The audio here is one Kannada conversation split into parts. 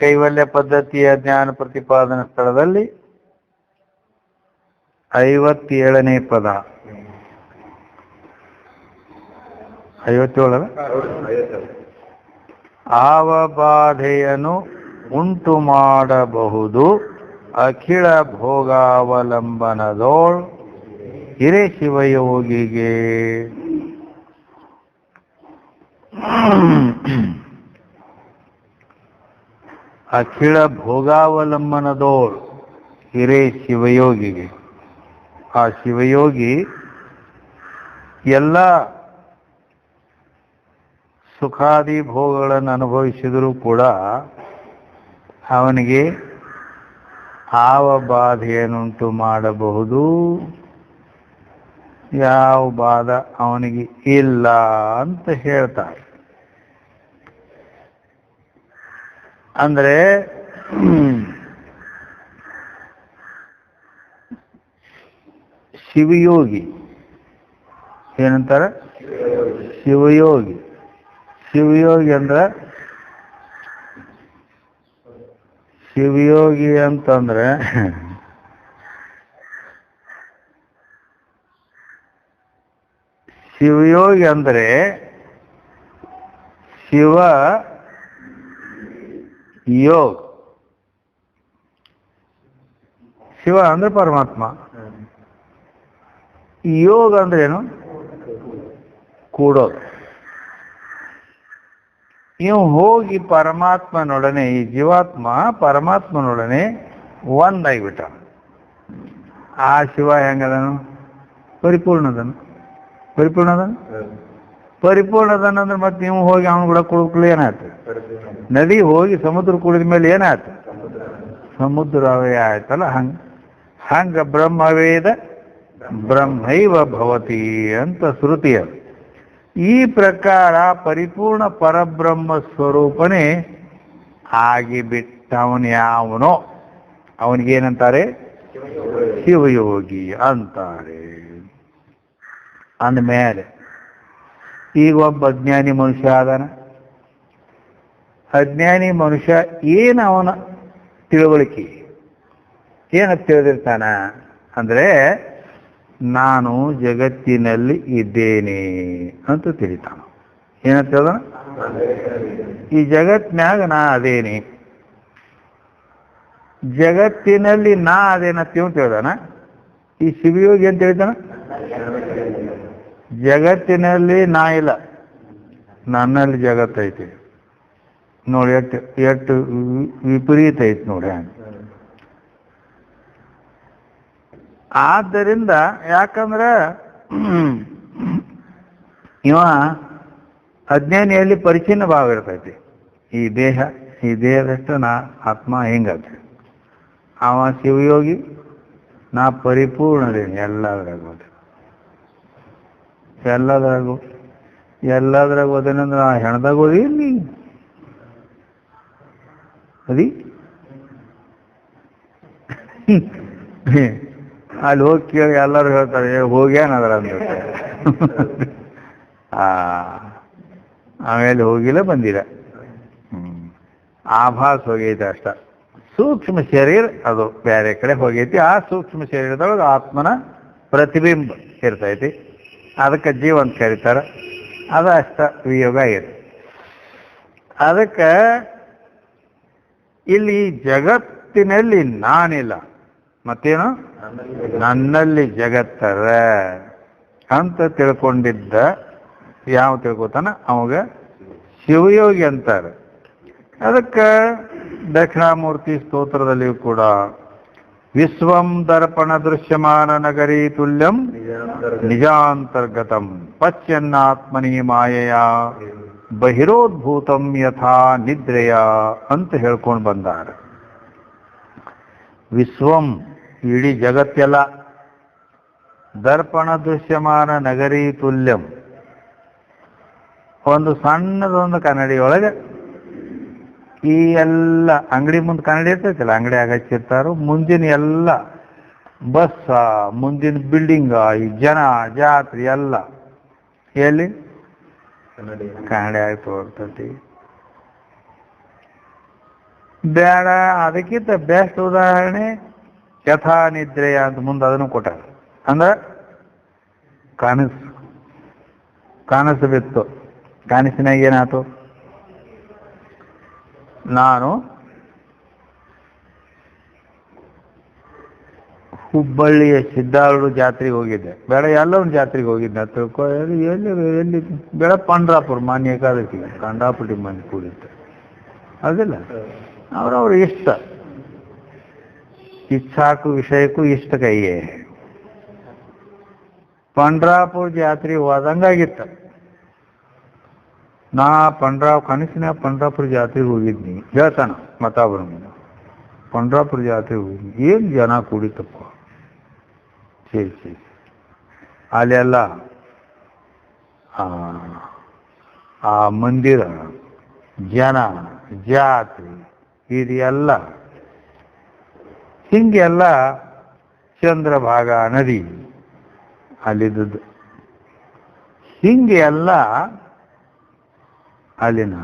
ಕೈವಲ್ಯ ಪದ್ಧತಿಯ ಜ್ಞಾನ ಪ್ರತಿಪಾದನಾ ಸ್ಥಳದಲ್ಲಿ 57ನೇ ಪದ. 57 ಆವಬಾಧೆಯನ್ನು ಉಂಟು ಮಾಡಬಹುದು ಅಖಿಳ ಭೋಗಾವಲಂಬನದೋಳ್ ಹಿರೇ ಶಿವಯೋಗಿಗೆ. ಅಖಿಳ ಭೋಗಾವಲಂಬನದೋಳ್ ಹಿರೇ ಶಿವಯೋಗಿಗೆ. ಆ ಶಿವಯೋಗಿ ಎಲ್ಲ ಸುಖಾದಿ ಭೋಗಗಳನ್ನು ಅನುಭವಿಸಿದರೂ ಕೂಡ ಅವನಿಗೆ ಆವ ಬಾಧೆಯನ್ನುಂಟು ಮಾಡಬಹುದು, ಯಾವ ಬಾಧ ಅವನಿಗೆ ಇಲ್ಲ ಅಂತ ಹೇಳ್ತಾರೆ. ಅಂದ್ರೆ ಶಿವಯೋಗಿ ಏನಂತಾರೆ? ಶಿವಯೋಗಿ. ಶಿವಯೋಗಿ ಅಂದ್ರೆ ಶಿವಯೋಗಿ ಅಂತಂದ್ರೆ ಶಿವಯೋಗಿ ಅಂದ್ರೆ ಶಿವ ಯೋಗ. ಶಿವ ಅಂದ್ರೆ ಪರಮಾತ್ಮ, ಯೋಗ ಅಂದ್ರೆ ಏನು? ಕೂಡೋದು. ಇವು ಹೋಗಿ ಪರಮಾತ್ಮನೊಡನೆ, ಈ ಜೀವಾತ್ಮ ಪರಮಾತ್ಮನೊಡನೆ ಒಂದಾಗಿಬಿಟ್ಟ. ಆ ಶಿವ ಹೆಂಗದನು? ಪರಿಪೂರ್ಣದನು. ಪರಿಪೂರ್ಣದನ ಅಂದ್ರೆ ಮತ್ತೆ ನೀವು ಹೋಗಿ ಅವನು ಕೂಡ ಕುಡಿದ್ಕೂಲ ಏನಾಯ್ತು? ನದಿ ಹೋಗಿ ಸಮುದ್ರ ಕುಡಿದ ಮೇಲೆ ಏನಾಯ್ತು? ಸಮುದ್ರವೇ ಆಯ್ತಲ್ಲ. ಹಂಗ ಬ್ರಹ್ಮವೇದ ಬ್ರಹ್ಮೈವ ಭವತಿ ಅಂತ ಶ್ರುತಿ ಅದು. ಈ ಪ್ರಕಾರ ಪರಿಪೂರ್ಣ ಪರಬ್ರಹ್ಮ ಸ್ವರೂಪನೇ ಆಗಿಬಿಟ್ಟವನು ಯಾವನೋ ಅವನಿಗೇನಂತಾರೆ? ಶಿವಯೋಗಿ ಅಂತಾರೆ. ಅಂದಮೇಲೆ ಈಗ ಒಬ್ಬ ಅಜ್ಞಾನಿ ಮನುಷ್ಯ ಆದಾನ. ಅಜ್ಞಾನಿ ಮನುಷ್ಯ ಏನು ಅವನ ತಿಳುವಳಿಕೆ, ಏನು ತಿಳಿದಿರ್ತಾನ ಅಂದ್ರೆ ನಾನು ಜಗತ್ತಿನಲ್ಲಿ ಇದ್ದೇನೆ ಅಂತ ತಿಳಿತಾನ. ಏನಂತ ಹೇಳ್ದಾನ? ಈ ಜಗತ್ತಿನಾಗ ನಾ ಅದೇನೆ, ಜಗತ್ತಿನಲ್ಲಿ ನಾ ಅದೇನಂತ ಹೇಳ್ದಾನ. ಈ ಶಿವಯೋಗಿ ಅಂತ ಹೇಳ್ತಾನ ಜಗತ್ತಿನಲ್ಲಿ ನಾ ಇಲ್ಲ, ನನ್ನಲ್ಲಿ ಜಗತ್ತೈತಿ. ನೋಡಿ ಎಷ್ಟು ವಿಪರೀತ ಐತಿ ನೋಡಿ. ಆದ್ದರಿಂದ ಯಾಕಂದ್ರೆ ಇವ ಅಜ್ಞಾನಿಯಲ್ಲಿ ಪರಿಚಿನ್ನ ಭಾವ ಇರ್ತೈತಿ. ಈ ದೇಹದಷ್ಟು ನಾ ಆತ್ಮ ಹಿಂಗತ್ತೆ. ಅವ ಶಿವಯೋಗಿ ನಾ ಪರಿಪೂರ್ಣದೇನಿ ಎಲ್ಲದ್ರಾಗ ಓದೇನಂದ್ರೆ ನಾ ಹೆಣದಾಗ ಓದಿ ಅದಿ ಅಲ್ಲಿ ಹೋಗಿ ಕೇಳಿ ಎಲ್ಲರೂ ಹೇಳ್ತಾರೆ ಹೋಗ್ಯಾನದ್ರ ಅಂತ. ಆಮೇಲೆ ಹೋಗಿಲ್ಲ, ಬಂದಿಲ್ಲ. ಆಭಾಸ ಹೋಗೈತೆ ಅಷ್ಟ. ಸೂಕ್ಷ್ಮ ಶರೀರ ಅದು ಬೇರೆ ಕಡೆ ಹೋಗೈತಿ. ಆ ಸೂಕ್ಷ್ಮ ಶರೀರದೊಳಗೆ ಆತ್ಮನ ಪ್ರತಿಬಿಂಬ ಇರ್ತೈತಿ. ಅದಕ್ಕೆ ಜೀವ ಅಂತ ಕರೀತಾರೆ. ಅದು ಅಷ್ಟ ವಿಯೋಗ ಆಗೈತಿ. ಅದಕ್ಕೆ ಇಲ್ಲಿ ಜಗತ್ತಿನಲ್ಲಿ ನಾನಿಲ್ಲ, ಮತ್ತೇನು ನನ್ನಲ್ಲಿ ಜಗತ್ತರ ಅಂತ ತಿಳ್ಕೊಂಡಿದ್ದ ಯಾವ ತಿಳ್ಕೊತಾನ ಅವಾಗ ಶಿವಯೋಗಿ ಅಂತಾರೆ. ಅದಕ್ಕೆ ದಕ್ಷಿಣಾಮೂರ್ತಿ ಸ್ತೋತ್ರದಲ್ಲಿಯೂ ಕೂಡ ವಿಶ್ವಂ ದರ್ಪಣ ದೃಶ್ಯಮಾನ ನಗರಿ ತುಲ್ಯಂ ನಿಜಾಂತರ್ಗತಂ ಪಶ್ಯನ್ನಾತ್ಮನಿ ಮಾಯೆಯ ಬಹಿರೋದ್ಭೂತಂ ಯಥಾ ನಿದ್ರೆಯ ಅಂತ ಹೇಳ್ಕೊಂಡು ಬಂದಾರ. ವಿಶ್ವಂ ಇಡೀ ಜಗತ್ತೆಲ್ಲ, ದರ್ಪಣ ದೃಶ್ಯಮಾನ ನಗರಿ ತುಲ್ಯಂ ಒಂದು ಸಣ್ಣದೊಂದು ಕನ್ನಡಿಯೊಳಗೆ ಈ ಎಲ್ಲ ಅಂಗಡಿ ಮುಂದೆ ಕನ್ನಡಿ ಇರ್ತೈತಿಲ್ಲ, ಅಂಗಡಿಯಾಗ ಹಚ್ಚಿರ್ತಾರೋ ಮುಂದಿನ ಎಲ್ಲ ಬಸ್ಸ, ಮುಂದಿನ ಬಿಲ್ಡಿಂಗ, ಈ ಜನ ಜಾತ್ರೆ ಎಲ್ಲ ಎಲ್ಲಿ ಕನ್ನಡಿ ಆಗಿ ತೋರ್ತೈತಿ. ಬೇಡ. ಅದಕ್ಕಿಂತ ಬೆಸ್ಟ್ ಉದಾಹರಣೆ ಯಥಾ ನಿದ್ರೆಯ ಅಂತ ಮುಂದೆ ಅದನ್ನು ಕೊಟ್ಟಾರ. ಅಂದ್ರೆ ಕನಸು ಬಿತ್ತು. ಕನಸಿನಾಗ ಏನಾಯ್ತು? ನಾನು ಹುಬ್ಬಳ್ಳಿಯ ಸಿದ್ದಾರೂಢ ಜಾತ್ರೆಗೆ ಹೋಗಿದ್ದೆ. ಬೇಡ, ಎಲ್ಲೊಂದು ಜಾತ್ರೆಗೆ ಹೋಗಿದ್ದೆ ತಿಳ್ಕೊ. ಎಲ್ಲಿ ಬೇಡ, ಪಂಡ್ರಾಪುರ ಮಾನ್ಯ ಏಕಾದಶಿಗೆ ಕಂಡಾಪುಟಿ ಮಂದಿ ಕೂಡಿದ್ದೆ. ಅದಿಲ್ಲ, ಅವ್ರವ್ರ ಇಷ್ಟ. ಇಚ್ಛಾಕು ವಿಷಯಕ್ಕೂ ಇಷ್ಟ ಕೈಯೇ. ಪಂಡ್ರಾಪುರ ಜಾತ್ರೆಗೆ ಹೋದಂಗಾಗಿತ್ತು. ನಾ ಕನಸಿನ ಪಂಡ್ರಾಪುರ ಜಾತ್ರೆಗೆ ಹೋಗಿದ್ನಿ ಹೇಳ್ತಾನ ಮತ್ತೊಬ್ಬರ ಮೇಲೆ. ಪಂಡ್ರಾಪುರ ಜಾತ್ರೆಗೆ ಹೋಗಿದ್ನಿ, ಏನು ಜನ ಕೂಡಿತಪ್ಪ. ಸರಿ ಅಲ್ಲೆಲ್ಲ ಆ ಮಂದಿರ, ಜನ, ಜಾತ್ರೆ ಇದೆಲ್ಲ ಹಿಂಗೆಲ್ಲ ಚಂದ್ರಭಾಗ ನದಿ ಅಲ್ಲಿದ್ದದ್ದು. ಹಿಂಗೆ ಎಲ್ಲ ಅಲ್ಲಿನ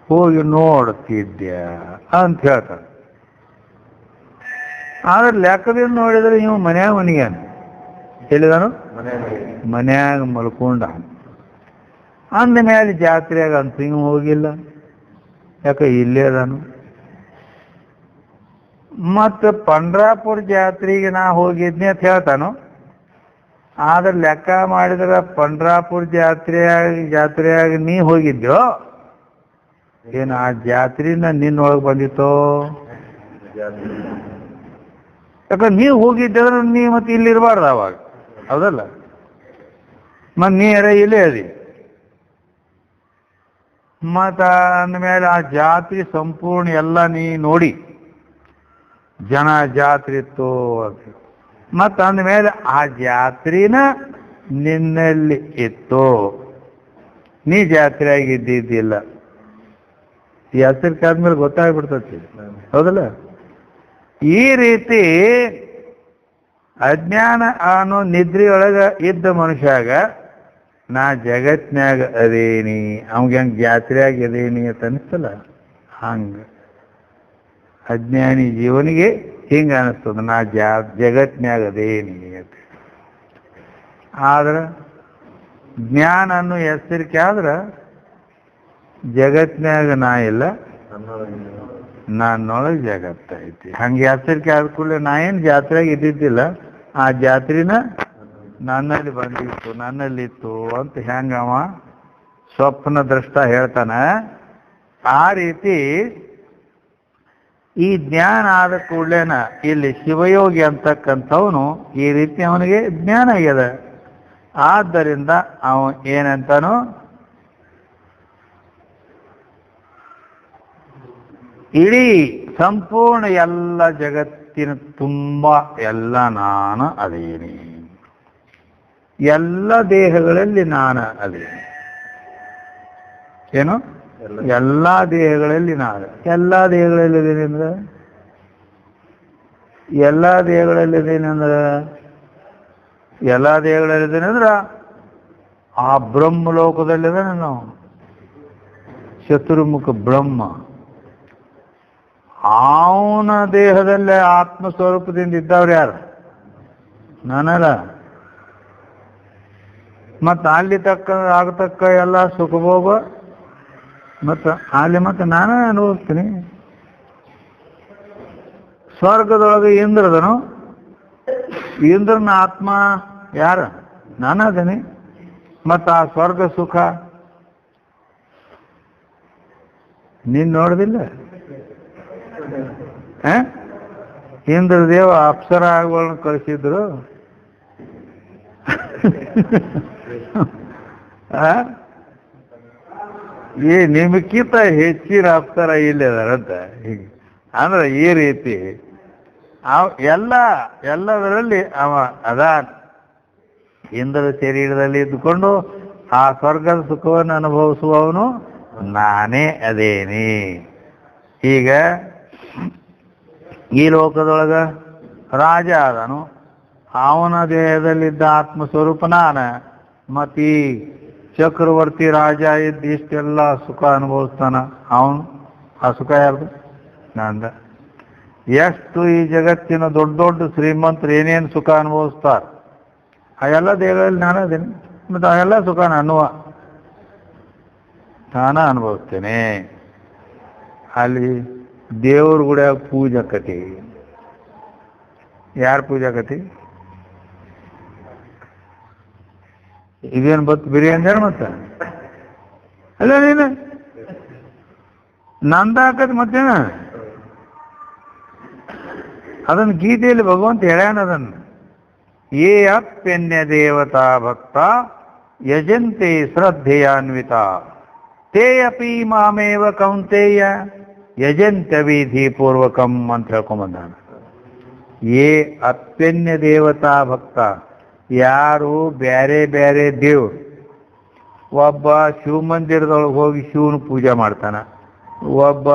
ಹೋಗಿ ನೋಡ್ತಿದ್ದೆ ಅಂತ ಹೇಳ್ತಾರೆ. ಆದ್ರೆ ಲೆಕ್ಕದಿಂದ ನೋಡಿದ್ರೆ ನೀವು ಮನ್ಯಾಗ ಮನಿಗ್ಯಾನ. ಎಲ್ಲಿದಾನು? ಮನ್ಯಾಗ ಮಲ್ಕೊಂಡ. ಅಂದ ಮೇಲೆ ಜಾತ್ರೆಯಾಗ ಅಂತ ಹಿಂಗೆ ಹೋಗಿಲ್ಲ. ಯಾಕೆ ಇಲ್ಲೇ ಅದಾನು. ಮತ್ತು ಪಂಡ್ರಾಪುರ ಜಾತ್ರೆಗೆ ನಾ ಹೋಗಿದ್ನಿ ಅಂತ ಹೇಳ್ತಾನು. ಆದ್ರೆ ಲೆಕ್ಕ ಮಾಡಿದ್ರೆ ಪಂಡ್ರಾಪುರ ಜಾತ್ರೆಯಾಗ ನೀ ಹೋಗಿದ್ಯೋ ಏನು? ಆ ಜಾತ್ರೆನ ನಿನ್ನೊಳಗೆ ಬಂದಿತ್ತೋ? ಯಾಕಂದ್ರೆ ನೀವು ಹೋಗಿದ್ದಂದ್ರೆ ನೀ ಮತ್ತೆ ಇಲ್ಲಿರಬಾರ್ದು ಅವಾಗ, ಹೌದಲ್ಲ? ಮತ್ತು ನೀ ಇಲ್ಲೇ ಅದಿ. ಮತ್ತು ಅಂದಮೇಲೆ ಆ ಜಾತ್ರೆ ಸಂಪೂರ್ಣ ಎಲ್ಲ ನೀ ನೋಡಿ, ಜನ ಜಾತ್ರೆ ಇತ್ತು ಅಂತ. ಮತ್ತು ಅಂದಮೇಲೆ ಆ ಜಾತ್ರೆನ ನಿನ್ನಲ್ಲಿ ಇತ್ತು, ನೀ ಜಾತ್ರೆಯಾಗಿ ಇದ್ದಿದ್ದಿಲ್ಲ. ಈ ಹೆಸರಿಕಾದ್ಮೇಲೆ ಗೊತ್ತಾಗ್ಬಿಡ್ತತಿ, ಹೌದಲ್ಲ? ಈ ರೀತಿ ಅಜ್ಞಾನ ಅನ್ನೋ ನಿದ್ರೆಯೊಳಗ ಇದ್ದ ಮನುಷ್ಯಾಗ ನಾ ಜಗತ್ನ್ಯಾಗ ಅದೇನಿ, ಅವಂಗೆ ಹೆಂಗೆ ಜಾತ್ರೆಯಾಗಿ ಅದೇನಿ ಅಂತ ಅನಿಸ್ತಲ್ಲ, ಹಂಗ ಅಜ್ಞಾನಿ ಜೀವನಿಗೆ ಹಿಂಗೆ ಅನಿಸ್ತದ, ನಾ ಜಗತ್ನ್ಯಾಗ ಅದೇನಿ ಅಂತ. ಆದ್ರೆ ಜ್ಞಾನ ಅನ್ನೋ ಹೆಸರಿಕೆ ಆದ್ರೆ ಜಗತ್ನ್ಯಾಗ ನಾ ಇಲ್ಲ, ನನ್ನೊಳಗೆ ಜಗತ್ತೈತಿ. ಹಂಗೆ ಹೆಸರಿಕೆ ಆದ ಕೂಡಲೇ ನಾ ಏನು ಜಾತ್ರೆಯಾಗಿ ಇದ್ದಿದ್ದಿಲ್ಲ, ಆ ಜಾತ್ರೆನ ನನ್ನಲ್ಲಿ ಬಂದಿತ್ತು, ನನ್ನಲ್ಲಿತ್ತು ಅಂತ ಹೆಂಗವ ಸ್ವಪ್ನ ದೃಷ್ಟ ಹೇಳ್ತಾನ. ಆ ರೀತಿ ಈ ಜ್ಞಾನ ಆದ ಕೂಡಲೇನ ಇಲ್ಲಿ ಶಿವಯೋಗಿ ಅಂತಕ್ಕಂಥವನು ಈ ರೀತಿ ಅವನಿಗೆ ಜ್ಞಾನ ಆಗ್ಯದ. ಆದ್ದರಿಂದ ಅವನು ಏನಂತಾನು, ಇಡೀ ಸಂಪೂರ್ಣ ಎಲ್ಲ ಜಗತ್ತಿನ ತುಂಬ ಎಲ್ಲ ನಾನು ಅದೇನಿ, ಎಲ್ಲ ದೇಹಗಳಲ್ಲಿ ನಾನು ಅದೇನಿ. ಏನು? ಎಲ್ಲ ದೇಹಗಳಲ್ಲಿ ನಾನು. ಎಲ್ಲ ದೇಹಗಳಲ್ಲಿ ಅಂದ್ರೆ ಎಲ್ಲ ದೇಹಗಳಲ್ಲಿದೇನಂದ್ರೆ ಎಲ್ಲ ದೇಹಗಳಲ್ಲಿದ್ದೇನೆಂದ್ರೆ ಆ ಬ್ರಹ್ಮಲೋಕದಲ್ಲಿದ್ದಾನೆ ನಾವು. ಚತುರ್ಮುಖ ಬ್ರಹ್ಮ ಅವನ ದೇಹದಲ್ಲೇ ಆತ್ಮಸ್ವರೂಪದಿಂದ ಇದ್ದವ್ರು ಯಾರು? ನಾನಲ್ಲ. ಮತ್ತು ಅಲ್ಲಿ ಆಗತಕ್ಕ ಎಲ್ಲ ಸುಖಭೋಗ ಮತ್ತು ಅಲ್ಲಿ ಮತ್ತೆ ನಾನೇ ಅನುಭವಿಸ್ತೀನಿ. ಸ್ವರ್ಗದೊಳಗೆ ಇಂದ್ರದನು, ಇಂದ್ರನ ಆತ್ಮ ಯಾರು? ನಾನದೇನೆ. ಮತ್ತು ಆ ಸ್ವರ್ಗ ಸುಖ ನೀನು ನೋಡ್ದಿಲ್ಲ? ಇಂದ್ರದೇವ ಅಪ್ಸರಾಗಳನ್ನು ಕಳಿಸಿದ್ರು. ಈ ನಿಮಕ್ಕಿಂತ ಹೆಚ್ಚಿನ ಅಪ್ಸರ ಇಲ್ಲದಾರಂತ. ಹೀಗೆ ಅಂದ್ರೆ ಈ ರೀತಿ ಎಲ್ಲದರಲ್ಲಿ ಅವ ಅದಾನ. ಇಂದ್ರ ಶರೀರದಲ್ಲಿ ಇದ್ದುಕೊಂಡು ಆ ಸ್ವರ್ಗದ ಸುಖವನ್ನು ಅನುಭವಿಸುವವನು ನಾನೇ ಅದೇನಿ. ಈಗ ಈ ಲೋಕದೊಳಗ ರಾಜ ಅದನು, ಅವನ ದೇಹದಲ್ಲಿದ್ದ ಆತ್ಮಸ್ವರೂಪ ನಾನ. ಮತ್ತು ಈ ಚಕ್ರವರ್ತಿ ರಾಜ ಇದ್ದು ಇಷ್ಟೆಲ್ಲ ಸುಖ ಅನುಭವಿಸ್ತಾನ ಅವನು. ಆ ಸುಖ ಯಾರ್ದು? ನಂದ. ಎಷ್ಟು ಈ ಜಗತ್ತಿನ ದೊಡ್ಡ ದೊಡ್ಡ ಶ್ರೀಮಂತರು ಏನೇನು ಸುಖ ಅನುಭವಿಸ್ತಾರ, ಆ ಎಲ್ಲ ದೇಹಗಳಲ್ಲಿ ನಾನು ಅದೇನೆ. ಮತ್ತು ಆ ಎಲ್ಲ ಸುಖ ನಾನ ಅನುಭವಿಸ್ತೇನೆ. ಅಲ್ಲಿ ದೇವ್ರ ಗುಡಿಯಾಗ ಪೂಜಾಕತಿ. ಯಾರು ಪೂಜಾಕತಿ? ಇದೇನು ಬತ್ತು ಬಿರಿಯಾನಿ ಹೇಳ ಮತ್ತ ಅಲ್ಲ ನೀನು ನಂದ ಹಾಕತ್ ಮತ್ತೇನ? ಅದನ್ನು ಗೀತೆಯಲ್ಲಿ ಭಗವಂತ ಹೇಳ್ಯಾನ ಅದನ್ನು. ಯೇ ಅಪ್ಯನ್ಯ ದೇವತಾ ಭಕ್ತ ಯಜಂತೆ ಶ್ರದ್ಧೆಯಾನ್ವಿತ ತೇ ಅಪಿ ಮಾಮೇವ ಕೌಂತೆಯ ಯಜಂತ್ಯ ವಿಧಿ ಪೂರ್ವಕಂ ಅಂತ ಹೇಳ್ಕೊಂಬಂದಾನ. ಯೇ ಅಪ್ಯನ್ಯ ದೇವತಾ ಭಕ್ತ, ಯಾರು ಬೇರೆ ಬೇರೆ ದೇವ್ರು, ಒಬ್ಬ ಶಿವ ಮಂದಿರದೊಳಗೆ ಹೋಗಿ ಶಿವನ ಪೂಜೆ ಮಾಡ್ತಾನ, ಒಬ್ಬ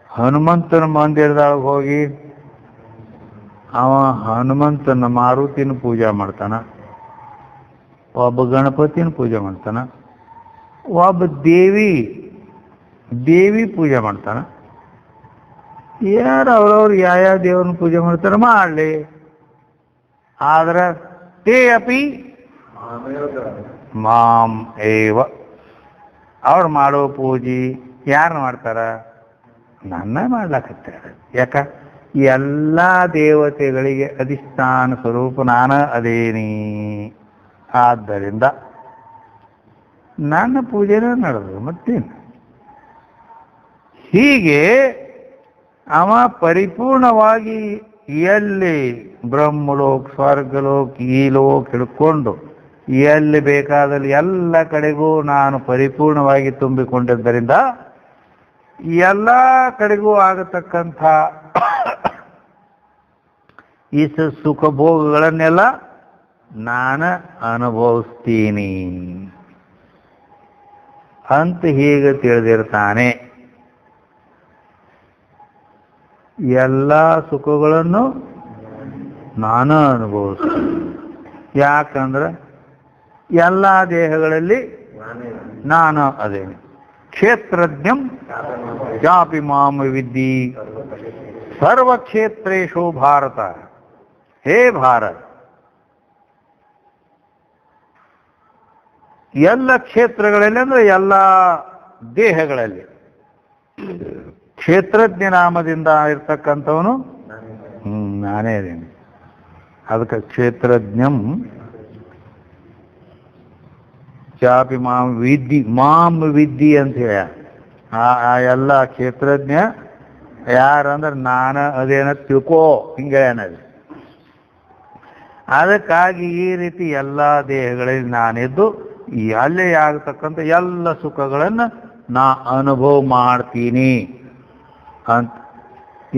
ಹನುಮಂತನ ಮಂದಿರದೊಳಗೆ ಹೋಗಿ ಅವ ಹನುಮಂತನ ಮಾರುತಿನ ಪೂಜೆ ಮಾಡ್ತಾನ, ಒಬ್ಬ ಗಣಪತಿನ ಪೂಜೆ ಮಾಡ್ತಾನ, ಒಬ್ಬ ದೇವಿ ಪೂಜೆ ಮಾಡ್ತಾನ. ಯಾರು ಅವ್ರವ್ರು ಯಾವ ದೇವ್ರನ್ನ ಪೂಜೆ ಮಾಡ್ತಾರ ಮಾಡಲಿ. ಆದ್ರೆ ತೇ ಅಪಿ ಮಾಂ ಏವ, ಅವ್ರು ಮಾಡೋ ಪೂಜೆ ಯಾರನ್ನ ಮಾಡ್ತಾರ? ನನ್ನ ಮಾಡ್ಲಾಕತ್ತಾರ. ಯಾಕ? ಎಲ್ಲ ದೇವತೆಗಳಿಗೆ ಅಧಿಷ್ಠಾನ ಸ್ವರೂಪ ನಾನು ಅದೇನಿ. ಆದ್ದರಿಂದ ನನ್ನ ಪೂಜೆನೇ ನಡೆದು ಮತ್ತೇನು. ಹೀಗೆ ಅವ ಪರಿಪೂರ್ಣವಾಗಿ ಎಲ್ಲಿ ಬ್ರಹ್ಮಲೋಕ್, ಸ್ವರ್ಗಲೋಕ್, ಈ ಲೋಕ್ ಹಿಡ್ಕೊಂಡು ಎಲ್ಲಿ ಬೇಕಾದಲ್ಲಿ ಎಲ್ಲ ಕಡೆಗೂ ನಾನು ಪರಿಪೂರ್ಣವಾಗಿ ತುಂಬಿಕೊಂಡಿದ್ದರಿಂದ ಎಲ್ಲ ಕಡೆಗೂ ಆಗತಕ್ಕಂಥ ಈ ಸುಖ ಭೋಗಗಳನ್ನೆಲ್ಲ ನಾನು ಅನುಭವಿಸ್ತೀನಿ ಅಂತ ಹೀಗೆ ತಿಳಿದಿರ್ತಾನೆ. ಎಲ್ಲ ಸುಖಗಳನ್ನು ನಾನು ಅನುಭವಿಸ್ತೀನಿ. ಯಾಕಂದ್ರೆ ಎಲ್ಲ ದೇಹಗಳಲ್ಲಿ ನಾನು ಅದೇನೆ. ಕ್ಷೇತ್ರಜ್ಞಂ ಚಾಪಿ ಮಾಂ ವಿದ್ಧಿ ಸರ್ವಕ್ಷೇತ್ರೇಶು ಭಾರತ. ಹೇ ಭಾರತ್, ಎಲ್ಲ ಕ್ಷೇತ್ರಗಳಲ್ಲಿ ಅಂದ್ರೆ ಎಲ್ಲ ದೇಹಗಳಲ್ಲಿ ಕ್ಷೇತ್ರಜ್ಞ ನಾಮದಿಂದ ಇರ್ತಕ್ಕಂಥವನು ನಾನೇ ಅದೇನೆ. ಅದಕ್ಕೆ ಕ್ಷೇತ್ರಜ್ಞಂ ಚಾಪಿ ಮಾಂ ವಿದ್ಧಿ ಅಂತ ಹೇಳ. ಆ ಎಲ್ಲ ಕ್ಷೇತ್ರಜ್ಞ ಯಾರಂದ್ರೆ ನಾನು ಅದೇನ ತಿಳ್ಕೋ, ಹಿಂಗೆ ಹೇಳ್ಯಾನದು. ಅದಕ್ಕಾಗಿ ಈ ರೀತಿ ಎಲ್ಲ ದೇಹಗಳಲ್ಲಿ ನಾನಿದ್ದು ಅಲ್ಲೇ ಆಗತಕ್ಕಂಥ ಎಲ್ಲ ಸುಖಗಳನ್ನು ನಾ ಅನುಭವ ಮಾಡ್ತೀನಿ ಅಂತ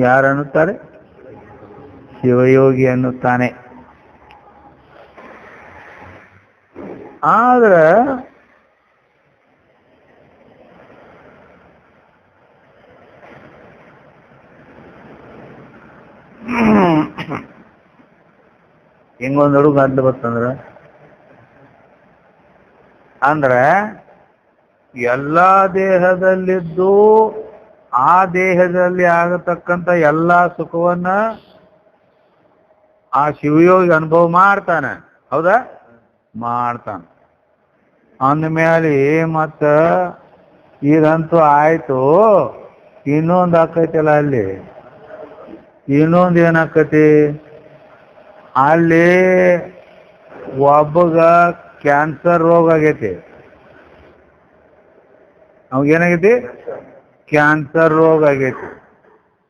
ಯಾರು ಅನ್ನುತ್ತಾರೆ? ಶಿವಯೋಗಿ ಅನ್ನುತ್ತಾನೆ. ಆದ್ರೆ ಹಿಂಗೊಂದು ಹುಡುಗ ಅಡ್ಡ ಅಂದ್ರೆ ಎಲ್ಲ ದೇಹದಲ್ಲಿದ್ದು ಆ ದೇಹದಲ್ಲಿ ಆಗತಕ್ಕಂಥ ಎಲ್ಲ ಸುಖವನ್ನ ಆ ಶಿವಯೋಗಿ ಅನುಭವ ಮಾಡ್ತಾನೆ. ಹೌದಾ? ಮಾಡ್ತಾನೆ. ಅಂದಮೇಲೆ ಮತ್ತ ಇದಂತೂ ಆಯ್ತು, ಇನ್ನೊಂದು ಆಕೈತಿಲ್ಲ ಅಲ್ಲಿ. ಇನ್ನೊಂದು ಏನಾಕತಿ ಅಲ್ಲಿ? ಒಬ್ಬಗ ಕ್ಯಾನ್ಸರ್ ರೋಗ ಆಗೈತಿ. ಅವಾಗೇನಾಗೈತಿ? ಕ್ಯಾನ್ಸರ್ ರೋಗ ಆಗೈತಿ.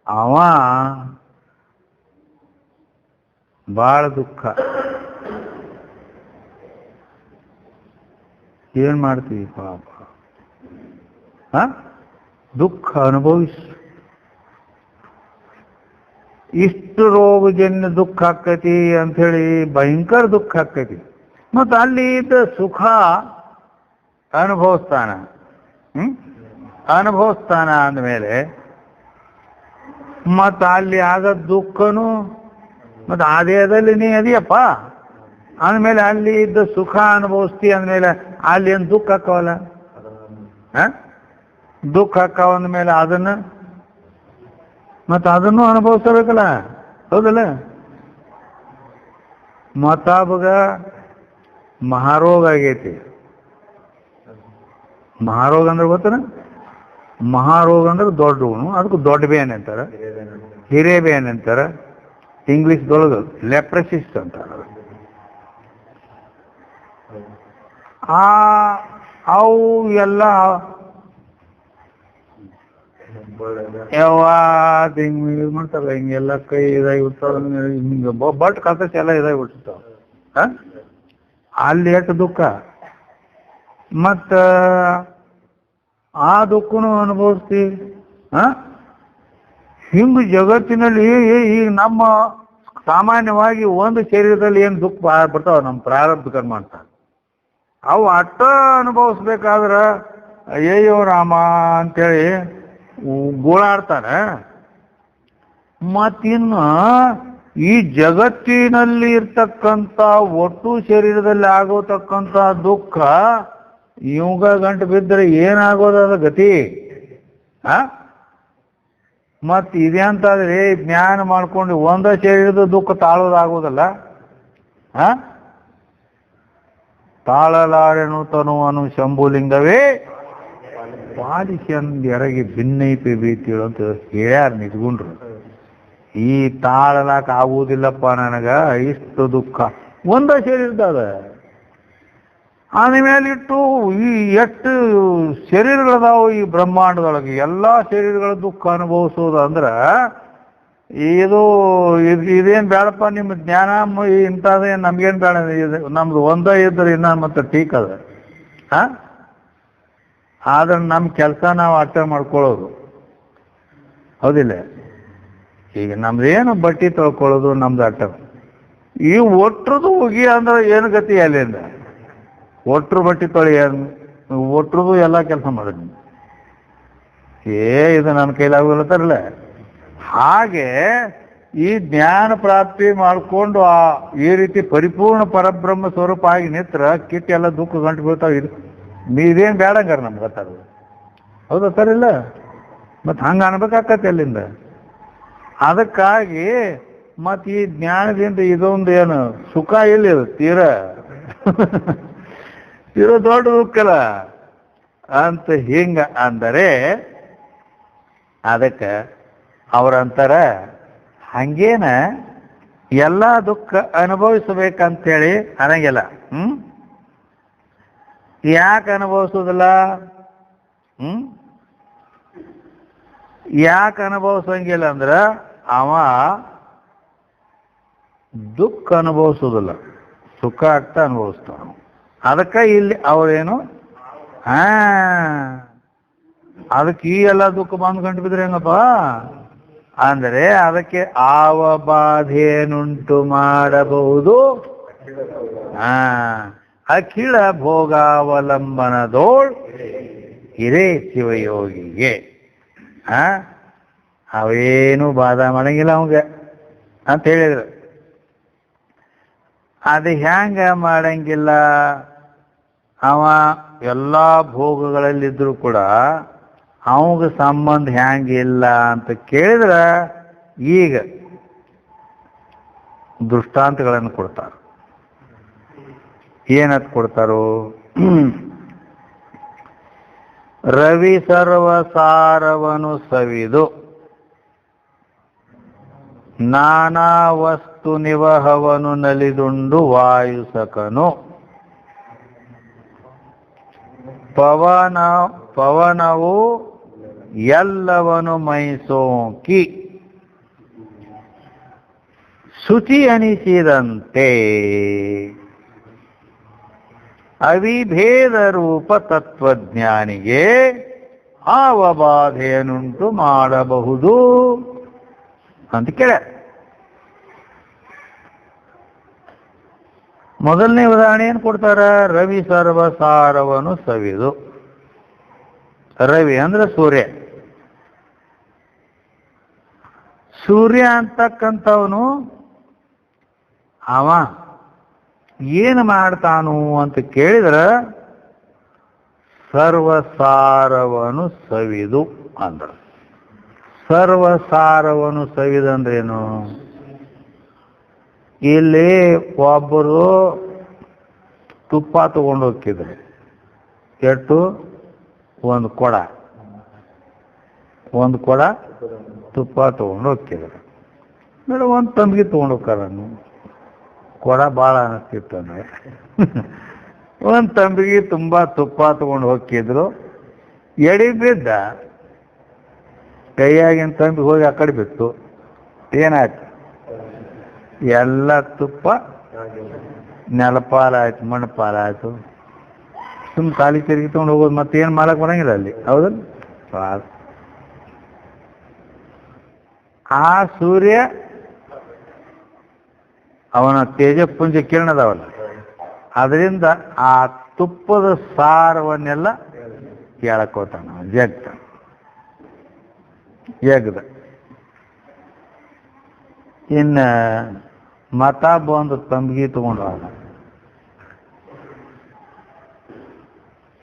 ಅವ ಭಾಳ ದುಃಖ. ಏನ್ ಮಾಡ್ತೀವಿ ಪಾಪ? ದುಃಖ ಅನುಭವಿಸಿ ಇಷ್ಟು ರೋಗಜನ್ಯ ದುಃಖ ಆಕೈತಿ ಅಂಥೇಳಿ ಭಯಂಕರ ದುಃಖ ಆಕೈತಿ. ಮತ್ತು ಅಲ್ಲಿ ಇದ್ದ ಸುಖ ಅನುಭವಿಸ್ತಾನ. ಅನುಭವಿಸ್ತಾನ ಅಂದಮೇಲೆ ಮತ್ತು ಅಲ್ಲಿ ಆಗ ದುಃಖನು ಮತ್ತು ಆ ದೇಹದಲ್ಲಿ ನೀ ಅದೀಯಪ್ಪ ಅಂದಮೇಲೆ ಅಲ್ಲಿ ಇದ್ದ ಸುಖ ಅನುಭವಿಸ್ತಿ ಅಂದಮೇಲೆ ಅಲ್ಲಿ ಏನು ದುಃಖ ಆಕ್ಕವಲ್ಲ? ದುಃಖ ಅಕ್ಕಾವಂದ ಮೇಲೆ ಮತ್ತು ಅದನ್ನು ಅನುಭವಿಸಬೇಕಲ್ಲ, ಹೌದಲ್ಲ? ಮತ್ತಾಬಗ ಮಹಾರೋಗ ಆಗೈತಿ. ಮಹಾರೋಗ ಅಂದ್ರೆ ಗೊತ್ತನ? ಮಹಾರೋಗ ಅಂದ್ರೆ ದೊಡ್ಡವನು, ಅದಕ್ಕೆ ದೊಡ್ಡ ಬೇನ್ ಅಂತಾರೆ, ಹಿರೇಬೇನ್ ಅಂತಾರೆ, ಇಂಗ್ಲಿಷ್ದೊಳಗೆ ಲೆಪ್ರಸಿಸ್ ಅಂತಾರೆ. ಅವು ಎಲ್ಲ ಯಾವಾಗ ಹಿಂಗೆ ಇದು ಮಾಡ್ತಾರಲ್ಲ, ಹಿಂಗೆಲ್ಲ ಕೈ ಇದಾಗಿಬಿಡ್ತಾವ, ಹಿಂಗೆ ಬಟ್ ಕಸಸ್ ಎಲ್ಲ ಇದಾಗಿಬಿಟ್ಟಿರ್ತಾವ. ಅಲ್ಲಿ ಎಷ್ಟು ದುಃಖ, ಮತ್ತು ಆ ದುಃಖನೂ ಅನುಭವಿಸ್ತೀವಿ. ಹಿಂಗೆ ಜಗತ್ತಿನಲ್ಲಿ ಈಗ ನಮ್ಮ ಸಾಮಾನ್ಯವಾಗಿ ಒಂದು ಶರೀರದಲ್ಲಿ ಏನು ದುಃಖ ಬರ್ತಾವ, ನಮ್ಮ ಪ್ರಾರಬ್ಧ ಕರ್ಮ ಅಂತ, ಅವು ಅಟ್ಟ ಅನುಭವಿಸ್ಬೇಕಾದ್ರೆ ಅಯ್ಯಯ್ಯೋ ರಾಮ ಅಂತೇಳಿ ಗೋಳಾಡ್ತಾನೆ. ಮತ್ತಿನ್ನು ಈ ಜಗತ್ತಿನಲ್ಲಿ ಇರ್ತಕ್ಕಂಥ ಒಟ್ಟು ಶರೀರದಲ್ಲಿ ಆಗೋತಕ್ಕಂಥ ದುಃಖ ಇವಾಗ ಗಂಟು ಬಿದ್ದರೆ ಏನಾಗೋದದ ಗತಿ? ಮತ್ತು ಇದೆ ಅಂತಾದ್ರೆ ಜ್ಞಾನ ಮಾಡ್ಕೊಂಡು ಒಂದ ಶರೀರದ ದುಃಖ ತಾಳೋದಾಗೋದಲ್ಲ. ತಾಳಲಾರೆನು ತನುವನು ಶಂಭುಲಿಂಗವೇ ಪಾಲಿಸಂದ್ ಎರಗಿ ಭಿನ್ನೈಪಿ ಬೀತಿಳು ಅಂತ ಹೇಳ್ಯಾರ ನಿಜಗುಂಡ್ರು. ಈ ತಾಳಲಾಕ ಆಗುವುದಿಲ್ಲಪ್ಪ ನನಗ, ಇಷ್ಟು ದುಃಖ ಒಂದ ಶರೀರದಾಗ. ಆಮೇಲಿಟ್ಟು ಈ ಎಷ್ಟು ಶರೀರಗಳದಾವು ಈ ಬ್ರಹ್ಮಾಂಡದೊಳಗೆ, ಎಲ್ಲ ಶರೀರಗಳ ದುಃಖ ಅನುಭವಿಸೋದು ಅಂದ್ರೆ ಇದೇನು ಬೇಡಪ್ಪ, ನಿಮ್ಮ ಜ್ಞಾನ ಇಂಥದ್ದೇನು ನಮ್ಗೇನು ಬೇಡ, ನಮ್ದು ಒಂದೇ ಇದ್ರೆ ಇನ್ನ ಮತ್ತೆ ಟೀಕ್ ಅದ. ಆದ್ರೆ ನಮ್ಮ ಕೆಲಸ ನಾವು ಅರ್ಥ ಮಾಡ್ಕೊಳ್ಳೋದು, ಹೌದಿಲ್ಲ? ಈಗ ನಮ್ದೇನು ಬಟ್ಟೆ ತೊಳ್ಕೊಳ್ಳೋದು ನಮ್ದು ಅರ್ಥ. ಈ ಒಟ್ರದು ಉಗಿ ಅಂದ್ರೆ ಏನು ಗತಿ ಅಲ್ಲಿಂದ? ಒಟ್ರು ಬಟ್ಟೆ ತೊಳಿ, ಒಟ್ರದು ಎಲ್ಲ ಕೆಲಸ ಮಾಡಿದ್ನಿ. ಇದು ನನ್ನ ಕೈಲಾಗಲತ್ತಾರಲ್ಲ. ಹಾಗೆ ಈ ಜ್ಞಾನ ಪ್ರಾಪ್ತಿ ಮಾಡಿಕೊಂಡು ಈ ರೀತಿ ಪರಿಪೂರ್ಣ ಪರಬ್ರಹ್ಮ ಸ್ವರೂಪ ಆಗಿ ನಿತ್ರ ಕಿಟ್ಟು ಎಲ್ಲ ದುಃಖ ಗಂಟು ಬೀಳ್ತಾವ. ಇದೇನು ಬೇಡಂಗಾರ ನಮ್ಗೆ ಗೊತ್ತಾಗ, ಹೌದಾ ಸರ್? ಇಲ್ಲ ಮತ್ತು ಹಂಗೆ ಅನ್ಬೇಕಾಕತ್ತೆ ಅಲ್ಲಿಂದ. ಅದಕ್ಕಾಗಿ ಮತ್ತು ಈ ಜ್ಞಾನದಿಂದ ಇದೊಂದು ಏನು ಸುಖ ಇಲ್ಲ, ತೀರಾ ದೊಡ್ಡ ದುಃಖಲ್ಲ ಅಂತ ಹಿಂಗ ಅಂದರೆ, ಅದಕ್ಕೆ ಅವರಂತಾರ ಹಂಗೇನ ಎಲ್ಲ ದುಃಖ ಅನುಭವಿಸ್ಬೇಕಂತೇಳಿ ಅನ್ನಂಗಿಲ್ಲ. ಯಾಕೆ ಅನುಭವಿಸೋದಿಲ್ಲ? ಯಾಕೆ ಅನುಭವಿಸಂಗಿಲ್ಲ ಅಂದ್ರೆ ಅವ ದುಃಖ ಅನುಭವಿಸೋದಿಲ್ಲ, ಸುಖ ಆಗ್ತಾ ಅನುಭವಿಸ್ತಾವ. ಅದಕ್ಕೆ ಇಲ್ಲಿ ಅವರೇನು ಅದಕ್ಕೆ ಈ ಎಲ್ಲ ದುಃಖ ಬಂದು ಗಂಟು ಬಿದ್ರೆ ಹೆಂಗಪ್ಪ ಅಂದರೆ, ಅದಕ್ಕೆ ಆವ ಬಾಧೆಯನ್ನುಂಟು ಮಾಡಬಹುದು ಅಖಿಳ ಭೋಗಾವಲಂಬನದೋಳ್ ಹಿರೇ ಶಿವಯೋಗಿಗೆ. ಅವೇನು ಬಾಧ ಮಾಡಂಗಿಲ್ಲ ಅವಂಗ ಅಂತ ಹೇಳಿದ್ರು. ಅದು ಹ್ಯಾಂಗ ಮಾಡಂಗಿಲ್ಲ? ಅವ ಎಲ್ಲ ಭೋಗಗಳಲ್ಲಿದ್ದರೂ ಕೂಡ ಅವಾಗ ಸಂಬಂಧ ಹ್ಯಾಂಗಿಲ್ಲ ಅಂತ ಕೇಳಿದ್ರೆ ಈಗ ದೃಷ್ಟಾಂತಗಳನ್ನು ಕೊಡ್ತಾರೆ. ಏನತ್ ಕೊಡ್ತಾರೋ? ರವಿ ಸರ್ವಸಾರವನು ಸವಿದು ನಾನಾ ವಸ್ತು ನಿವಹವನು ನಲಿದುಂಡು ವಾಯುಸಕನು ಪವನವು ಎಲ್ಲವನು ಮೈಸೋಂಕಿ ಶುಚಿ ಅನಿಸಿದಂತೆ ಅವಿಭೇದ ರೂಪ ತತ್ವಜ್ಞಾನಿಗೆ ಆವ ಬಾಧೆಯನ್ನುಂಟು ಮಾಡಬಹುದು ಅಂತ ಕೇಳ. ಮೊದಲನೇ ಉದಾಹರಣೆ ಏನು ಕೊಡ್ತಾರ? ರವಿ ಸರ್ವಸಾರವನ್ನು ಸವಿದು. ರವಿ ಅಂದ್ರೆ ಸೂರ್ಯ. ಸೂರ್ಯ ಅಂತಕ್ಕಂಥವನು ಅವ ಏನು ಮಾಡ್ತಾನು ಅಂತ ಕೇಳಿದ್ರೆ ಸರ್ವಸಾರವನ್ನು ಸವಿದು ಅಂದ್ರ. ಸರ್ವಸಾರವನ್ನು ಸವಿದಂದ್ರೇನು? ಇಲ್ಲಿ ಒಬ್ಬರು ತುಪ್ಪ ತಗೊಂಡು ಹೋಗಿದ್ರು. ಎಷ್ಟು? ಒಂದು ಕೊಡ ತುಪ್ಪ ತಗೊಂಡು ಹೋಗ್ತಿದ್ರು. ಮೇಡಮ್ ಒಂದು ತಂಬಿಗೆ ತಗೊಂಡು ಹೋಗ್ತಾರ. ಕೊಡ ಭಾಳ ಅನಿಸ್ತಿತ್ತು ಅಂದರೆ ಒಂದು ತಂಬಿಗೆ ತುಂಬ ತುಪ್ಪ ತಗೊಂಡು ಹೋಗಿದ್ರು. ಎಡಿ ಬಿದ್ದ, ಕೈಯಾಗಿನ ತಂಬಿಗೆ ಹೋಗಿ ಆ ಕಡೆ ಬಿತ್ತು. ಏನಾಯ್ತು? ಎಲ್ಲ ತುಪ್ಪ ನೆಲಪಾಲಾಯ್ತು, ಮಣ್ಣು ಪಾಲಾಯ್ತು. ಸುಮ್ಮನೆ ಖಾಲಿ ತಿರುಗಿ ತೊಗೊಂಡು ಹೋಗೋದು, ಮತ್ತೇನು ಮಾಡಕ್ಕೆ ಬರಂಗಿಲ್ಲ ಅಲ್ಲಿ. ಹೌದಲ್ಲ? ಆ ಸೂರ್ಯ ಅವನ ತೇಜಪುಂಜ ಕಿರಣದವಲ್ಲ, ಅದರಿಂದ ಆ ತುಪ್ಪದ ಸಾರವನ್ನೆಲ್ಲ ಕೇಳಕೋತಾನ, ಜಗ್ದ. ಇನ್ನು ಮತ ಬಂದು ತಂಬಿಗೆ ತಗೊಂಡು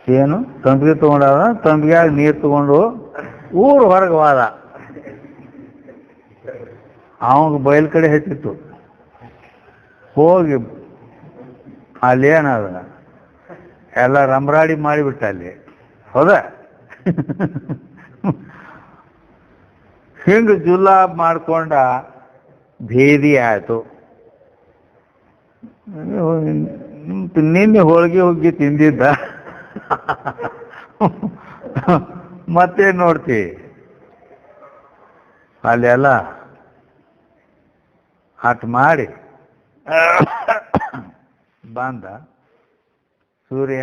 ಏನು ತಂಬಿಗೆ ತಗೊಂಡಾಗ ತಂಬಿಗೆ ನೀರು ತಗೊಂಡು ಊರು ಹೊರಗೆ ವಾದ. ಅವಾಗ ಬಯಲು ಕಡೆ ಹೆಚ್ಚಿತ್ತು. ಹೋಗಿ ಅಲ್ಲೇನದ ಎಲ್ಲ ರಂಬರಾಡಿ ಮಾಡಿಬಿಟ್ಟ ಅಲ್ಲಿ. ಹೌದಾ? ಹಿಂಗೆ ಜುಲಾಬ್ ಮಾಡ್ಕೊಂಡ ಭೇದಿ ಆಯ್ತು. ನಿನ್ನೆ ಹೋಳಿಗೆ ಹೋಗಿ ತಿಂದಿದ್ದ, ಮತ್ತೇನು ನೋಡ್ತಿ ಅಲ್ಲೆಲ್ಲ ಹಟ್ ಮಾಡಿ ಬಂದ ಸೂರ್ಯ.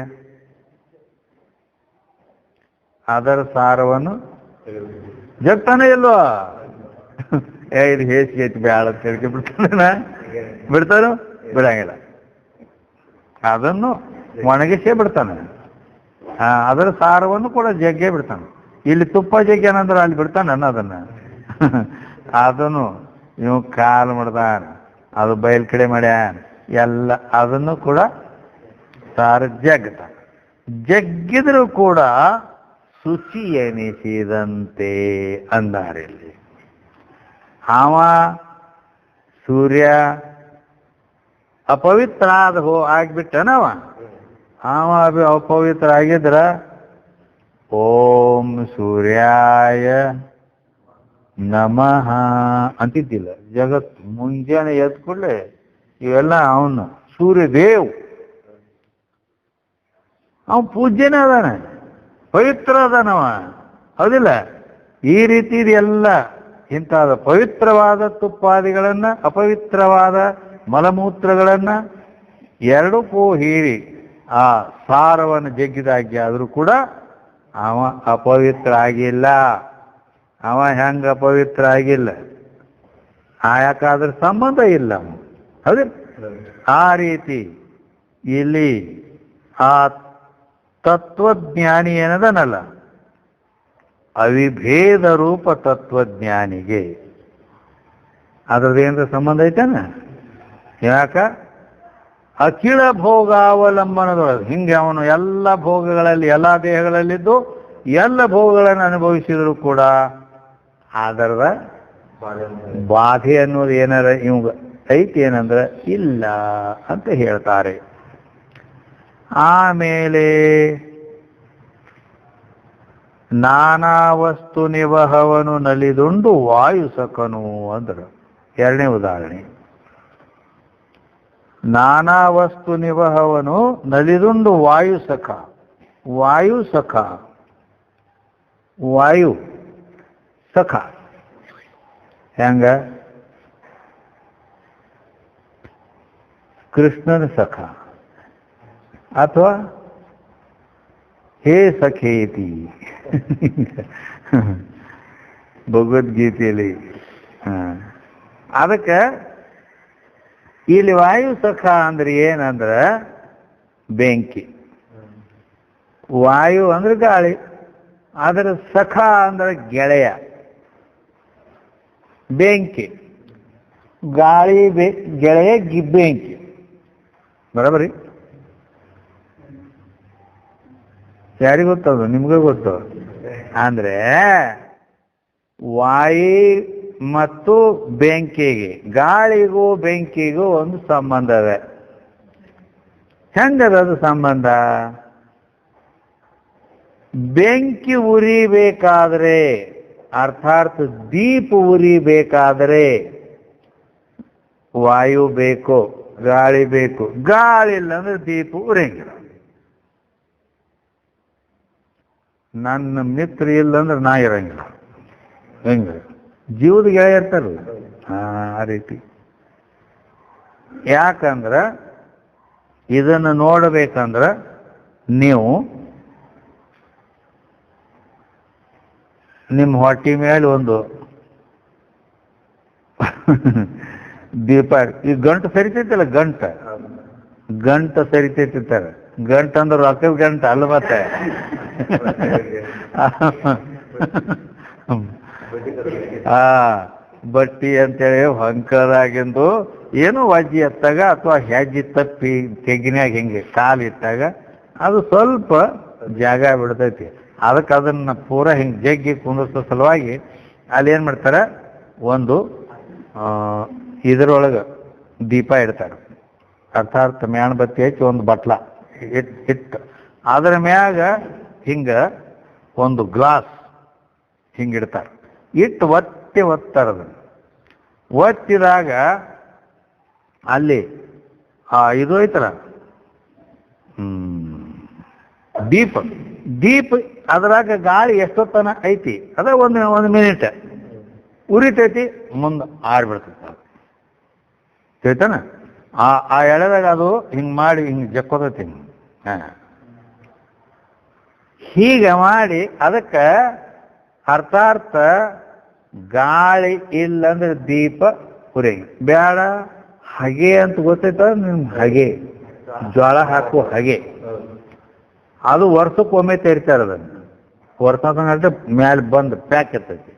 ಅದರ ಸಾರವನ್ನು ಜಗ್ತಾನೆ ಇಲ್ವೋ? ಇದು ಹೇಸಿಗೆ ಐತಿ ಬ್ಯಾಳ ಅಂತ ಹೇಳ್ಕೆ ಬಿಡ್ತಾನು ಬಿಡಂಗಿಲ್ಲ. ಅದನ್ನು ಒಣಗಿಸೇ ಬಿಡ್ತಾನೆ. ಅದರ ಸಾರವನ್ನು ಕೂಡ ಜಗ್ಗೇ ಬಿಡ್ತಾನೆ. ಇಲ್ಲಿ ತುಪ್ಪ ಜಗ್ಗೇನಂದ್ರೆ ಅಲ್ಲಿ ಬಿಡ್ತಾನೆ ಅದನ್ನ. ಅದನ್ನು ಇವು ಕಾಲು ಮಾಡ್ದಾನ, ಅದು ಬಯಲ್ ಕಡೆ ಮಾಡ್ಯಾನ, ಎಲ್ಲ ಅದನ್ನು ಕೂಡ ಸಾರ ಜಗ್ತಾನೆ. ಜಗ್ಗಿದ್ರು ಕೂಡ ಶುಚಿ ಎನಿಸಿದಂತೆ ಅಂದಾರಿಲ್ಲಿ. ಅವ ಸೂರ್ಯ ಅಪವಿತ್ರ ಆಗ್ಬಿಟ್ಟನವ. ಅವ ಅಪವಿತ್ರ ಆಗಿದ್ರ ಓಂ ಸೂರ್ಯಾಯ ನಮಃ ಅಂತಿದ್ದಿಲ್ಲ ಜಗತ್ತು. ಮುಂಜಾನೆ ಎದ್ದ ಕೂಡಲೇ ಇವೆಲ್ಲ ಅವನು ಸೂರ್ಯದೇವ್, ಅವನು ಪೂಜ್ಯನೇ ಅದಾನೆ, ಪವಿತ್ರ ಅದಾನವ. ಹೌದಿಲ್ಲ? ಈ ರೀತಿ ಎಲ್ಲ ಇಂಥದ ಪವಿತ್ರವಾದ ತುಪ್ಪಾದಿಗಳನ್ನ, ಅಪವಿತ್ರವಾದ ಮಲಮೂತ್ರಗಳನ್ನ ಎರಡಕ್ಕೂ ಹೀರಿ ಆ ಸಾರವನ್ನು ಜಗ್ಗಿದಾಗಿ ಆದರೂ ಕೂಡ ಅವ ಅಪವಿತ್ರ ಆಗಿಲ್ಲ. ಅವ ಹೆಂಗ ಅಪವಿತ್ರ ಆಗಿಲ್ಲ? ಯಾಕಾದ್ರೆ ಸಂಬಂಧ ಇಲ್ಲ. ಹೌದಿಲ್ಲ? ಆ ರೀತಿ ಇಲ್ಲಿ ಆ ತತ್ವಜ್ಞಾನಿ ಏನದನಲ್ಲ, ಅವಿಭೇದ ರೂಪ ತತ್ವಜ್ಞಾನಿಗೆ ಅದ್ರದ್ದೇನ್ರ ಸಂಬಂಧ ಐತೇನ? ಯಾಕ? ಅಖಿಳ ಭೋಗಾವಲಂಬನದೊಳಗೆ ಹಿಂಗೆ ಅವನು ಎಲ್ಲ ಭೋಗಗಳಲ್ಲಿ, ಎಲ್ಲ ದೇಹಗಳಲ್ಲಿದ್ದು ಎಲ್ಲ ಭೋಗಗಳನ್ನು ಅನುಭವಿಸಿದ್ರು ಕೂಡ ಅದರ ಬಾಧೆ ಅನ್ನೋದು ಏನಾರ ಇವಾಗ ಐತಿ ಏನಂದ್ರೆ ಇಲ್ಲ ಅಂತ ಹೇಳ್ತಾರೆ. ಆಮೇಲೆ ನಾನಾ ವಸ್ತು ನಿವಹವನು ನಲಿದುಂಡು ವಾಯುಸಕನು ಅಂದ್ರು. ಎರಡನೇ ಉದಾಹರಣೆ. ನಾನಾ ವಸ್ತು ನಿವಹವನು ನಲಿದುಂಡು ವಾಯುಸಖ. ವಾಯುಸಖ, ವಾಯು ಸಖ ಹೆಂಗ? ಕೃಷ್ಣನ ಸಖ ಅಥವಾ ಹೇ ಸಖೇತಿ ಭಗವದ್ಗೀತೆಯಲ್ಲಿ. ಅದಕ್ಕೆ ಇಲ್ಲಿ ವಾಯು ಸಖ ಅಂದ್ರೆ ಏನಂದ್ರೆ ಬೆಂಕಿ. ವಾಯು ಅಂದ್ರೆ ಗಾಳಿ, ಅದರ ಸಖ ಅಂದ್ರೆ ಗೆಳೆಯ ಬೆಂಕಿ. ಗಾಳಿ ಗೆಳೆಯ ಬೆಂಕಿ. ಬರಬರಿ? ಯಾರಿಗೂ ಗೊತ್ತದು? ನಿಮ್ಗೆ ಗೊತ್ತು. ಅಂದ್ರೆ ವಾಯು ಮತ್ತು ಬೆಂಕಿಗೆ, ಗಾಳಿಗೂ ಬೆಂಕಿಗೂ ಒಂದು ಸಂಬಂಧವೇ. ಹೆಂಗದ ಅದು ಸಂಬಂಧ? ಬೆಂಕಿ ಉರಿಬೇಕಾದ್ರೆ, ಅರ್ಥಾತ್ ದೀಪ ಉರಿಬೇಕಾದ್ರೆ ವಾಯು ಬೇಕು, ಗಾಳಿ ಬೇಕು. ಗಾಳಿ ಇಲ್ಲ ಅಂದ್ರೆ ದೀಪ ಉರಿಯಂಗಿಲ್ಲ. ನನ್ನ ಮಿತ್ರ ಇಲ್ಲ ಅಂದ್ರೆ ನಾ ಇರಂಗಿಲ್ಲ. ಹೆಂಗ ಜೀವದ ಗೆಳೆಯ ಇರ್ತಾರಲ್ಲ, ಆ ರೀತಿ. ಯಾಕಂದ್ರ ಇದನ್ನು ನೋಡಬೇಕಂದ್ರ ನೀವು ನಿಮ್ಮ ಹೊಟ್ಟಿ ಮೇಲೆ ಒಂದು ದೀಪ, ಈ ಗಂಟು ಸರಿತೈತಲ್ಲ, ಗಂಟ ಸರಿತೈತಿರ್ತಾರೆ. ಗಂಟು ಅಂದ್ರೆ ರೊಕ್ಕದ ಗಂಟ ಅಲ್ಲ, ಮತ್ತೆ ಬಟ್ಟಿ ಅಂತೇಳಿ ಹೊಂಕದಾಗಿಂದು ಏನೋ ವಜ್ಜಿ ಎತ್ತಾಗ ಅಥವಾ ಹೆಜ್ಜೆ ತಪ್ಪಿ ತೆಗಿನ್ಯಾಗ ಹಿಂಗೆ ಕಾಲು ಇಟ್ಟಾಗ ಅದು ಸ್ವಲ್ಪ ಜಾಗ ಬಿಡ್ತೈತಿ. ಅದಕ್ಕೆ ಅದನ್ನ ಪೂರ ಹಿಂಗೆ ಜಗ್ಗಿ ಕುಂದಿಸೋ ಸಲುವಾಗಿ ಅಲ್ಲಿ ಏನು ಮಾಡ್ತಾರೆ, ಒಂದು ಇದರೊಳಗೆ ದೀಪ ಇಡ್ತಾರೆ. ಅರ್ಥಾತ್ ಮೇಣಬತ್ತಿ ಹಚ್ಚಿ ಒಂದು ಬಟ್ಲ ಇಟ್ಟು ಅದರ ಮ್ಯಾಗ ಹಿಂಗ ಒಂದು ಗ್ಲಾಸ್ ಹಿಂಗಿಡ್ತಾರೆ. ಇಟ್ಟು ಒತ್ತಾರೆ. ಅದನ್ನು ಒತ್ತಿದಾಗ ಅಲ್ಲಿ ಇದು ಐತಲ್ಲ ದೀಪ ಅದ್ರಾಗ ಗಾಳಿ ಎಷ್ಟೊತ್ತನ ಐತಿ ಅದ ಒಂದು ಮಿನಿಟ್ ಉರಿತೈತಿ, ಮುಂದೆ ಆರ್ಬಿಡ್ತೈತಿ. ತಿಳಿತಾನ? ಆ ಎಳೆದಾಗ ಅದು ಹಿಂಗೆ ಮಾಡಿ ಹಿಂಗೆ ಜಕ್ಕೋತೈತಿ. ಹೀಗೆ ಮಾಡಿ ಅದಕ್ಕೆ ಅರ್ಥಾರ್ಥ ಗಾಳಿ ಇಲ್ಲಂದ್ರೆ ದೀಪ ಉರಿಯಂಗಿಲ್ಲ. ಬೇಡ ಹಗೆ ಅಂತ ಗೊತ್ತೈತ ನಿಮ್ಗೆ? ಹಗೆ, ಜ್ವಾಳ ಹಾಕುವ ಹಗೆ, ಅದು ವರ್ಷಕ್ಕೊಮ್ಮೆ ತೆರಿತಾರೆ. ಅದನ್ನು ವರ್ಷ ಮ್ಯಾಲೆ ಬಂದು ಪ್ಯಾಕ್ ಇರ್ತೈತಿ.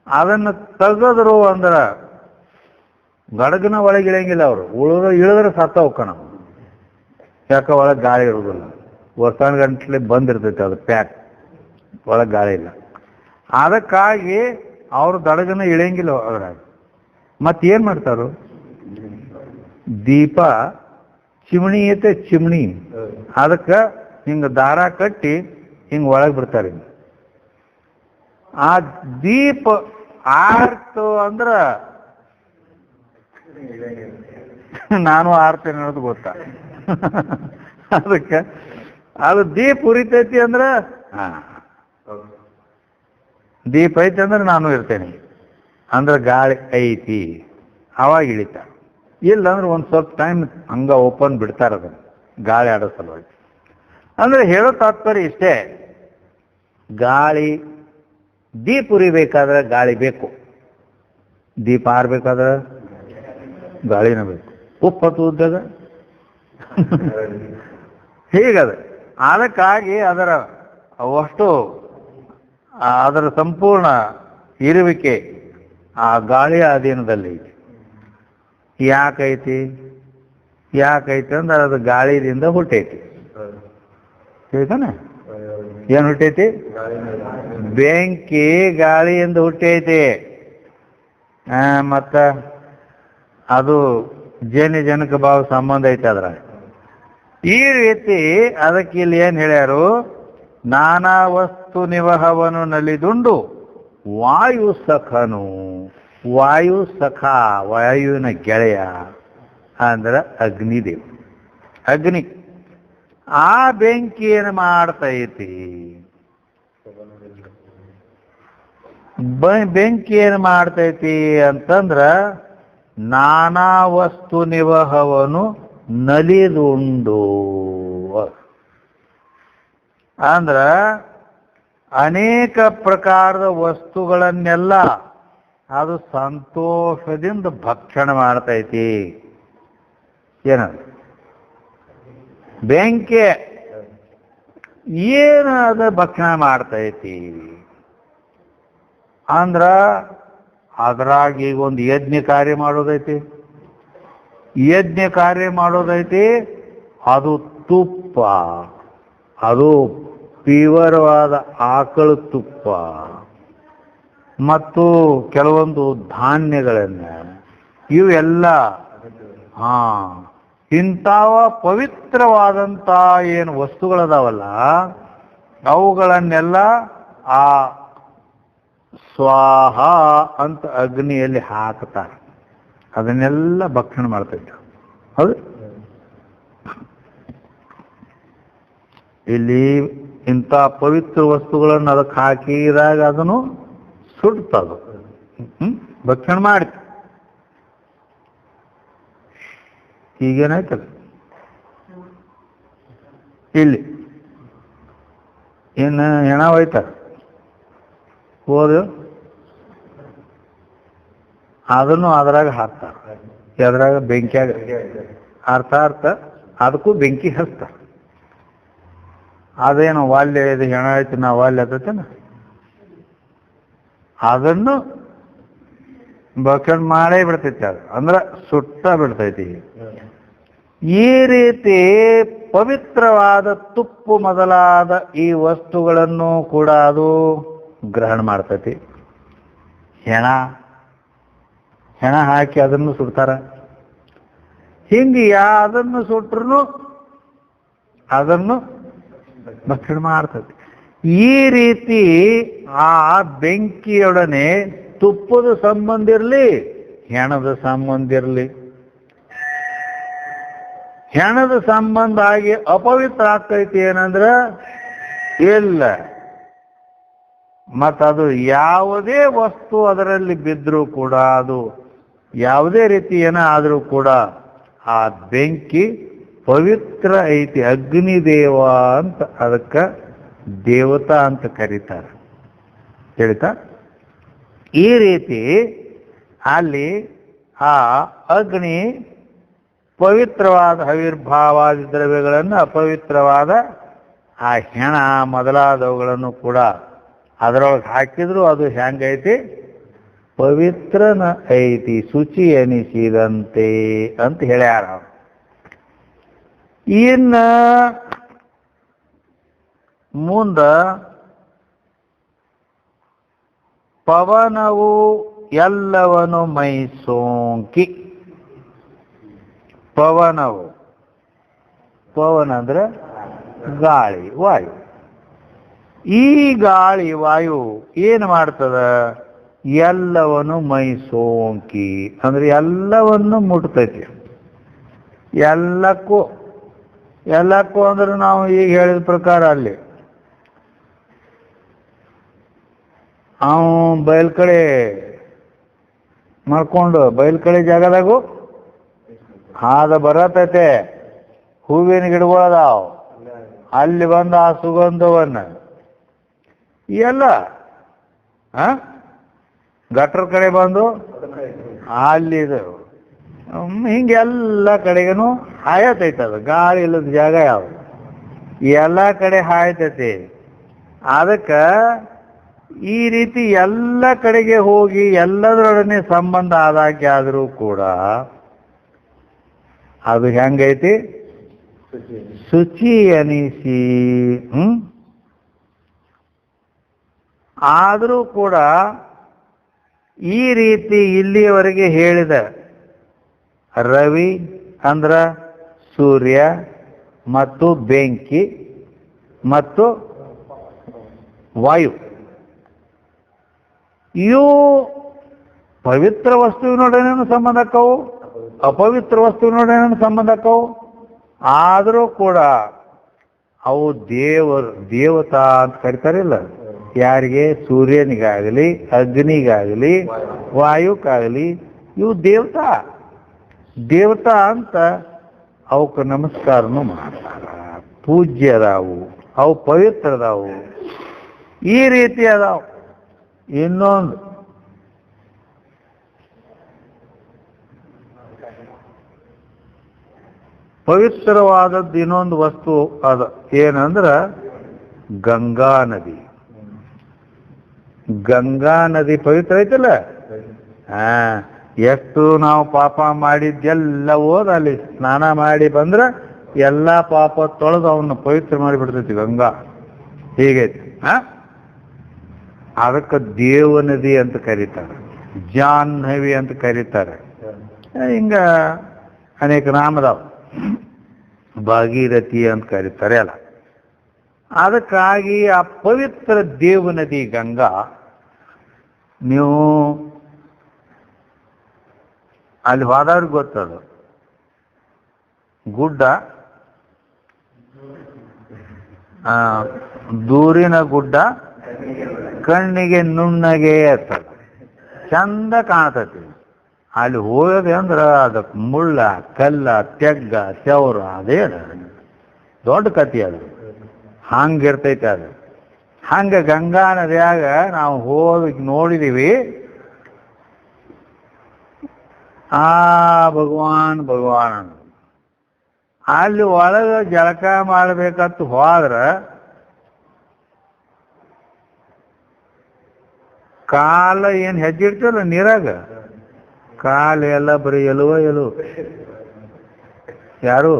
ಅದನ್ನು ತೆಗೆದ್ರು ಅಂದ್ರೆ ಗಡಗನ ಒಳಗೆ ಇಳಿಯಂಗಿಲ್ಲ. ಅವರು ಇಳಿದ್ರೆ ಸತ್ತ ಹೋಗ್ಕಣ. ಯಾಕೆ? ಒಳಗೆ ಗಾಳಿ ಇರೋದಿಲ್ಲ. ವರ್ಷಾನುಗಂಟ್ಲೆ ಬಂದಿರ್ತೈತಿ ಅದು ಪ್ಯಾಕ್, ಒಳಗೆ ಗಾಳಿ ಇಲ್ಲ. ಅದಕ್ಕಾಗಿ ಅವರು ಗಡಗನ ಇಳಿಯಂಗಿಲ್ಲ ಅದ್ರಾಗ. ಮತ್ತೇನು ಮಾಡ್ತಾರು? ದೀಪ ಚಿಮಣಿ ಐತೆ, ಚಿಮಣಿ, ಅದಕ್ಕೆ ಹಿಂಗೆ ದಾರ ಕಟ್ಟಿ ಹಿಂಗೆ ಒಳಗೆ ಬಿಡ್ತಾರೆ. ಆ ದೀಪ ಆರ್ತು ಅಂದ್ರೆ ನಾನು ಆರ್ತೇನೆ ಅನ್ನೋದು ಗೊತ್ತಾ? ಅದಕ್ಕೆ ಅದು ದೀಪ ಉರಿತೈತಿ ಅಂದ್ರೆ ದೀಪ ಐತಿ ಅಂದ್ರೆ ನಾನು ಇರ್ತೇನೆ ಅಂದ್ರೆ ಗಾಳಿ ಐತಿ, ಅವಾಗ ಇಳಿತ. ಇಲ್ಲ ಅಂದ್ರೆ ಒಂದು ಸ್ವಲ್ಪ ಟೈಮ್ ಹಂಗ ಓಪನ್ ಬಿಡ್ತಾರೆ ಅದನ್ನು, ಗಾಳಿ ಆಡೋ ಸಲುವಾಗಿ. ಅಂದ್ರೆ ಹೇಳೋ ತಾತ್ಪರ್ಯ ಇಷ್ಟೇ, ಗಾಳಿ ದೀಪ ಉರಿಬೇಕಾದ್ರೆ ಗಾಳಿ ಬೇಕು, ದೀಪ ಆರ್ಬೇಕಾದ್ರೆ ಗಾಳಿನ ಬೇಕು. ಉಪ್ಪತ್ತು ಉದ್ದಾಗ ಹೀಗದ. ಅದಕ್ಕಾಗಿ ಅದರ ಸಂಪೂರ್ಣ ಇರುವಿಕೆ ಆ ಗಾಳಿಯ ಅಧೀನದಲ್ಲಿ ಐತಿ. ಯಾಕೈತಿ ಅಂದ್ರೆ ಅದು ಗಾಳಿಯಿಂದ ಹುಟ್ಟೈತಿ. ಹೇಳ್ತಾನೆ? ಏನು ಹುಟ್ಟೈತಿ? ಬೆಂಕಿ ಗಾಳಿಯಿಂದ ಹುಟ್ಟೈತಿ. ಮತ್ತ ಅದು ಜನಕ ಭಾವ ಸಂಬಂಧ ಐತೆ ಅದ್ರ. ಈ ರೀತಿ ಅದಕ್ಕೆ ಇಲ್ಲಿ ಏನ್ ಹೇಳ್ಯಾರು? ನಾನಾ ವಸ್ತು ನಿವಹವನು ನಲಿದುಂಡು ವಾಯು ಸಖನು. ವಾಯು ಸಖ, ವಾಯುವಿನ ಗೆಳೆಯ ಅಂದ್ರೆ ಅಗ್ನಿದೇವ. ಅಗ್ನಿ ಆ ಬೆಂಕಿ ಏನು ಮಾಡ್ತೈತಿ? ಬೆಂಕಿ ಏನು ಮಾಡ್ತೈತಿ ಅಂತಂದ್ರ ನಾನಾ ವಸ್ತು ನಿವಹವನು ನಲಿದುಂಡು ಅಂದ್ರ ಅನೇಕ ಪ್ರಕಾರದ ವಸ್ತುಗಳನ್ನೆಲ್ಲ ಅದು ಸಂತೋಷದಿಂದ ಭಕ್ಷಣೆ ಮಾಡ್ತೈತಿ. ಏನ ಬೆಂಕಿ ಏನು ಅದ ಭಕ್ಷಣೆ ಮಾಡ್ತೈತಿ ಅಂದ್ರ ಅದ್ರಾಗ ಈಗ ಒಂದು ಯಜ್ಞ ಕಾರ್ಯ ಮಾಡೋದೈತಿ. ಯಜ್ಞ ಕಾರ್ಯ ಮಾಡೋದೈತಿ, ಅದು ತುಪ್ಪ, ಅದು ಪ್ಯೂರ್ವಾದ ಆಕಳ ತುಪ್ಪ ಮತ್ತು ಕೆಲವೊಂದು ಧಾನ್ಯಗಳನ್ನ ಇವೆಲ್ಲ ಇಂಥವ ಪವಿತ್ರವಾದಂಥ ಏನು ವಸ್ತುಗಳದಾವಲ್ಲ ಅವುಗಳನ್ನೆಲ್ಲ ಆ ಸ್ವಾಹ ಅಂತ ಅಗ್ನಿಯಲ್ಲಿ ಹಾಕ್ತಾರೆ. ಅದನ್ನೆಲ್ಲ ಭಕ್ಷಣೆ ಮಾಡ್ತೈತೆ. ಹೌದು, ಇಲ್ಲಿ ಇಂಥ ಪವಿತ್ರ ವಸ್ತುಗಳನ್ನು ಅದಕ್ಕೆ ಹಾಕಿದಾಗ ಅದನ್ನು ಸುಡ್ತದು, ಭಕ್ಷಣೆ ಮಾಡ್ತ. ಈಗೇನಾಯ್ತಲ್ಲ ಇಲ್ಲಿ ಏನು ಹೆಣ ಹೋಯ್ತಾರೆ ಹೋದು ಅದನ್ನು ಅದ್ರಾಗ ಹಾಕ್ತಾರೆ. ಅದ್ರಾಗ ಬೆಂಕಿಯಾಗ ಅರ್ಥ ಅದಕ್ಕೂ ಬೆಂಕಿ ಹಚ್ತಾರೆ. ಅದೇನು ವಾಲ್ಯ ಇದು ಹೆಣ ಆಯ್ತು ನಾವು ವಾಲ್ಯ ಆತೇನ ಅದನ್ನು ಭಕ್ಷಣೆ ಮಾಡೇ ಬಿಡ್ತೈತಿ. ಅದು ಅಂದ್ರೆ ಸುಟ್ಟ ಬಿಡ್ತೈತಿ. ಈ ರೀತಿ ಪವಿತ್ರವಾದ ತುಪ್ಪು ಮೊದಲಾದ ಈ ವಸ್ತುಗಳನ್ನು ಕೂಡ ಅದು ಗ್ರಹಣ ಮಾಡ್ತೈತಿ. ಹೆಣ ಹಾಕಿ ಅದನ್ನು ಸುಡ್ತಾರ. ಹಿಂಗೆ ಅದನ್ನು ಸುಟ್ರು ಅದನ್ನು ಭಕ್ಷಣೆ ಮಾಡ್ತೈತಿ. ಈ ರೀತಿ ಆ ಬೆಂಕಿಯೊಡನೆ ತುಪ್ಪದ ಸಂಬಂಧ ಇರಲಿ, ಹೆಣದ ಸಂಬಂಧ ಇರಲಿ, ಹೆಣದ ಸಂಬಂಧ ಆಗಿ ಅಪವಿತ್ರ ಆಗ್ತೈತಿ ಏನಂದ್ರ ಇಲ್ಲ. ಮತ್ತದು ಯಾವುದೇ ವಸ್ತು ಅದರಲ್ಲಿ ಬಿದ್ದರೂ ಕೂಡ, ಅದು ಯಾವುದೇ ರೀತಿ ಏನ ಆದರೂ ಕೂಡ ಆ ಬೆಂಕಿ ಪವಿತ್ರ ಐತಿ. ಅಗ್ನಿದೇವ ಅಂತ ಅದಕ್ಕೆ ದೇವತಾ ಅಂತ ಕರೀತಾರೆ. ತಿಳಿತಾ? ಈ ರೀತಿ ಅಲ್ಲಿ ಆ ಅಗ್ನಿ ಪವಿತ್ರವಾದ ಆವಿರ್ಭಾವಾದಿ ದ್ರವ್ಯಗಳನ್ನು, ಅಪವಿತ್ರವಾದ ಆ ಹೆಣ ಮೊದಲಾದವುಗಳನ್ನು ಕೂಡ ಅದರೊಳಗೆ ಹಾಕಿದ್ರು ಅದು ಹೆಂಗೈತಿ? ಪವಿತ್ರನ ಐತಿ, ಶುಚಿ ಎನಿಸಿದಂತೆ ಅಂತ ಹೇಳ್ಯಾರ. ಇನ್ನ ಮುಂದ ಪವನವು ಎಲ್ಲವನು ಮೈಸೋಂಕಿ. ಪವನವು, ಪವನ ಅಂದ್ರೆ ಗಾಳಿ, ವಾಯು. ಈ ಗಾಳಿ ವಾಯು ಏನು ಮಾಡ್ತದ? ಎಲ್ಲವನ್ನು ಮೈಸೋಂಕಿ ಅಂದ್ರೆ ಎಲ್ಲವನ್ನು ಮುಟ್ತೈತಿ. ಎಲ್ಲಕ್ಕೂ ಅಂದ್ರೆ ನಾವು ಈಗ ಹೇಳಿದ ಪ್ರಕಾರ ಅಲ್ಲಿ ಅವ ಬಯಲ್ ಕಡೆ ಮಾಡ್ಕೊಂಡು ಬಯಲ್ ಕಡೆ ಜಾಗದಾಗು ಹಾದ ಬರತೈತೆ, ಹೂವಿನ ಗಿಡಗಳದಾವ್, ಅಲ್ಲಿ ಬಂದ ಆ ಸುಗಂಧವನ್ನ ಎಲ್ಲ ಗಟ್ರ ಕಡೆ ಬಂದು ಅಲ್ಲಿದು ಹಿಂಗೆಲ್ಲ ಕಡೆಗನು ಹಾಯತೈತೆ. ಅದು ಗಾಳಿ ಇಲ್ಲದ ಜಾಗ ಯಾವ ಎಲ್ಲ ಕಡೆ ಹಾಯ್ತೈತಿ. ಅದಕ್ಕೆ ಈ ರೀತಿ ಎಲ್ಲ ಕಡೆಗೆ ಹೋಗಿ ಎಲ್ಲದರೊಡನೆ ಸಂಬಂಧ ಆದಾಗೆ ಆದರೂ ಕೂಡ ಅದು ಹೆಂಗೈತಿ? ಶುಚಿ ಅನಿಸಿ. ಆದರೂ ಕೂಡ ಈ ರೀತಿ ಇಲ್ಲಿಯವರೆಗೆ ಹೇಳಿದ ರವಿ ಅಂದ್ರ ಸೂರ್ಯ ಮತ್ತು ಬೆಂಕಿ ಮತ್ತು ವಾಯು, ಇವು ಪವಿತ್ರ ವಸ್ತುವಿನೊಡನೇನು ಸಂಬಂಧಕ್ಕವು, ಅಪವಿತ್ರ ವಸ್ತುವಿನೊಡನೇನು ಸಂಬಂಧಕ್ಕವು. ಆದರೂ ಕೂಡ ಅವು ದೇವತಾ ಅಂತ ಕರಿತಾರಿಲ್ಲ. ಯಾರಿಗೆ? ಸೂರ್ಯನಿಗಾಗಲಿ, ಅಗ್ನಿಗಾಗಲಿ, ವಾಯುಕ್ಕಾಗಲಿ, ಇವು ದೇವತಾ ಅಂತ ಅವಕ್ಕೆ ನಮಸ್ಕಾರನು ಮಾಡ್ತಾರ. ಪೂಜ್ಯ ಅದಾವು, ಅವು ಪವಿತ್ರ ಅದಾವು. ಈ ರೀತಿ ಅದಾವು. ಇನ್ನೊಂದು ಪವಿತ್ರವಾದದ್ದು ಇನ್ನೊಂದು ವಸ್ತು ಅದ. ಏನಂದ್ರ ಗಂಗಾ ನದಿ. ಗಂಗಾ ನದಿ ಪವಿತ್ರ ಐತಲ್ಲ. ಎಷ್ಟು ನಾವು ಪಾಪ ಮಾಡಿದ್ದೆಲ್ಲ ಹೋದ ಅಲ್ಲಿ ಸ್ನಾನ ಮಾಡಿ ಬಂದ್ರೆ ಎಲ್ಲ ಪಾಪ ತೊಳೆದು ಅವನ್ನ ಪವಿತ್ರ ಮಾಡಿಬಿಡ್ತೈತಿ ಗಂಗಾ. ಹೀಗೈತಿ. ಅದಕ್ಕೆ ದೇವ ನದಿ ಅಂತ ಕರೀತಾರೆ, ಜಾಹ್ನವಿ ಅಂತ ಕರೀತಾರೆ, ಹಿಂಗ ಅನೇಕ ನಾಮದಾವ, ಭಾಗೀರಥಿ ಅಂತ ಕರೀತಾರೆ ಅಲ್ಲ. ಅದಕ್ಕಾಗಿ ಆ ಪವಿತ್ರ ದೇವ ನದಿ ಗಂಗಾ ನೀವು ಅಲ್ಲಿ ಹೋದವ್ರಿಗೆ ಗೊತ್ತದು. ಗುಡ್ಡ, ದೂರಿನ ಗುಡ್ಡ ಕಣ್ಣಿಗೆ ನುಣ್ಣಗೆ ಇರ್ತದ, ಚಂದ ಕಾಣ್ತತಿ. ಅಲ್ಲಿ ಹೋಗೋದು ಅಂದ್ರೆ ಅದಕ್ಕೆ ಮುಳ್ಳ, ಕಲ್ಲ, ತೆಗ್ಗ, ಚೌರ, ಅದೇ ದೊಡ್ಡ ಕತಿ ಅದು. ಹಂಗಿರ್ತೈತೆ ಅದು. ಹಂಗೆ ಗಂಗಾ ನದಿಯಾಗ ನಾವು ಹೋಗಿ ನೋಡಿದೀವಿ. ಆ ಭಗವಾನ್ ಭಗವಾನ್ ಅಲ್ಲಿ ಒಳಗೆ ಜಳಕ ಮಾಡ್ಬೇಕಂತ ಹೋದ್ರೆ ಕಾಲ ಏನು ಹೆಜ್ಜಿಡ್ತಲ್ಲ ನೀರಾಗ, ಕಾಲು ಎಲ್ಲ ಬರೀ ಎಲುವ ಎಲು. ಯಾರು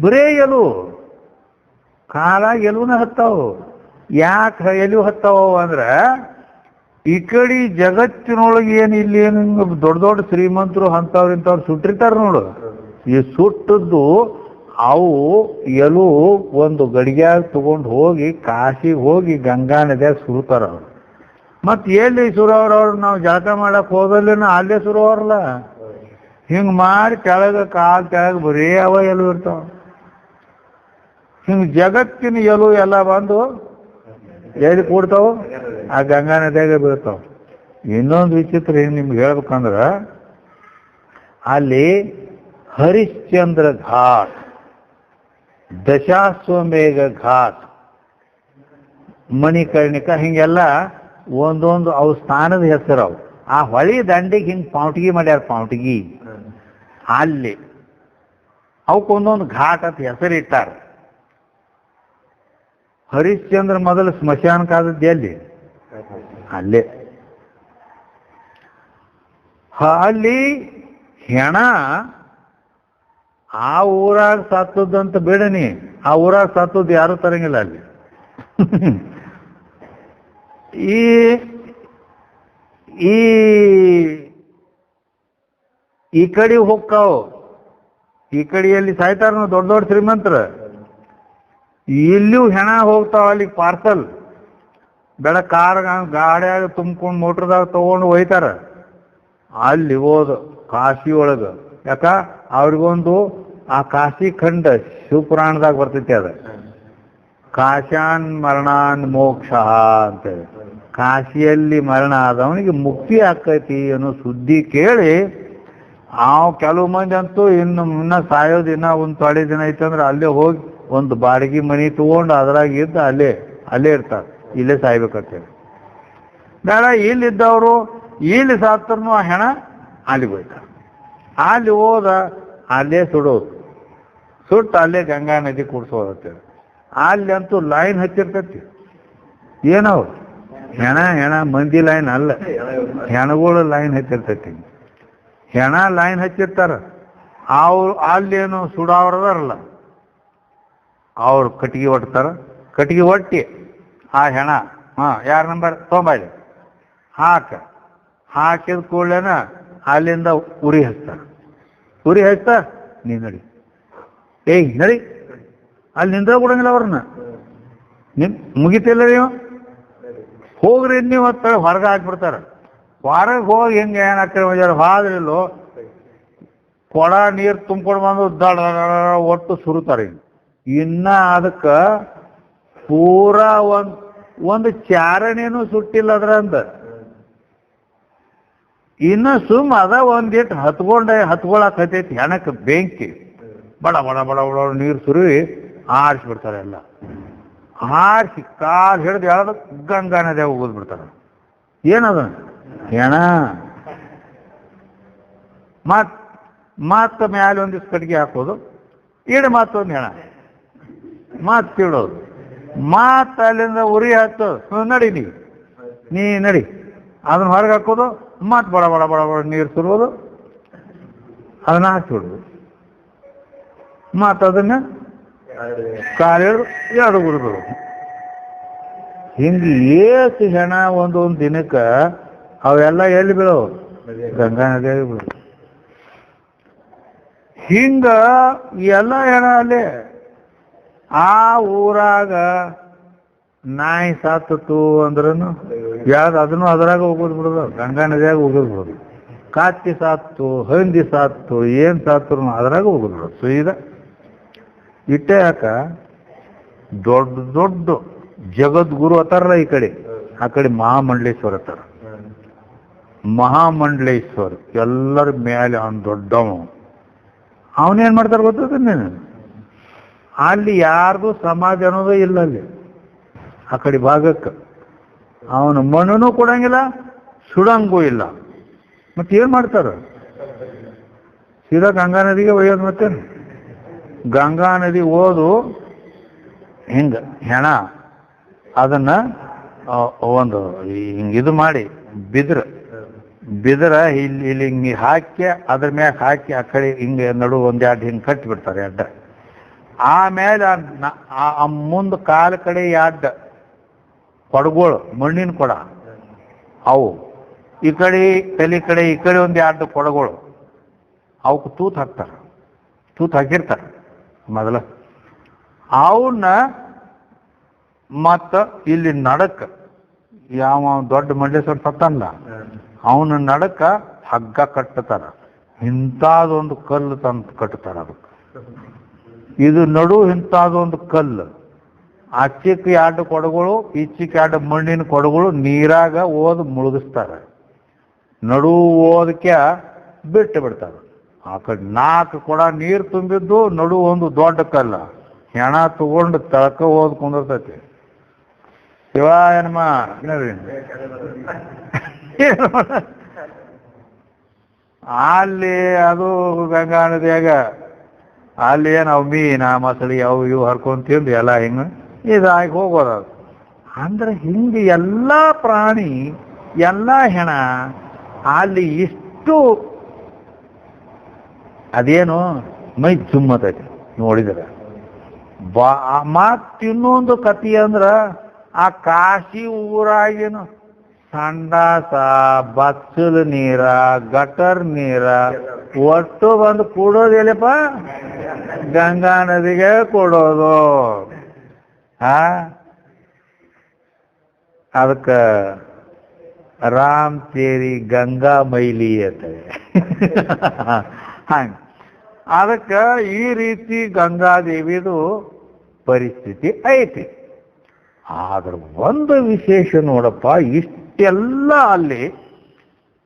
ಬರೇ ಎಲು, ಕಾಲಾಗ ಎಲುವನ ಹತ್ತಾವು. ಯಾಕೆ ಎಲು ಹತ್ತಾವ ಅಂದ್ರೆ ಈ ಕಡೆ ಜಗತ್ತಿನೊಳಗೆ ಏನು ಇಲ್ಲಿ ಏನು ದೊಡ್ಡ ದೊಡ್ಡ ಶ್ರೀಮಂತರು ಅಂಥವ್ರು ಇಂಥವ್ರು ಸುಟ್ಟಿರ್ತಾರೆ ನೋಡು, ಈ ಸುಟ್ಟದ್ದು ಅವು ಎಲು ಒಂದು ಗಡಿಗ್ಯಾಗ ತಗೊಂಡು ಹೋಗಿ ಕಾಶಿಗೆ ಹೋಗಿ ಗಂಗಾ ನದಿಯಾಗ ಸುಡ್ತಾರ ಅವ್ರು. ಮತ್ತು ಎಲ್ಲಿ ಸುರವ್ರವ್ರು ನಾವು ಜಳಕ ಮಾಡಕ್ಕೆ ಹೋದಲ್ಲೇನೋ ಅಲ್ಲೇ ಸುರವ್ರಲ್ಲ. ಹಿಂಗೆ ಮಾಡಿ ಕೆಳಗೆ ಕಾಲು ಕೆಳಗೆ ಬರೀ ಅವ ಎಲು ಇರ್ತಾವ. ಹಿಂಗೆ ಜಗತ್ತಿನ ಎಲು ಎಲ್ಲ ಬಂದು ಎಲ್ಲಿ ಕೂಡ್ತಾವು, ಆ ಗಂಗಾ ನದಿಯಾಗ ಬೀಳ್ತಾವ. ಇನ್ನೊಂದು ವಿಚಿತ್ರ ಏನು ನಿಮ್ಗೆ ಹೇಳ್ಬೇಕಂದ್ರೆ, ಅಲ್ಲಿ ಹರಿಶ್ಚಂದ್ರ ಘಾಟ್, ದಶಾಶ್ವಮೇಘ ಘಾಟ್, ಮಣಿಕರ್ಣಿಕ, ಹಿಂಗೆಲ್ಲ ಒಂದೊಂದು ಅವು ಸ್ಥಾನದ ಹೆಸರು. ಅವು ಆ ಹೊಳಿ ದಂಡಿಗೆ ಹಿಂಗೆ ಪಾವಟಿಗೆ ಮಾಡ್ಯಾರ, ಪಾವಟಿಗೆ. ಅಲ್ಲಿ ಅವಕ್ಕೊಂದೊಂದು ಘಾಟ್ ಅಂತ ಹೆಸರಿಟ್ಟಾರ. ಹರಿಶ್ಚಂದ್ರ ಮೊದಲು ಸ್ಮಶಾನಕ್ಕೆ ಆದದ್ದು ಎಲ್ಲಿ? ಅಲ್ಲೇ. ಅಲ್ಲಿ ಹೆಣ ಆ ಊರಾಗ ಸತ್ತದಂತ ಬೇಡನಿ, ಆ ಊರಾಗ ಸತ್ತದ್ದು ಯಾರು ತರಂಗಿಲ್ಲ ಅಲ್ಲಿ. ಈ ಈ ಈ ಕಡೆ ಹೋಗ್ತಾವು, ಈ ಕಡೆಯಲ್ಲಿ ಸಾಯ್ತಾರ ದೊಡ್ಡ ದೊಡ್ಡ ಶ್ರೀಮಂತರ, ಇಲ್ಲಿಯೂ ಹೆಣ ಹೋಗ್ತಾವ ಅಲ್ಲಿಗೆ ಪಾರ್ಸಲ್. ಬೆಳಗ್ಗೆ ಗಾಡಿಯಾಗ ತುಂಬ್ಕೊಂಡು ಮೋಟ್ರದಾಗ ತಗೊಂಡು ಒಯ್ತಾರ. ಅಲ್ಲಿ ಹೋದ ಕಾಶಿ ಒಳಗೆ, ಯಾಕ ಅವ್ರಿಗೊಂದು ಆ ಕಾಶಿ ಖಂಡ ಶಿವಪುರಾಣದಾಗ ಬರ್ತೈತಿ. ಅದ ಕಾಶಾನ್ ಮರಣಾನ್ ಮೋಕ್ಷ ಅಂತೇಳಿ, ಕಾಶಿಯಲ್ಲಿ ಮರಣ ಆದವನಿಗೆ ಮುಕ್ತಿ ಆಕೈತಿ ಅನ್ನೋ ಸುದ್ದಿ ಕೇಳಿ ಕೆಲವು ಮಂದಿ ಅಂತೂ ಇನ್ನ ಸಾಯೋದು ಇನ್ನ ಒಂದು ತೊಡೆ ದಿನ ಐತಂದ್ರೆ ಅಲ್ಲೇ ಹೋಗಿ ಒಂದು ಬಾಡಿಗೆ ಮನೆ ತಗೊಂಡು ಅದ್ರಾಗ ಇದ್ದು ಅಲ್ಲೇ ಇರ್ತಾರೆ, ಇಲ್ಲೇ ಸಾಯ್ಬೇಕಂತೇಳಿ. ಬೇಡ, ಇಲ್ಲಿದ್ದವರು ಇಲ್ಲಿ ಸಾತ್ರನು ಆ ಹೆಣ ಅಲ್ಲಿ ಹೋಯ್ತಾರೆ. ಅಲ್ಲಿ ಹೋದ ಅಲ್ಲೇ ಸುಡೋದು, ಸುಟ್ಟು ಅಲ್ಲೇ ಗಂಗಾ ನದಿ ಕುಡ್ಸೋದತ್ತೇಳಿ. ಅಲ್ಲಿ ಅಂತೂ ಲೈನ್ ಹಚ್ಚಿರ್ತೈತಿ. ಏನವು ಹೆಣ ಮಂದಿ ಲೈನ್ ಅಲ್ಲ, ಹೆಣಗಳು ಲೈನ್ ಹಚ್ಚಿರ್ತೈತಿ. ಹೆಣ ಲೈನ್ ಹಚ್ಚಿರ್ತಾರ. ಅವ್ರು ಅಲ್ಲೇನು ಸುಡಾವ್ರದಾರಲ್ಲ, ಅವ್ರು ಕಟ್ಟಿಗೆ ಒಟ್ತಾರ. ಕಟ್ಟಿಗೆ ಒಟ್ಟಿ ಆ ಹೆಣ ಯಾರ ನಂಬರ್ ತೊಂಬೈಲಿ ಹಾಕಿದ ಕೂಡಲೇನ ಅಲ್ಲಿಂದ ಉರಿ ಹಚ್ತಾರ. ನೀ ನಡಿ, ನಡಿ, ಅಲ್ಲಿ ನಿಂದ್ರ ಕೊಡಂಗಿಲ್ಲ ಅವ್ರನ್ನ. ಮುಗಿತಿಲ್ಲ ನೀವು ಹೋಗ್ರಿ, ನೀವು ಹೊರಗೆ ಹಾಕ್ಬಿಡ್ತಾರ. ಹೊರಗೆ ಹೋಗಿ ಹಿಂಗೆ ಏನಾಗ್ತಾರೆ ಹಾದ್ರಿಲ್ಲೋ ಕೊಡ ನೀರು ತುಂಬ್ಕೊಂಡು ಬಂದು ದಡ ಒಟ್ಟು ಸುರುತ್ತಾರೆ. ಇನ್ನ ಅದಕ್ಕೆ ಪೂರಾ ಒಂದು ಚಾರಣೆನೂ ಸುಟ್ಟಿಲ್ಲ ಅದ್ರಂದ. ಇನ್ನು ಅದ ಒಂದಿಟ್ಟು ಹತ್ಕೊಳಕ್ ಹತ್ತೈತಿ ಹೆಣಕ್ಕೆ ಬೆಂಕಿ. ಬಡ ಬಡ ಬಡ ಬಡ ನೀರು ಸುರುವಿ ಆರಿಸ್ಬಿಡ್ತಾರೆ. ಎಲ್ಲ ಆರಿಸಿ ಕಾಲು ಹಿಡಿದು ಎಳೆದು ಗಂಗಾ ನದಿಯಾಗ ಹೋಗ್ಬಿಡ್ತಾರೆ. ಏನದ ಹೆಣ. ಮತ್ತ ಮ್ಯಾಲೆ ಒಂದಿಷ್ಟು ಕಟ್ಟಿಗೆ ಹಾಕೋದು, ಮತ್ತೊಂದು ಹೆಣ ಇಡೋದು, ಅಲ್ಲಿಂದ ಉರಿ ಹಚ್ಚೋದು. ನಡಿ ನೀ ನಡಿ, ಅದನ್ನ ಹೊರಗೆ ಹಾಕೋದು, ಬಡ ಬಡ ಬಡ ಬಡ ನೀರು ಸುರುವುದು, ಅದನ್ನ ಹಾಕಿಬಿಡೋದು. ಅದನ್ನ ಕಾಲಿಡು ಎರಡು ಗುರುಗಳು. ಹಿಂಗೆ ಏಸು ಹೆಣ ಒಂದೊಂದು ದಿನಕ್ಕೆ ಅವೆಲ್ಲ ಎಲ್ಲಿ ಬೀಳವು? ಗಂಗಾ ನದಿಯಾಗಿ ಬೀಳವು. ಹಿಂಗ ಎಲ್ಲ ಹೆಣ ಅಲ್ಲೇ. ಆ ಊರಾಗ ನಾಯಿ ಸಾತು ಅಂದ್ರೂ ಯಾವ್ದು ಅದನ್ನು ಅದರಾಗ ಹೋಗೋದು ಬಿಡೋದು, ಗಂಗಾ ನದಿಯಾಗ ಹೋಗೋದು ಬಿಡೋದು. ಕಾಚಿ ಸಾತು, ಹಂದಿ ಸಾತು, ಏನು ಸಾತ್ರು ಅದ್ರಾಗ ಹೋಗೋದು ಬಿಡೋದು. ಸುಯ್ದ ಇಟ್ಟೆ ಯಾಕ ದೊಡ್ಡ ದೊಡ್ಡ ಜಗದ್ಗುರು ಅತ್ತಾರಲ್ಲ ಈ ಕಡೆ, ಆ ಕಡೆ ಮಹಾಮಂಡಲೇಶ್ವರ ಅತ್ತಾರ. ಮಹಾಮಂಡಲೇಶ್ವರ ಎಲ್ಲರ ಮೇಲೆ ಅವನು ದೊಡ್ಡವ. ಅವನೇನ್ ಮಾಡ್ತಾರೆ ಗೊತ್ತದ ನೀನು? ಅಲ್ಲಿ ಯಾರ್ದು ಸಮಾಜ ಅನ್ನೋದು ಇಲ್ಲ. ಅಲ್ಲಿ ಆ ಕಡೆ ಭಾಗಕ್ಕೆ ಅವನು ಮಣ್ಣೂ ಕೊಡಂಗಿಲ್ಲ, ಸುಡಂಗೂ ಇಲ್ಲ. ಮತ್ತೇನು ಮಾಡ್ತಾರ? ಸೀದಾ ಗಂಗಾ ನದಿಗೆ ಒಯ್ಯೋದು. ಮತ್ತೆ ಗಂಗಾ ನದಿ ಓದು ಹಿಂಗ ಹೆಣ ಅದನ್ನ ಒಂದು ಹಿಂಗೆ ಇದು ಮಾಡಿ ಬಿದ್ರ ಇಲ್ಲಿ ಹಿಂಗೆ ಹಾಕಿ ಅದ್ರ ಮ್ಯಾಗ ಹಾಕಿ ಆ ಕಡೆ ಹಿಂಗೆ ನಡು ಒಂದೆರಡು ಹಿಂಗೆ ಕಟ್ಟಿಬಿಡ್ತಾರೆ ಅಡ್ಡ. ಆಮೇಲೆ ಮುಂದೆ ಕಾಲ ಕಡೆ ಎರಡು ಕೊಡಗಳು, ಮಣ್ಣಿನ ಕೊಡ ಅವು, ಈ ಕಡೆ ತಲೆ ಕಡೆ ಈ ಕಡೆ ಒಂದು ಎರಡು ಕೊಡಗಳು, ಅವಕ್ಕೆ ತೂತು ಹಾಕ್ತಾರೆ. ತೂತು ಹಾಕಿರ್ತಾರೆ ಮೊದಲ. ಅವನ್ನ ಮತ್ತ ಇಲ್ಲಿ ನಡಕ ಯಾವ ದೊಡ್ಡ ಮಂಡೇಶ್ವರ ಸತ್ತಲ್ಲ, ಅವನ ನಡಕ ಹಗ್ಗ ಕಟ್ಟತಾರ. ಇಂಥದೊಂದು ಕಲ್ಲು ತಂದು ಕಟ್ತಾರ ಅದಕ್ಕೆ. ಇದು ನಡು ಇಂಥದೊಂದು ಕಲ್ಲು. ಆಚೆಕ್ ಎರಡು ಕೊಡಗಳು, ಈಚೆಕ್ ಎರಡು ಮಣ್ಣಿನ ಕೊಡಗಳು ನೀರಾಗ ಓದ್ ಮುಳುಗಿಸ್ತಾರೆ. ನಡು ಓದಕ್ಕೆ ಬಿಟ್ಟು ಬಿಡ್ತಾರೆ. ಆ ಕಡೆ 4 ಕೊಡ ನೀರು ತುಂಬಿದ್ದು, ನಡು ಒಂದು ದೊಡ್ಡ ಕಲ್ಲ. ಹೆಣ ತಗೊಂಡು ತಳಕ ಓದ್ ಕುಂದಿರ್ತೈತಿ. ಶಿವ ಏನಮ್ಮ ಅಲ್ಲಿ ಅದು ಗಂಗಾ ನದಿಯಾಗ ಅಲ್ಲಿ ಏನು ಅವು ಮೀನ ಮಸಳಿ ಅವು ಇವು ಹರ್ಕೊಂಡು ತಿಂದು ಎಲ್ಲ ಹಿಂಗೆ ಇದಾಗಿ ಹೋಗೋದು. ಅಂದ್ರೆ ಹಿಂಗೆ ಎಲ್ಲ ಪ್ರಾಣಿ ಎಲ್ಲ ಹೆಣ ಅಲ್ಲಿ ಇಷ್ಟು ಅದೇನು ಮೈ ಜುಮ್ಮತೈತಿ ನೋಡಿದ್ರೆ. ಮತ್ತಿನ್ನೊಂದು ಕತಿ ಅಂದ್ರ ಆ ಕಾಶಿ ಊರಾಗೇನು ಸಂಡಾಸ, ಬಚ್ಚಲು ನೀರ, ಗಟರ್ ನೀರ ಒಟ್ಟು ಬಂದು ಕೂಡೋದಿಲ್ಲಪ್ಪ ಗಂಗಾ ನದಿಗೆ ಕೊಡೋದು. ಅದಕ್ಕೆ ರಾಮ್ ತೇರಿ ಗಂಗಾ ಮೈಲಿ ಅಂತೇಳಿ ಹಂಗೆ. ಅದಕ್ಕೆ ಈ ರೀತಿ ಗಂಗಾದೇವಿದು ಪರಿಸ್ಥಿತಿ ಐತಿ. ಆದ್ರೆ ಒಂದು ವಿಶೇಷ ನೋಡಪ್ಪ, ಇಷ್ಟೆಲ್ಲ ಅಲ್ಲಿ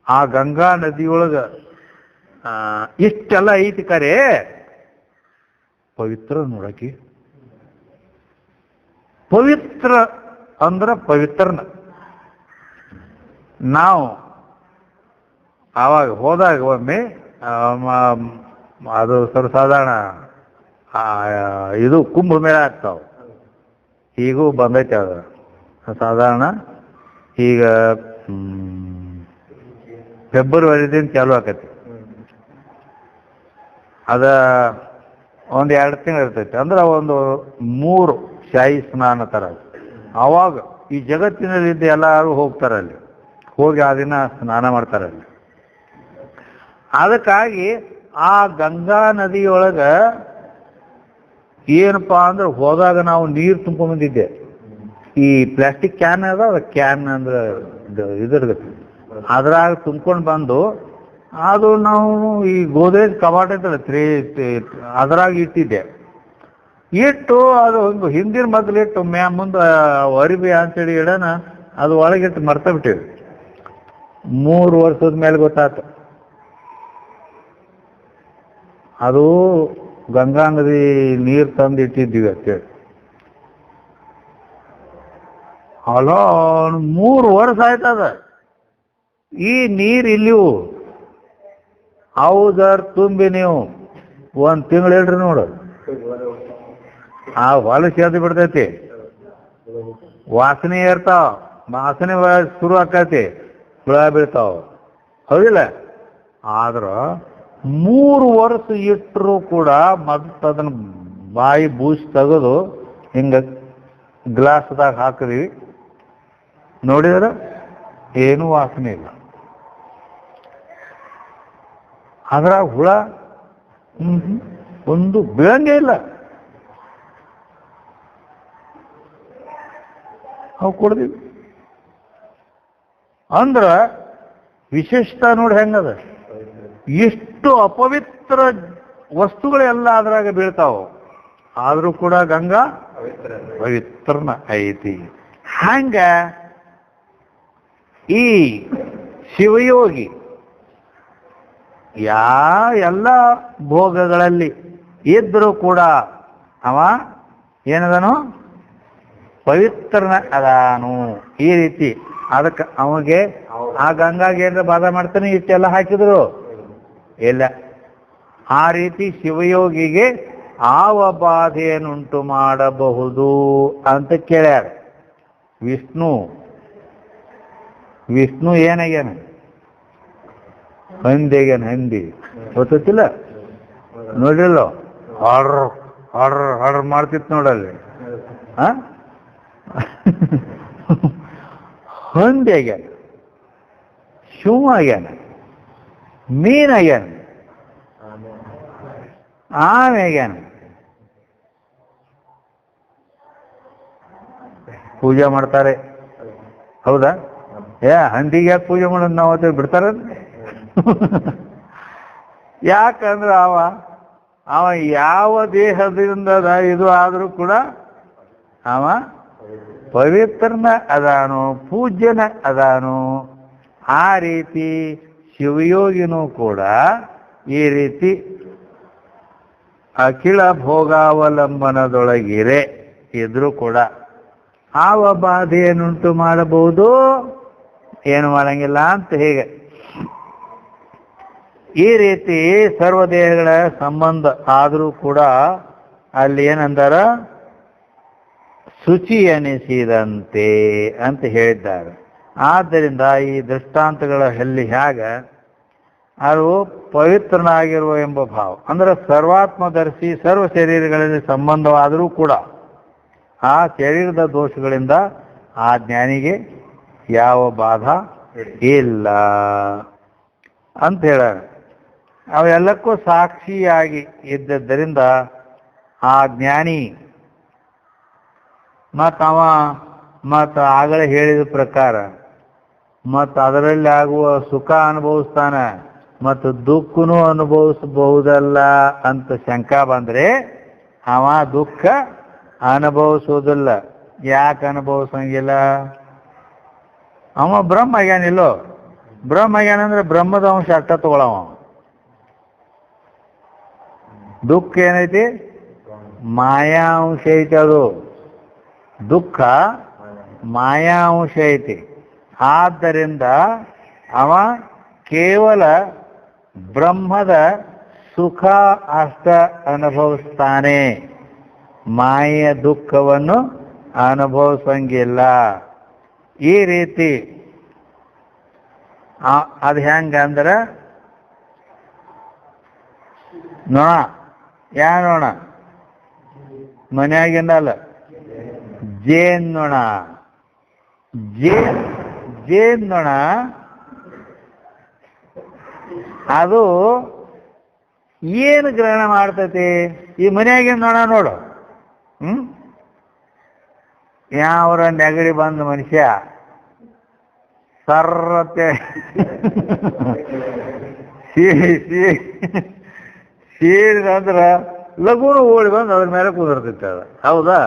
ಆ ಗಂಗಾ ನದಿಯೊಳಗ ಇಷ್ಟೆಲ್ಲ ಐತಿ ಕರೆ ಪವಿತ್ರ ನೋಡಕಿ. ಪವಿತ್ರ ಅಂದ್ರ ಪವಿತ್ರನ. ನಾವು ಆವಾಗ ಹೋದಾಗ ಒಮ್ಮೆ ಅದು ಸರ್ವಸಾಧಾರಣ ಇದು ಕುಂಭಮೇಳ ಆಗ್ತಾವ. ಈಗೂ ಬಂದೈತೆ ಅದು ಸಾಧಾರಣ. ಈಗ ಫೆಬ್ರವರಿದಿಂದ ಚಾಲು ಆಕೈತಿ. ಅದ ಒಂದು 2 ತಿಂಗಳು ಇರ್ತೈತಿ. ಅಂದ್ರೆ ಒಂದು 3 ಶಾಹಿ ಸ್ನಾನ ಥರ. ಅವಾಗ ಈ ಜಗತ್ತಿನಲ್ಲಿದ್ದ ಎಲ್ಲರೂ ಹೋಗ್ತಾರಲ್ಲಿ, ಹೋಗಿ ಆ ದಿನ ಸ್ನಾನ ಮಾಡ್ತಾರಲ್ಲಿ. ಅದಕ್ಕಾಗಿ ಆ ಗಂಗಾ ನದಿಯೊಳಗ ಏನಪ್ಪಾ ಅಂದ್ರೆ ಹೋದಾಗ ನಾವು ನೀರು ತುಂಬ್ಕೊಂಡ್ಬಂದಿದ್ದೆ. ಈ ಪ್ಲಾಸ್ಟಿಕ್ ಕ್ಯಾನ್ ಅದ, ಕ್ಯಾನ್ ಅಂದ್ರೆ ಇದ್ರಗತ್ತೆ, ಅದ್ರಾಗ ತುಂಬ್ಕೊಂಡು ಬಂದು ಅದು ನಾವು ಈ ಗೋದ್ರೇಜ್ ಕಬಾಟ್ ಐತಲ್ಲ ಅದ್ರಾಗ ಇಟ್ಟಿದ್ದೆ. ಇಟ್ಟು ಅದು ಹಿಂದಿನ ಮೊದಲಿಟ್ಟು ಮುಂದೆ ಅರಿಬಿ ಅಂತೇಳಿ ಇಡೋಣ, ಅದು ಒಳಗಿಟ್ಟು ಮರ್ತ ಬಿಟ್ಟಿವಿ. 3 ವರ್ಷದ ಮೇಲೆ ಗೊತ್ತಾಯ್ತು ಅದು ಗಂಗಾ ನದಿ ನೀರು ತಂದು ಇಟ್ಟಿದ್ದೀವಿ ಅಂತೇಳಿ. ಅಲ್ಲ 3 ವರ್ಷ ಆಯ್ತದ ಈ ನೀರು ಇಲ್ಲಿವು. ಹೌದರ್ ತುಂಬಿ ನೀವು 1 ತಿಂಗಳು ಹೇಳ್ರಿ ನೋಡು, ಆ ಹೊಲಸು ಎದ್ದು ಬಿಡ್ತೈತಿ, ವಾಸನೆ ಇರ್ತಾವ, ವಾಸನೆ ಶುರು ಆಕೈತಿ, ಹುಳ ಬೀಳ್ತಾವ, ಹೌದಿಲ್ಲ? ಆದ್ರ 3 ವರ್ಷ ಇಟ್ಟರು ಕೂಡ ಮತ್ತೆ ಅದನ್ನ ಬಾಯಿ ಬೂಸ್ ತೆಗೆದು ಹಿಂಗೆ ಗ್ಲಾಸ್ದಾಗ ಹಾಕಿದ್ವಿ, ನೋಡಿದ್ರೆ ಏನೂ ವಾಸನೆ ಇಲ್ಲ. ಅದ್ರಾಗ ಹುಳ ಒಂದು ಬೀಳಂಗೇ ಇಲ್ಲ. ಅವು ಕುಡ್ದೀವಿ ಅಂದ್ರ ವಿಶೇಷತ ನೋಡಿ ಹೆಂಗದ, ಎಷ್ಟು ಅಪವಿತ್ರ ವಸ್ತುಗಳೆಲ್ಲ ಅದ್ರಾಗ ಬೀಳ್ತಾವ, ಆದ್ರೂ ಕೂಡ ಗಂಗಾ ಪವಿತ್ರನ ಐತಿ. ಹಂಗ ಈ ಶಿವಯೋಗಿ ಎಲ್ಲ ಭೋಗಗಳಲ್ಲಿ ಇದ್ರೂ ಕೂಡ ಅವ ಏನದನು ಪವಿತ್ರನ ಅದಾನು. ಈ ರೀತಿ ಅದಕ್ಕೆ ಅಮಗೆ ಆ ಗಂಗಾಗೆ ಏನಾರ ಬಾಧ ಮಾಡ್ತಾನೆ ಇಷ್ಟೆಲ್ಲ ಹಾಕಿದ್ರು ಇಲ್ಲ. ಆ ರೀತಿ ಶಿವಯೋಗಿಗೆ ಆವ ಬಾಧೆಯನ್ನುಂಟು ಮಾಡಬಹುದು ಅಂತ ಕೇಳ್ಯಾರ. ವಿಷ್ಣು ಏನಾಗ್ಯಾನ? ಹಂದಿಗ್ಯಾನ. ಹಂದಿ ಗೊತ್ತಿಲ್ಲ ನೋಡಿಲ್ಲ, ಆರ್ಡರ್ ಆರ್ಡರ್ ಆರ್ಡರ್ ಮಾಡ್ತಿತ್ತು ನೋಡಲ್ಲಿ. ಹಂದಿ ಆಗ್ಯಾನ, ಶಿವ ಆಗ್ಯಾನ, ಮೀನಾಗ್ಯಾನ, ಆಮೆ ಆಗ್ಯಾನ. ಪೂಜೆ ಮಾಡ್ತಾರೆ, ಹೌದಾ? ಹಂದಿಗೆ ಯಾಕೆ ಪೂಜೆ ಮಾಡೋದು ನಾವು ಅಂತ ಬಿಡ್ತಾರ? ಯಾಕಂದ್ರೆ ಅವ ಯಾವ ದೇಹದಿಂದ ಇದು ಆದರೂ ಕೂಡ ಅವ ಪವಿತ್ರನ ಅದಾನು, ಪೂಜ್ಯನ ಅದಾನು. ಆ ರೀತಿ ಶಿವಯೋಗಿನೂ ಕೂಡ ಈ ರೀತಿ ಅಖಿಲ ಭೋಗಾವಲಂಬನದೊಳಗಿರೆ ಇದ್ರೂ ಕೂಡ ಆವ ಬಾಧೆಯನ್ನುಂಟು ಮಾಡಬಹುದು, ಏನು ಮಾಡಂಗಿಲ್ಲ ಅಂತ. ಹೀಗೆ ಈ ರೀತಿ ಸರ್ವದೇಹಗಳ ಸಂಬಂಧ ಆದರೂ ಕೂಡ ಅಲ್ಲಿ ಏನಂದಾರ, ಶುಚಿ ಎನಿಸಿದಂತೆ ಅಂತ ಹೇಳಿದ್ದಾರೆ. ಆದ್ದರಿಂದ ಈ ದೃಷ್ಟಾಂತಗಳ ಹೇಗೆ ಅದು ಪವಿತ್ರನಾಗಿರುವ ಎಂಬ ಭಾವ, ಅಂದ್ರೆ ಸರ್ವಾತ್ಮದರ್ಶಿ ಸರ್ವ ಶರೀರಗಳಲ್ಲಿ ಸಂಬಂಧವಾದರೂ ಕೂಡ ಆ ಶರೀರದ ದೋಷಗಳಿಂದ ಆ ಜ್ಞಾನಿಗೆ ಯಾವ ಬಾಧ ಇಲ್ಲ ಅಂತ ಹೇಳ್ಯಾರ. ಅವೆಲ್ಲಕ್ಕೂ ಸಾಕ್ಷಿಯಾಗಿ ಇದ್ದದ್ದರಿಂದ ಆ ಜ್ಞಾನಿ ಮತ್ತು ಆಗಲೇ ಹೇಳಿದ ಪ್ರಕಾರ ಅದರಲ್ಲಿ ಆಗುವ ಸುಖ ಅನುಭವಿಸ್ತಾನ ಮತ್ತು ದುಃಖನೂ ಅನುಭವಿಸಬಹುದಲ್ಲ ಅಂತ ಶಂಕಾ ಬಂದ್ರೆ ಅವ ದುಃಖ ಅನುಭವಿಸೋದಿಲ್ಲ. ಯಾಕೆ ಅನುಭವಿಸಂಗಿಲ್ಲ? ಅವ ಬ್ರಹ್ಮ ಆಗ್ಯಾನಿಲ್ಲೋ. ಬ್ರಹ್ಮ ಆಗ್ಯಾನಂದ್ರೆ ಬ್ರಹ್ಮದ ಅಂಶ ಅಟ್ಟ ತಗೊಳವ. ದುಃಖ ಏನೈತಿ? ಮಾಯಾ ಅಂಶ ಐತಿ. ಅದು ದುಃಖ ಮಾಯಾ ಅಂಶ ಐತಿ. ಆದ್ದರಿಂದ ಅವ ಕೇವಲ ಬ್ರಹ್ಮದ ಸುಖ ಅಷ್ಟ ಅನುಭವಿಸ್ತಾನೆ, ಮಾಯೆಯ ದುಃಖವನ್ನು ಅನುಭವಿಸಂಗಿಲ್ಲ. ಈ ರೀತಿ ಅದು ಹೆಂಗಂದ್ರೆ ನೋಣ, ನೋಣ ಮನ್ಯಾಗಿಂದಲ್ಲ, ಜೇನ್ ನೋಣ. ಜೇನ್ ನೋಣ ಅದು ಏನು ಗ್ರಹಣ ಮಾಡ್ತೈತಿ? ಈ ಮನ್ಯಾಗಿನ ನೋಣ ನೋಡು. ಯಾವ್ರ ನೆಗಡಿ ಬಂದ ಮನುಷ್ಯ ಸರ್ರತೆ ಸೀಳಿದಂದ್ರ ಲಘುನು ಓಡಿ ಬಂದು ಅದ್ರ ಮೇಲೆ ಕುದುರ್ತೈತೆ ಅದು, ಹೌದಾ?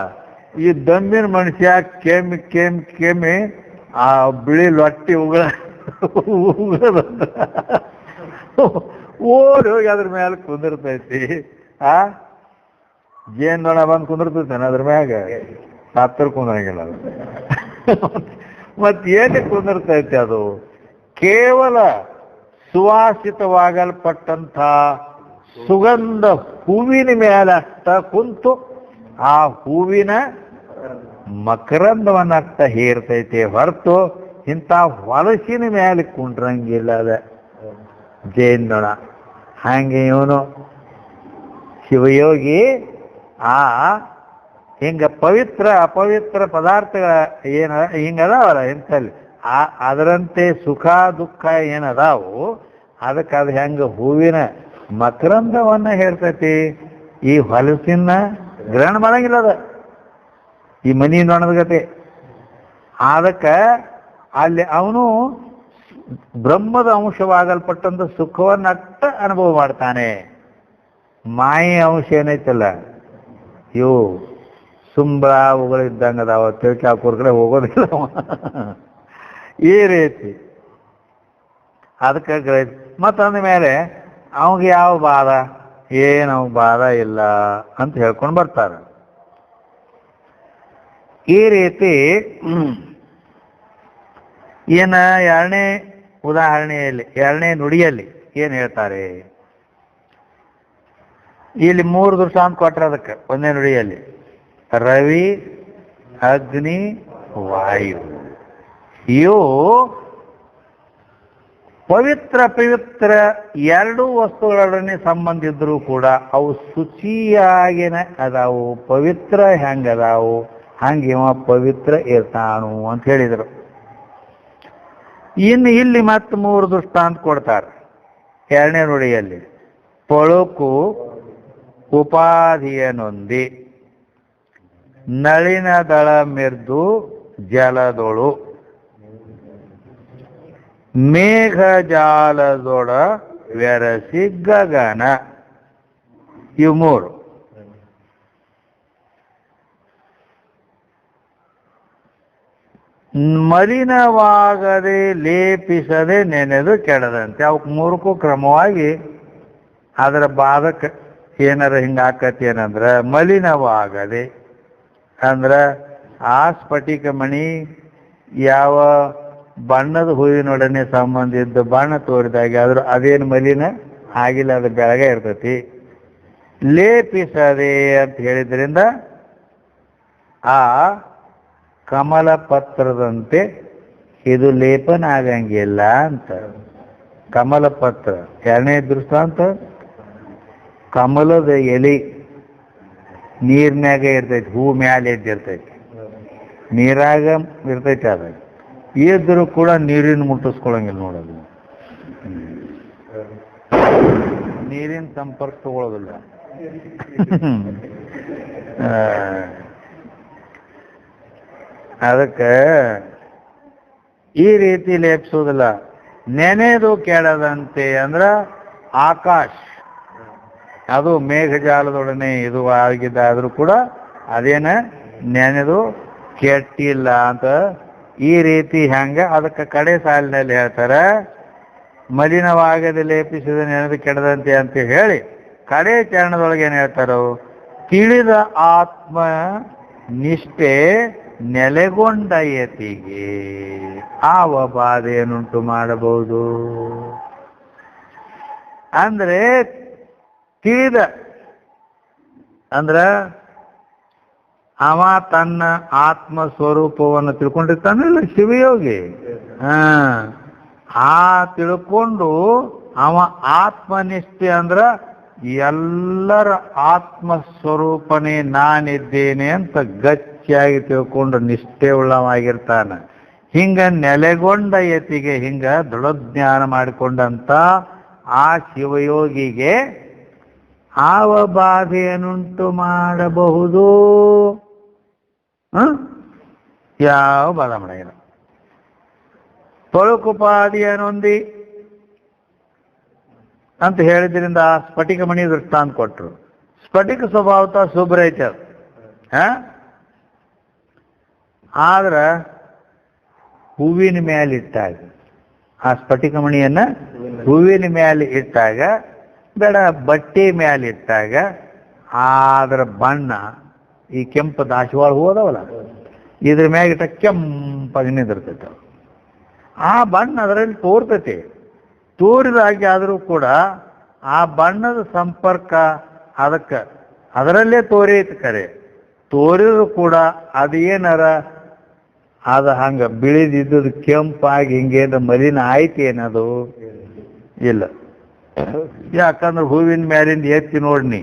ಈ ದಮ್ಮಿನ ಮನುಷ್ಯ ಕೆಮ್ಮಿ ಆ ಬಿಳಿ ಲೊಟ್ಟಿ ಓಡಿ ಹೋಗಿ ಅದ್ರ ಮೇಲೆ ಕುಂದಿರ್ತೈತಿ. ಜೇನ್ನೊಣ ಬಂದು ಕುಂದಿರ್ತೈತೇನೆ ಅದ್ರ ಮ್ಯಾಗ? ಹತ್ತಿರ ಕುಂದ್ರಂಗಿಲ್ಲ ಅದು. ಮತ್ತೇನು ಕುಂದಿರ್ತೈತಿ? ಅದು ಕೇವಲ ಸುವಾಸಿತವಾಗಲ್ಪಟ್ಟಂಥ ಸುಗಂಧ ಹೂವಿನ ಮೇಲೆ ಅಷ್ಟ ಕುಂತು ಆ ಹೂವಿನ ಮಕರಂದವನ್ನಷ್ಟ ಹೇರ್ತೈತೆ ಹೊರತು ಇಂಥ ಹೊಲಸಿನ ಮೇಲೆ ಕುಂಡ್ರಂಗಿಲ್ಲ ಅದ ಜೇನ್ನೊಣ. ಹಾಗೆ ಇವನು ಶಿವಯೋಗಿ ಆ ಹಿಂಗ ಪವಿತ್ರ ಅಪವಿತ್ರ ಪದಾರ್ಥಗಳ ಏನ ಹಿಂಗದಾವಲ್ಲ ಇಂಥಲ್ಲಿ ಅದರಂತೆ ಸುಖ ದುಃಖ ಏನದಾವು ಅದಕ್ಕೆ ಅದು ಹೆಂಗ ಹೂವಿನ ಮಕರಂದವನ್ನ ಹೇಳ್ತೈತಿ, ಈ ಹೊಲಸಿನ ಗ್ರಹಣ ಮಾಡಂಗಿಲ್ಲ ಅದ, ಈ ಮನಿ ನೊಣದ ಗತೆ. ಅದಕ್ಕೆ ಅಲ್ಲಿ ಅವನು ಬ್ರಹ್ಮದ ಅಂಶವಾಗಲ್ಪಟ್ಟಂತ ಸುಖವನ್ನಟ್ಟ ಅನುಭವ ಮಾಡ್ತಾನೆ. ಮಾಯಿ ಅಂಶ ಏನೈತಲ್ಲ ಇವು ಸುಂಬಳ ಅವುಗಳಿದ್ದಂಗೆ ಅದಾವ, ತಿಳ್ಕಿ ಹಾಕೋರ್ ಕಡೆ ಹೋಗೋದಿಲ್ಲ ಈ ರೀತಿ. ಅದಕ್ಕೆ ಗ್ರಹಿಸಿ ಮತ್ತಂದ ಮೇಲೆ ಅವಾಗ ಯಾವ ಬಾಧ ಏನು ಅವಾಗ ಬಾಧ ಇಲ್ಲ ಅಂತ ಹೇಳ್ಕೊಂಡು ಬರ್ತಾರೆ. ಈ ರೀತಿ ಏನ ಎರಡನೇ ಉದಾಹರಣೆಯಲ್ಲಿ ಎರಡನೇ ನುಡಿಯಲ್ಲಿ ಏನು ಹೇಳ್ತಾರೆ, ಇಲ್ಲಿ 3 ದೃಷ್ಟಾಂತ ಕೊಟ್ಟರೆ ಅದಕ್ಕೆ ಒಂದೇ ನುಡಿಯಲ್ಲಿ ರವಿ ಅಗ್ನಿ ವಾಯು ಇವು ಪವಿತ್ರ ಪವಿತ್ರ ಎರಡೂ ವಸ್ತುಗಳೊಡನೆ ಸಂಬಂಧ ಇದ್ರೂ ಕೂಡ ಅವು ಶುಚಿಯಾಗಿನ ಅದಾವು, ಪವಿತ್ರ ಹೆಂಗದಾವು ಹಂಗೆ ಇವ ಪವಿತ್ರ ಇರ್ತಾನು ಅಂತ ಹೇಳಿದರು. ಇನ್ನು ಇಲ್ಲಿ ಮತ್ತೆ 3 ದೃಷ್ಟಾಂತ ಕೊಡ್ತಾರೆ ಎರಡನೇ ನುಡಿಯಲ್ಲಿ. ಪಳುಕು ಉಪಾಧಿಯನೊಂದಿ ನಳಿನ ದಳ ಮೆರ್ದು ಜಲದೊಳು ಮೇಘ ಜಾಲದೊಡ ವ್ಯರಸಿ ಗಗನ. ಇವು 3. ಮಲಿನವಾಗದೆ ಲೇಪಿಸದೆ ನೆನೆದು ಕೆಡದಂತೆ ಅವಕ್ಕೆ 3ಕ್ಕೂ ಕ್ರಮವಾಗಿ ಅದರ ಬಾಧಕ ಏನಾರ ಹಿಂಗಾಕತಿ ಏನಂದ್ರೆ ಮಲಿನವಾಗದೆ ಅಂದ್ರೆ ಆ ಸ್ಫಟಿಕ ಮಣಿ ಯಾವ ಬಣ್ಣದ ಹೂವಿನೊಡನೆ ಸಂಬಂಧ ಇದ್ದು ಬಣ್ಣ ತೋರಿದಾಗೆ ಆದ್ರೂ ಅದೇನು ಮಲಿನ ಆಗಿಲ್ಲ, ಅದು ಬೆಳಗ್ಗೆ ಇರ್ತೈತಿ. ಲೇಪಿಸದೆ ಅಂತ ಹೇಳಿದ್ರಿಂದ ಆ ಕಮಲ ಪತ್ರದಂತೆ ಇದು ಲೇಪನ ಆಗಂಗಿಲ್ಲ ಅಂತ. ಕಮಲ ಪತ್ರ ಎರಡನೇ ದೃಷ್ಟಾಂತ, ಕಮಲದ ಎಲೆ ನೀರ್ನ್ಯಾಗ ಇರ್ತೈತಿ, ಹೂ ಮ್ಯಾಲೆ ಎದ್ದಿರ್ತೈತಿ, ನೀರಾಗ ಇರ್ತೈತಿ. ಅದಾಗ ಎದ್ರೂ ಕೂಡ ನೀರಿನ ಮುಟ್ಟಿಸ್ಕೊಳಂಗಿಲ್ಲ ನೋಡೋದು, ನೀರಿನ ಸಂಪರ್ಕ ತಗೊಳ್ಳೋದಿಲ್ಲ. ಅದಕ್ಕೆ ಈ ರೀತಿ ಲೇಪಿಸೋದಿಲ್ಲ. ನೆನೆದು ಕೆಡದಂತೆ ಅಂದ್ರ ಆಕಾಶ ಅದು ಮೇಘಜಾಲದೊಡನೆ ಇದು ಆಗಿದ್ದಾದ್ರೂ ಕೂಡ ಅದೇನ ನೆನೆದು ಕೆಟ್ಟಿಲ್ಲ ಅಂತ. ಈ ರೀತಿ ಹೆಂಗ ಅದಕ್ಕೆ ಕಡೆ ಸಾಲಿನಲ್ಲಿ ಹೇಳ್ತಾರೆ, ಮಲಿನವಾಗದೆ ಲೇಪಿಸಿದ ನೆನೆದು ಕೆಡದಂತೆ ಅಂತ ಹೇಳಿ ಕಡೆ ಚರಣದೊಳಗೆ ಏನ್ ಹೇಳ್ತಾರೋ, ತಿಳಿದ ಆತ್ಮ ನಿಷ್ಠೆ ನೆಲೆಗೊಂಡ ಯತಿಗೆ ಆವ ಬಾಧೆಯನ್ನುಂಟು ಮಾಡಬಹುದು. ಅಂದ್ರೆ ತಿಳಿದ ಅಂದ್ರ ಅವ ತನ್ನ ಆತ್ಮ ಸ್ವರೂಪವನ್ನು ತಿಳ್ಕೊಂಡಿರ್ತಾನಿಲ್ಲ ಶಿವಯೋಗಿ. ಆ ತಿಳ್ಕೊಂಡು ಅವ ಆತ್ಮನಿಷ್ಠೆ ಅಂದ್ರ ಎಲ್ಲರ ಆತ್ಮ ಸ್ವರೂಪನೇ ನಾನಿದ್ದೇನೆ ಅಂತ ಗಟ್ಟಿಯಾಗಿ ತಿಳ್ಕೊಂಡು ನಿಷ್ಠೆ ಉಳ್ಳವಾಗಿರ್ತಾನ. ಹಿಂಗ ನೆಲೆಗೊಂಡ ಯತಿಗೆ ಹಿಂಗ ದೃಢಜ್ಞಾನ ಮಾಡಿಕೊಂಡಂತ ಆ ಶಿವಯೋಗಿಗೆ ಆವ ಬಾಧೆಯನ್ನುಂಟು ಮಾಡಬಹುದು. ಯಾವ ಬಾಧ ಮಾಡಂಗಿಲ್ಲ. ತೊಳಕುಪಾದಿಯನೊಂದಿ ಅಂತ ಹೇಳಿದ್ರಿಂದ ಸ್ಫಟಿಕ ಮಣಿ ದೃಷ್ಟಾಂತ ಕೊಟ್ರು. ಸ್ಫಟಿಕ ಸ್ವಭಾವತ ಶುಭ್ರ ಐತೆ, ಆದ್ರ ಹೂವಿನ ಮೇಲೆ ಇಟ್ಟಾಗ ಆ ಸ್ಫಟಿಕ ಮಣಿಯನ್ನ ಹೂವಿನ ಮೇಲೆ ಇಟ್ಟಾಗ ಬೇಡ ಬಟ್ಟೆ ಮೇಲೆ ಇಟ್ಟಾಗ ಅದರ ಬಣ್ಣ ಈ ಕೆಂಪು ದಾಸವಾಳ ಹೋದವಲ್ಲ ಇದ್ರ ಮ್ಯಾಗಿಟ್ಟ ಕೆಂಪಾಗಿ ನಿಂದಿರ್ತೈತೆ. ಆ ಬಣ್ಣ ಅದರಲ್ಲಿ ತೋರ್ತೈತಿ. ತೋರಿದಾಗೆ ಆದರೂ ಕೂಡ ಆ ಬಣ್ಣದ ಸಂಪರ್ಕ ಅದಕ್ಕೆ ಅದರಲ್ಲೇ ತೋರೈತಿ. ಕರೆ ತೋರಿದ್ರು ಕೂಡ ಅದೇನಾರ ಅದು ಹಂಗ ಬಿಳಿದಿದ್ದು ಕೆಂಪಾಗಿ ಹಿಂಗೇನ ಮಲಿನ ಆಯ್ತು ಏನದು ಇಲ್ಲ. ಯಾಕಂದ್ರೆ ಹೂವಿನ ಮ್ಯಾಲಿಂದ ಎತ್ತಿ ನೋಡ್ನಿ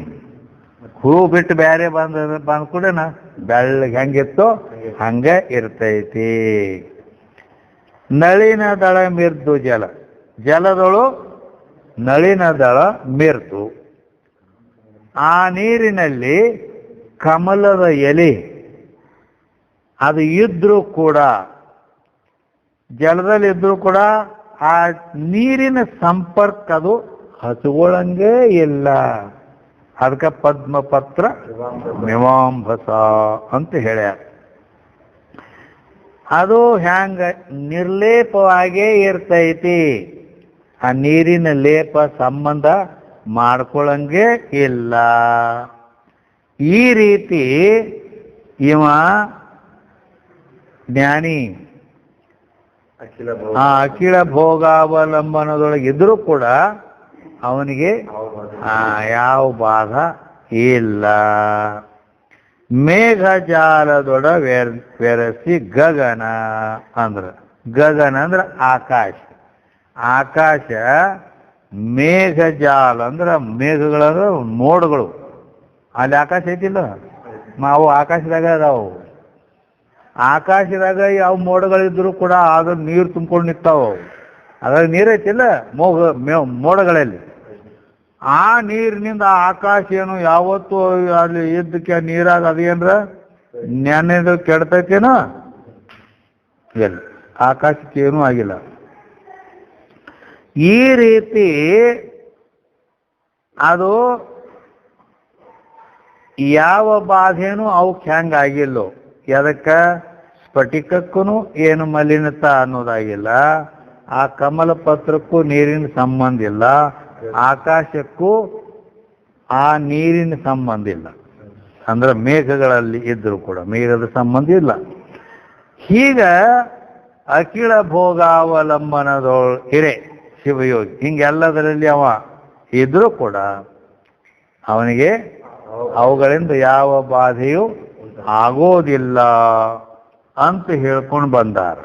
ಹೂ ಬಿಟ್ಟು ಬೇರೆ ಬಂದ ಕೂಡನ ಬೆಳ್ಳಗೆ ಹೆಂಗಿತ್ತು ಹಂಗೆ ಇರ್ತೈತಿ. ನಳಿನ ದಳ ಮಿರ್ದು ಜಲ, ಜಲದಳು ನಳಿನ ದಳ ಮಿರ್ದು. ಆ ನೀರಿನಲ್ಲಿ ಕಮಲದ ಎಲೆ ಅದು ಇದ್ರೂ ಕೂಡ, ಜಲದಲ್ಲಿ ಇದ್ರೂ ಕೂಡ ಆ ನೀರಿನ ಸಂಪರ್ಕ ಅದು ಹಚ್ಕೊಳ್ಳಂಗೇ ಇಲ್ಲ. ಅದಕ್ಕೆ ಪದ್ಮಪತ್ರ ನಿವಾಂಬಸ ಅಂತ ಹೇಳ್ಯಾರ. ಅದು ಹ್ಯಾಂಗ ನಿರ್ಲೇಪವಾಗೇ ಇರ್ತೈತಿ. ಆ ನೀರಿನ ಲೇಪ ಸಂಬಂಧ ಮಾಡ್ಕೊಳ್ಳಂಗೆ ಇಲ್ಲ. ಈ ರೀತಿ ಇವ ಜ್ಞಾನಿ ಅಖಿಲ ಭೋಗಾವಲಂಬನದೊಳಗೆ ಇದ್ರೂ ಕೂಡ ಅವನಿಗೆ ಯಾವ ಬಾಧ ಇಲ್ಲ. ಮೇಘಜಾಲದೊಡ ಬೆರೆಸಿ ಗಗನ ಅಂದ್ರೆ, ಗಗನ ಅಂದ್ರೆ ಆಕಾಶ. ಆಕಾಶ ಮೇಘಜಾಲ ಅಂದ್ರೆ ಮೇಘಗಳಂದ್ರೆ ಮೋಡಗಳು. ಅಲ್ಲಿ ಆಕಾಶ ಐತಿಲ್ಲ, ಅವು ಆಕಾಶದಾಗ ಅದಾವು. ಆಕಾಶದಾಗ ಯಾವ ಮೋಡಗಳಿದ್ರು ಕೂಡ ಅದು ನೀರು ತುಂಬ್ಕೊಂಡು ನಿಂತಾವ. ಅದ್ರಾಗ ನೀರು ಐತಿಲ್ಲ ಮೋಡಗಳಲ್ಲಿ. ಆ ನೀರಿನಿಂದ ಆಕಾಶ ಏನು ಯಾವತ್ತು ಅಲ್ಲಿ ಇದ್ದಕ್ಕೆ ನೀರಾಗ ಅದೇನ್ರ ನೆನೆದು ಕೆಡ್ತೈತೇನೋ ಇಲ್ಲ, ಆಕಾಶಕ್ಕೆ ಏನೂ ಆಗಿಲ್ಲ. ಈ ರೀತಿ ಅದು ಯಾವ ಬಾಧೆನೂ ಅವಕ್ಕೆ ಹೆಂಗಾಗಿಲ್ಲೋ. ಅದಕ್ಕೆ ಸ್ಫಟಿಕಕ್ಕೂ ಏನು ಮಲಿನತ ಅನ್ನೋದಾಗಿಲ್ಲ, ಆ ಕಮಲ ಪತ್ರಕ್ಕೂ ನೀರಿನ ಸಂಬಂಧ ಇಲ್ಲ, ಆಕಾಶಕ್ಕೂ ಆ ನೀರಿನ ಸಂಬಂಧ ಇಲ್ಲ. ಅಂದ್ರೆ ಮೇಘಗಳಲ್ಲಿ ಇದ್ರೂ ಕೂಡ ಮೇಘದ ಸಂಬಂಧ ಇಲ್ಲ. ಹೀಗ ಅಖಿಲ ಭೋಗಾವಲಂಬನದೊಳ ಹಿರೇ ಶಿವಯೋಗಿ ಹಿಂಗೆಲ್ಲದರಲ್ಲಿ ಅವ ಇದ್ರೂ ಕೂಡ ಅವನಿಗೆ ಅವುಗಳಿಂದ ಯಾವ ಬಾಧೆಯೂ ಆಗೋದಿಲ್ಲ ಅಂತ ಹೇಳ್ಕೊಂಡು ಬಂದಾರ.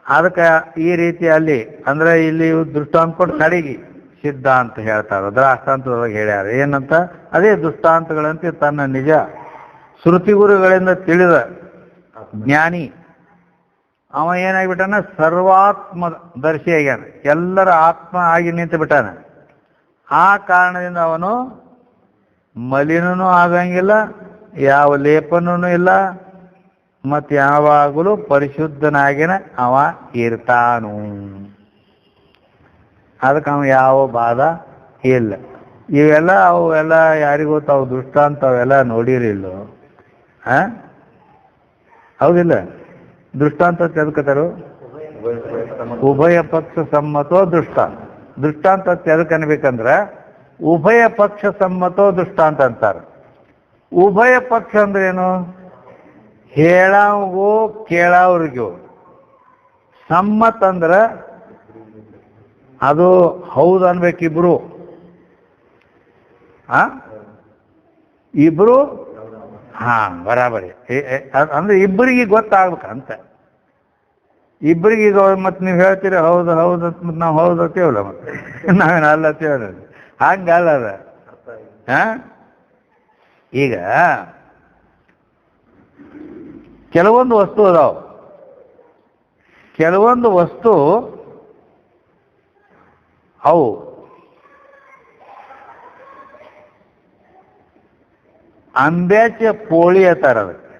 ಅದಕ್ಕೆ ಈ ರೀತಿ ಅಲ್ಲಿ ಅಂದ್ರೆ ಇಲ್ಲಿ ದೃಷ್ಟಾಂತ ಕೊಟ್ಟು ಕಡೆಗೆ ಸಿದ್ಧಾಂತ ಹೇಳ್ತಾರೆ. ದೃಷ್ಟಾಂತದೊಳಗೆ ಹೇಳ್ಯಾರ ಏನಂತ, ಅದೇ ದೃಷ್ಟಾಂತಗಳಂತೆ ತನ್ನ ನಿಜ ಶ್ರುತಿಗುರುಗಳಿಂದ ತಿಳಿದ ಜ್ಞಾನಿ ಅವ ಏನಾಗ್ಬಿಟ್ಟಾನ, ಸರ್ವಾತ್ಮ ದರ್ಶಿ ಆಗ್ಯಾನ, ಎಲ್ಲರ ಆತ್ಮ ಆಗಿ ನಿಂತು ಬಿಟ್ಟಾನ. ಆ ಕಾರಣದಿಂದ ಅವನು ಮಲಿನೂ ಆಗಂಗಿಲ್ಲ, ಯಾವ ಲೇಪನೂ ಇಲ್ಲ, ಮತ್ತು ಯಾವಾಗಲೂ ಪರಿಶುದ್ಧನಾಗಿನ ಅವ ಇರ್ತಾನು. ಅದಕ್ಕೆ ಅವ ಯಾವ ಬಾಧ ಇಲ್ಲ. ಇವೆಲ್ಲ ಅವೆಲ್ಲ ಯಾರಿಗೂ ತಾವು ದೃಷ್ಟಾಂತ ಅವೆಲ್ಲ ನೋಡಿರಿಲ್ಲ. ಹೌದಿಲ್ಲ? ದೃಷ್ಟಾಂತ ಎದಕ್ಕತ್ತಾರು? ಉಭಯ ಪಕ್ಷ ಸಮ್ಮತೋ ದೃಷ್ಟಾಂತ. ದೃಷ್ಟಾಂತ ಎದಕ್ಕೆ ಅನ್ಬೇಕಂದ್ರೆ ಉಭಯ ಪಕ್ಷ ಸಮ್ಮತೋ ದೃಷ್ಟಾಂತ ಅಂತಾರೆ. ಉಭಯ ಪಕ್ಷ ಅಂದ್ರೆ ಏನು? ಹೇಳಾವ್ಗೂ ಕೇಳಾವ್ರಿಗೂ. ಸಮ್ಮತ್ ಅಂದ್ರೆ ಅದು ಹೌದು ಅನ್ಬೇಕಿಬ್ರು. ಇಬ್ರು ಬರಾಬರಿ ಅಂದ್ರೆ ಇಬ್ಬರಿಗೆ ಗೊತ್ತಾಗ್ಬೇಕಂತ. ಇಬ್ಬರಿಗೆ ಮತ್ತೆ ನೀವು ಹೇಳ್ತೀರಿ ಹೌದು ಹೌದು ಅಂತ, ಮತ್ತೆ ನಾವು ಹೌದು ಅಂತೀವಲ್ಲ, ಮತ್ತೆ ನಾವೇನು ಅಲ್ಲ ಅಂತೀವಲ್ಲ, ಹಂಗಲ್ಲ ಅದ. ಈಗ ಕೆಲವೊಂದು ವಸ್ತು ಅದಾವ, ಕೆಲವೊಂದು ವಸ್ತು ಅವು ಅಂಬ್ಯಾಚೆ ಪೋಳಿ ಅಂತಾರ. ಅದಕ್ಕೆ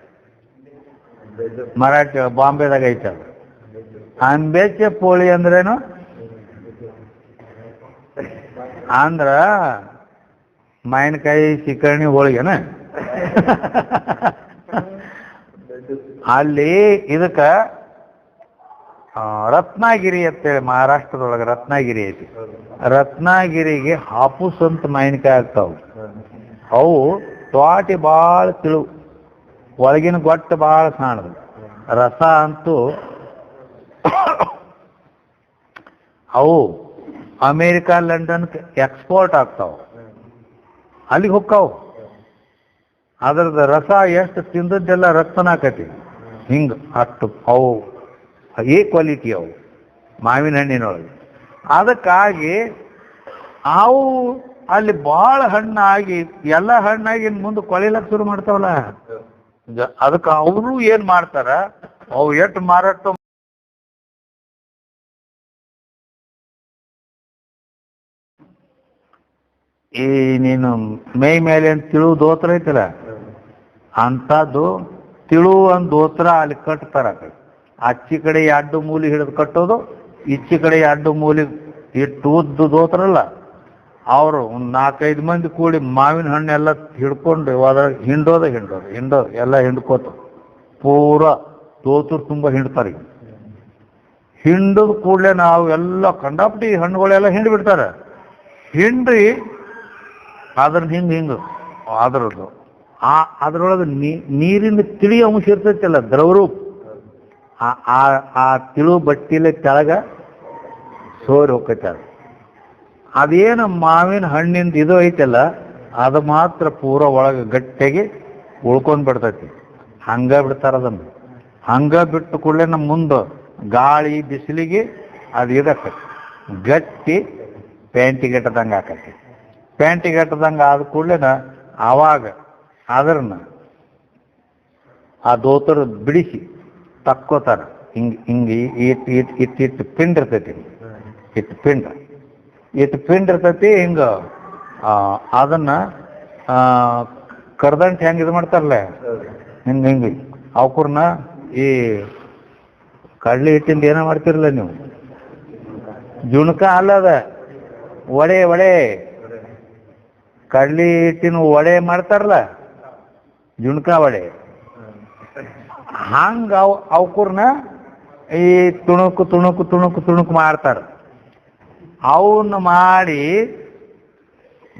ಮರಾಠಿ ಬಾಂಬೆದಾಗ ಐತದ. ಅಂಬ್ಯಾಚೆ ಪೋಳಿ ಅಂದ್ರೇನು? ಅಂದ್ರ ಮಾವಿನಕಾಯಿ ಶಿಕರಣಿ ಹೋಳಿಗೆನ ಅಲ್ಲಿ. ಇದಕ್ಕ ರತ್ನಾಗಿರಿ ಅಂತೇಳಿ ಮಹಾರಾಷ್ಟ್ರದೊಳಗೆ ರತ್ನಾಗಿರಿ ಐತಿ. ರತ್ನಾಗಿರಿಗೆ ಹಾಪುಸ್ ಅಂತ ಮಾವಿನಕಾಯಿ ಆಗ್ತಾವ. ಅವು ತ್ವಾಟಿ ಭಾಳ ತಿಳು, ಒಳಗಿನ ಗೊಟ್ಟು ಭಾಳ ಕಾಣದು, ರಸ ಅಂತೂ ಅವು ಅಮೇರಿಕಾ ಲಂಡನ್ ಎಕ್ಸ್ಪೋರ್ಟ್ ಆಗ್ತಾವ, ಅಲ್ಲಿಗೆ ಹೊಕ್ಕಾವು. ಅದ್ರದ್ದು ರಸ ಎಷ್ಟು ತಿಂದದ್ದೆಲ್ಲ ರಕ್ತನ ಆಕತಿ. ಹಿಂಗೆ ಅಷ್ಟು ಅವು ಏ ಕ್ವಾಲಿಟಿ ಅವು ಮಾವಿನ ಹಣ್ಣಿನೊಳಗೆ. ಅದಕ್ಕಾಗಿ ಅವು ಅಲ್ಲಿ ಭಾಳ ಹಣ್ಣಾಗಿ ಎಲ್ಲ ಹಣ್ಣಾಗಿ ಇನ್ ಮುಂದೆ ಕೊಳಿಲಕ್ ಶುರು ಮಾಡ್ತಾವಲ್ಲ, ಅದಕ್ಕೆ ಅವರು ಏನ್ ಮಾಡ್ತಾರ, ಅವು ಎಷ್ಟು ಮಾರಾಟ ಈ ನೀನು ಮೈ ಮೇಲೆ ಅಂತ ತಿಳು ದೋತ್ರ ಐತಲ್ಲ, ಅಂಥದ್ದು ತಿಳು ಅಂತ ದೋತ್ರ ಅಲ್ಲಿ ಕಟ್ತಾರ. ಆಚಿ ಕಡೆ ಎರಡು ಮೂಲಿ ಹಿಡಿದು ಕಟ್ಟೋದು, ಈಚಿ ಕಡೆ ಎರಡು ಮೂಲಿ ಇಟ್ಟು ಉದ್ದು ದೋತ್ರಲ್ಲ, ಅವರು ಒಂದು 4-5 ಮಂದಿ ಕೂಡಿ ಮಾವಿನ ಹಣ್ಣೆಲ್ಲ ಹಿಡ್ಕೊಂಡು ಅದ್ರ ಹಿಂಡೋದು ಎಲ್ಲ ಹಿಂಡ್ಕೋತ ಪೂರ ದೋತ್ರ ತುಂಬ ಹಿಂಡ್ತಾರೆ. ಹಿಂಡದ ಕೂಡಲೇ ನಾವು ಎಲ್ಲ ಕಂಡಾಪಟ್ಟಿ ಹಣ್ಣುಗಳೆಲ್ಲ ಹಿಂಡ್ಬಿಡ್ತಾರೆ. ಹಿಂಡಿ ಅದ್ರ ಹಿಂಗೆ ಅದರದ್ದು ಅದ್ರೊಳಗೆ ನೀರಿನ ತಿಳಿ ಅಂಶ ಇರ್ತೈತಲ್ಲ, ದ್ರವರೂಪ, ಆ ತಿಳು ಬಟ್ಟಿಲೆ ಕೆಳಗ ಸೋರಿ ಹೋಗ್ತೈತೆ. ಅದೇನು ಮಾವಿನ ಹಣ್ಣಿಂದ ಇದು ಐತಲ್ಲ, ಅದು ಮಾತ್ರ ಪೂರ ಒಳಗೆ ಗಟ್ಟಿಯಾಗಿ ಉಳ್ಕೊಂಡ್ ಬಿಡ್ತೈತಿ. ಹಂಗ ಬಿಡ್ತಾರ ಅದನ್ನು. ಹಂಗ ಬಿಟ್ಟು ಕೂಡಲೇ ನಮ್ಮ ಮುಂದೆ ಗಾಳಿ ಬಿಸಿಲಿಗೆ ಅದು ಇದಾಕತಿ, ಗಟ್ಟಿ ಪ್ಯಾಂಟಿಗೆಟ್ಟದಂಗೆ ಆಕತಿ. ಪ್ಯಾಂಟಿಗೆಟ್ಟದಂಗೆ ಆದ ಕೂಡಲೇನ ಆವಾಗ ಅದನ್ನ ಆ ದೋತರ ಬಿಡಿಸಿ ತಕ್ಕೋತಾರ. ಹಿಂಗೆ ಇಟ್ಟು ಪಿಂಡ್ ಇರ್ತೈತಿ, ಇಟ್ಟು ಪಿಂಡ್ ಇರ್ತೈತಿ. ಹಿಂಗ ಅದನ್ನ ಕರ್ದಂಟು ಹೆಂಗೆ ಇದು ಮಾಡ್ತಾರಲ್ಲ, ಹಿಂಗೆ ಅವಕೂರ್ನ ಈ ಕಡ್ಲಿ ಹಿಟ್ಟಿಂದ ಏನೋ ಮಾಡ್ತಿರಲ್ಲ ನೀವು, ಜುಣಕ ಅಲ್ಲದ ಒಡೆ ಕಡ್ಲಿ ಹಿಟ್ಟಿನ ಒಡೆ ಮಾಡ್ತಾರಲ್ಲ, ಜುಣಕ ಒಡೆ, ಹಂಗ ಅವಕೂರ್ನ ಈ ತುಣುಕು ಮಾಡ್ತಾರ. ಅವನ್ನ ಮಾಡಿ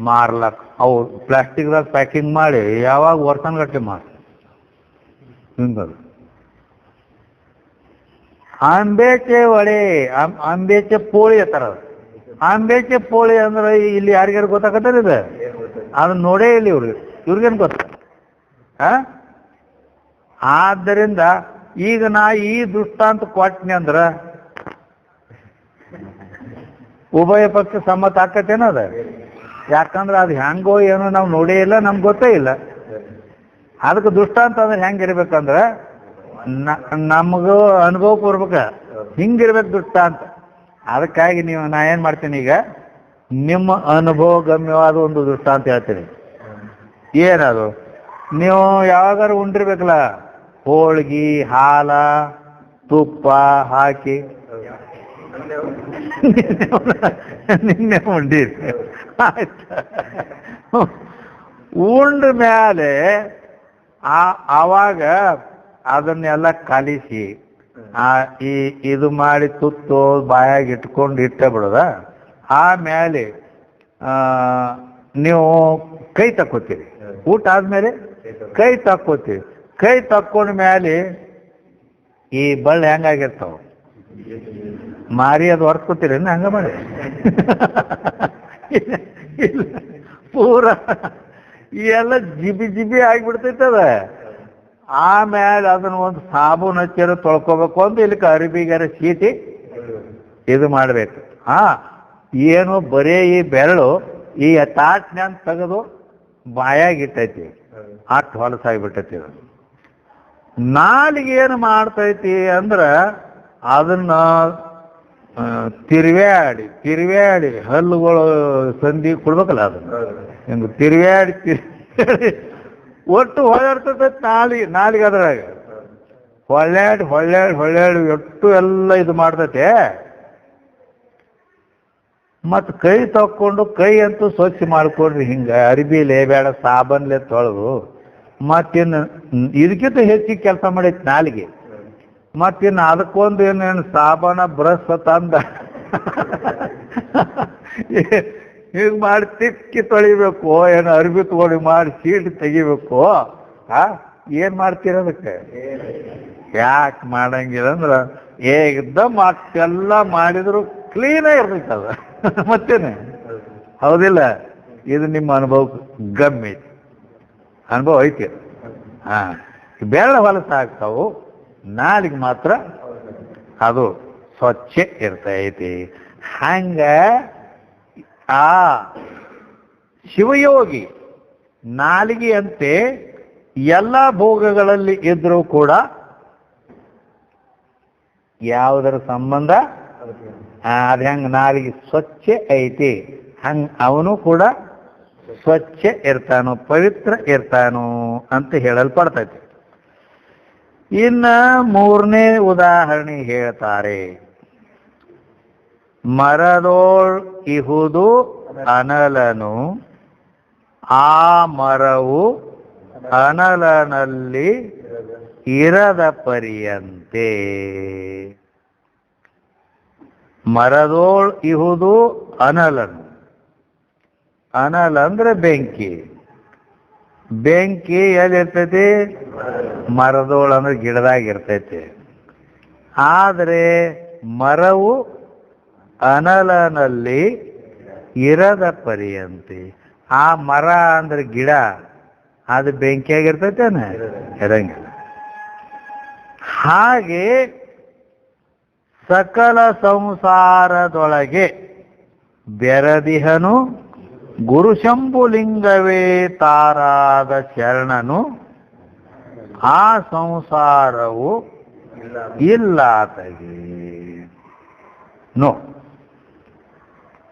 ಮಾರ್ಲಕ್ ಅವು ಪ್ಲಾಸ್ಟಿಕ್ದಾಗ ಪ್ಯಾಕಿಂಗ್ ಮಾಡಿ ಯಾವಾಗ ವರ್ಷನ್ಗಟ್ಲೆ ಮಾರ. ಹಿಂಗದು ಆಂಬೇಚೆ ಒಡೆ, ಆಂಬೇಚೆ ಪೋಳಿ ಅಂತಾರ. ಆಂಬೇಚೆ ಪೋಳಿ ಅಂದ್ರೆ ಇಲ್ಲಿ ಯಾರಿಗಾರು ಗೊತ್ತಾಗತ್ತದ ಇದು? ಅದನ್ನ ನೋಡೇ ಇಲ್ಲ ಇವ್ರಿಗೇನು ಗೊತ್ತ? ಆದ್ದರಿಂದ ಈಗ ನಾ ಈ ದೃಷ್ಟಾಂತ ಕೊಟ್ಟನೆ ಅಂದ್ರ ಉಭಯ ಪಕ್ಷ ಸಮ್ಮತ ಆಕತ್ತೇನದ? ಯಾಕಂದ್ರೆ ಅದು ಹೆಂಗೋ ಏನೋ ನಾವು ನೋಡೇ ಇಲ್ಲ, ನಮ್ಗೆ ಗೊತ್ತೇ ಇಲ್ಲ. ಅದಕ್ಕೆ ದೃಷ್ಟಾಂತ ಅಂದ್ರೆ ಹೆಂಗಿರ್ಬೇಕಂದ್ರೆ ನಮಗೂ ಅನುಭವ ಪೂರ್ವಕ ಹಿಂಗಿರ್ಬೇಕು ದೃಷ್ಟಾಂತ. ಅದಕ್ಕಾಗಿ ನಾ ಏನು ಮಾಡ್ತೀನಿ, ಈಗ ನಿಮ್ಮ ಅನುಭವ ಗಮ್ಯವಾದ ಒಂದು ದೃಷ್ಟಾಂತ ಹೇಳ್ತೀನಿ. ಏನದು? ನೀವು ಯಾವಾಗಾರು ಉಂಡಿರ್ಬೇಕಲ್ಲ, ಹೋಳ್ಗಿ ಹಾಲ ತುಪ್ಪ ಹಾಕಿ ನಿನ್ನೆ ಉಂಡಿರಿ. ಆಯ್ತಾ? ಉಂಡ ಮೇಲೆ ಆವಾಗ ಅದನ್ನೆಲ್ಲ ಕಲಿಸಿ ಇದು ಮಾಡಿ ತುತ್ತು ಬಾಯಾಗಿ ಇಟ್ಕೊಂಡು ಇಟ್ಟೇ ಬಿಡೋದ. ಆಮೇಲೆ ನೀವು ಕೈ ತಕ್ಕೋತೀರಿ. ಊಟ ಆದ್ಮೇಲೆ ಕೈ ತಕ್ಕೋತೀವಿ. ಕೈ ತಕ್ಕೊಂಡ ಮೇಲೆ ಈ ಬಳ್ಳಿ ಹೆಂಗಾಗಿರ್ತಾವ, ಮಾರಿ ಅದು ಹೊರ್ಸ್ಕೊತೀರಿ ಹಂಗ ಮಾಡಿ ಪೂರ ಎಲ್ಲ ಜಿಬಿ ಆಗಿಬಿಡ್ತೈತದ. ಆಮೇಲೆ ಅದನ್ನ ಒಂದು ಸಾಬೂನು ಹಚ್ಚಿರ ತೊಳ್ಕೊಬೇಕು ಅಂತ ಇಲ್ಲಿಕ್ಕೆ ಅರಿಬಿಗಾರ ಸೀಟಿ ಇದು ಮಾಡ್ಬೇಕು. ಏನು ಬರೀ ಈ ಬೆರಳು ಈ ತಾಟ್ನ್ಯಾನ್ ತೆಗೆದು ಬಾಯಾಗಿಟ್ಟೈತಿ, ಅಷ್ಟು ಹೊಲಸಾಗಿಬಿಟ್ಟೈತಿ. ಇದು ನಾಲಿಗೆ ಏನು ಮಾಡ್ತೈತಿ ಅಂದ್ರೆ ಅದನ್ನ ತಿರುವ್ಯಾಡಿ ಹಲ್ಲುಗಳು ಸಂಧಿ ಕೊಡ್ಬೇಕಲ್ಲ, ಅದನ್ನ ಹಿಂಗೆ ತಿರುವ್ಯಾಡಿ ಒಟ್ಟು ಹೊಳ್ಳಾಡ್ತೈತಿ ನಾಲಿಗೆ ಅದ್ರಾಗ ಹೊಳ್ಳಾಡಿ ಒಟ್ಟು ಎಲ್ಲ ಇದು ಮಾಡ್ತೈತೆ. ಮತ್ತು ಕೈ ತಕ್ಕೊಂಡು ಕೈ ಅಂತೂ ಸ್ವಚ್ಛ ಮಾಡ್ಕೊಂಡ್ರಿ, ಹಿಂಗೆ ಅರಿಬಿಲೆ ಬೇಡ ಸಾಬನ್ಲೆ ತೊಳೆದು. ಮತ್ತಿನ್ನು ಇದಕ್ಕಿಂತ ಹೆಚ್ಚಿಗೆ ಕೆಲಸ ಮಾಡೈತಿ ನಾಲಿಗೆ. ಮತ್ತಿನ್ನು ಅದಕ್ಕೊಂದು ಏನೇನು ಸಾಬಾನ ಬ್ರಷ್ ತಂದ ಹೀಗೆ ಮಾಡಿ ತಿಕ್ಕಿ ತೊಳಿಬೇಕು, ಏನು ಅರ್ಬಿ ತಗೊಂಡು ಮಾಡಿ ಸೀಟ್ ತೆಗಿಬೇಕು. ಏನು ಮಾಡ್ತೀರ ಅದಕ್ಕೆ? ಯಾಕೆ ಮಾಡಂಗಿಲ್ಲ ಅಂದ್ರೆ ಏಕ್ದಮ್ ಅಷ್ಟೆಲ್ಲ ಮಾಡಿದ್ರು ಕ್ಲೀನಾಗಿ ಇರ್ತೈತೆ ಅದು. ಮತ್ತೇನೆ ಹೌದಿಲ್ಲ? ಇದು ನಿಮ್ಮ ಅನುಭವ ಗಮ್ಮಿ ಅನುಭವ ಐತಿ. ಬೆಳ್ಳ ಹೊಲಸ ಆಗ್ತಾವು, ನಾಲಿಗೆ ಮಾತ್ರ ಅದು ಸ್ವಚ್ಛ ಇರ್ತೈತಿ. ಹಂಗ ಶಿವಯೋಗಿ ನಾಲಿಗೆಯಂತೆ ಎಲ್ಲ ಭೋಗಗಳಲ್ಲಿ ಇದ್ರೂ ಕೂಡ ಯಾವುದರ ಸಂಬಂಧ ಅದ ಹೆಂಗ ನಾಲಿಗೆ ಸ್ವಚ್ಛ ಐತಿ ಹಂಗ ಅವನು ಕೂಡ ಸ್ವಚ್ಛ ಇರ್ತಾನೋ ಪವಿತ್ರ ಇರ್ತಾನೋ ಅಂತ ಹೇಳಲ್ಪಡ್ತೈತಿ. ಇನ್ನ ಮೂರನೇ ಉದಾಹರಣೆ ಹೇಳ್ತಾರೆ. ಮರದೋಳ್ ಇಹುದು ಅನಲನು, ಆ ಮರವು ಅನಲನಲ್ಲಿ ಇರದ ಪರಿಯಂತೆ. ಮರದೋಳ್ ಇಹುದು ಅನಲನು. ಅನಲ ಅಂದ್ರೆ ಬೆಂಕಿ. ಬೆಂಕಿ ಎಲ್ಲಿರ್ತೈತಿ? ಮರದೋಳು ಅಂದ್ರೆ ಗಿಡದಾಗ ಇರ್ತೈತಿ. ಆದರೆ ಮರವು ಅನಲನಲ್ಲಿ ಇರದ ಪರಿಯಂತೆ. ಆ ಮರ ಅಂದ್ರೆ ಗಿಡ, ಅದು ಬೆಂಕಿಯಾಗಿರ್ತೈತೇನ? ಇರಂಗಿಲ್ಲ. ಹಾಗೆ ಸಕಲ ಸಂಸಾರದೊಳಗೆ ಬೆರದಿಹನು ಗುರುಶಂಭುಲಿಂಗವೇ ತಾರಾದ ಶರಣನು, ಆ ಸಂಸಾರವು ಇಲ್ಲಾತಗೆ. ನೋ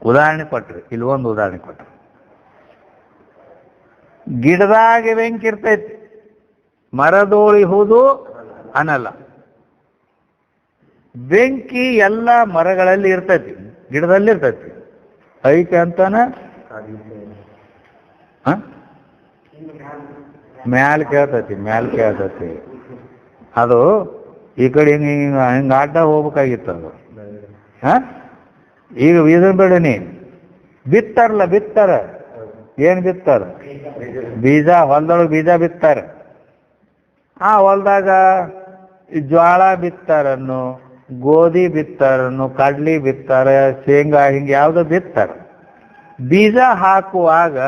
ಉದಾಹರಣೆ ಕೊಟ್ರಿ, ಇಲ್ಲೊಂದು ಉದಾಹರಣೆ ಕೊಟ್ರಿ. ಗಿಡದಾಗ ಬೆಂಕಿ ಇರ್ತೈತಿ, ಮರದೋಳಿಹುದು ಅನಲ. ಬೆಂಕಿ ಎಲ್ಲ ಮರಗಳಲ್ಲಿ ಇರ್ತೈತಿ, ಗಿಡದಲ್ಲಿ ಇರ್ತೈತಿ. ಐತೆ ಅಂತಾನ ಮ್ಯಾಲ್ ಕೇಳ್ತೈತಿ. ಅದು ಈ ಕಡೆ ಹಿಂಗ ಅಡ್ಡ ಹೋಗ್ಬೇಕಾಗಿತ್ತು. ಅದು ಈಗ ಇದನ್ ಬೇಡನಿ ಬಿತ್ತಾರ. ಏನ್ ಬಿತ್ತಾರ? ಬೀಜ. ಹೊಲದೊಳಗೆ ಬೀಜ ಬಿತ್ತಾರ. ಆ ಹೊಲದಾಗ ಜ್ವಾಳ ಬಿತ್ತಾರನ್ನು, ಗೋಧಿ ಬಿತ್ತಾರನ್ನು, ಕಡ್ಲಿ ಬಿತ್ತಾರ, ಶೇಂಗಾ, ಹಿಂಗೆ ಯಾವ್ದು ಬಿತ್ತಾರ. ಬೀಜ ಹಾಕುವಾಗ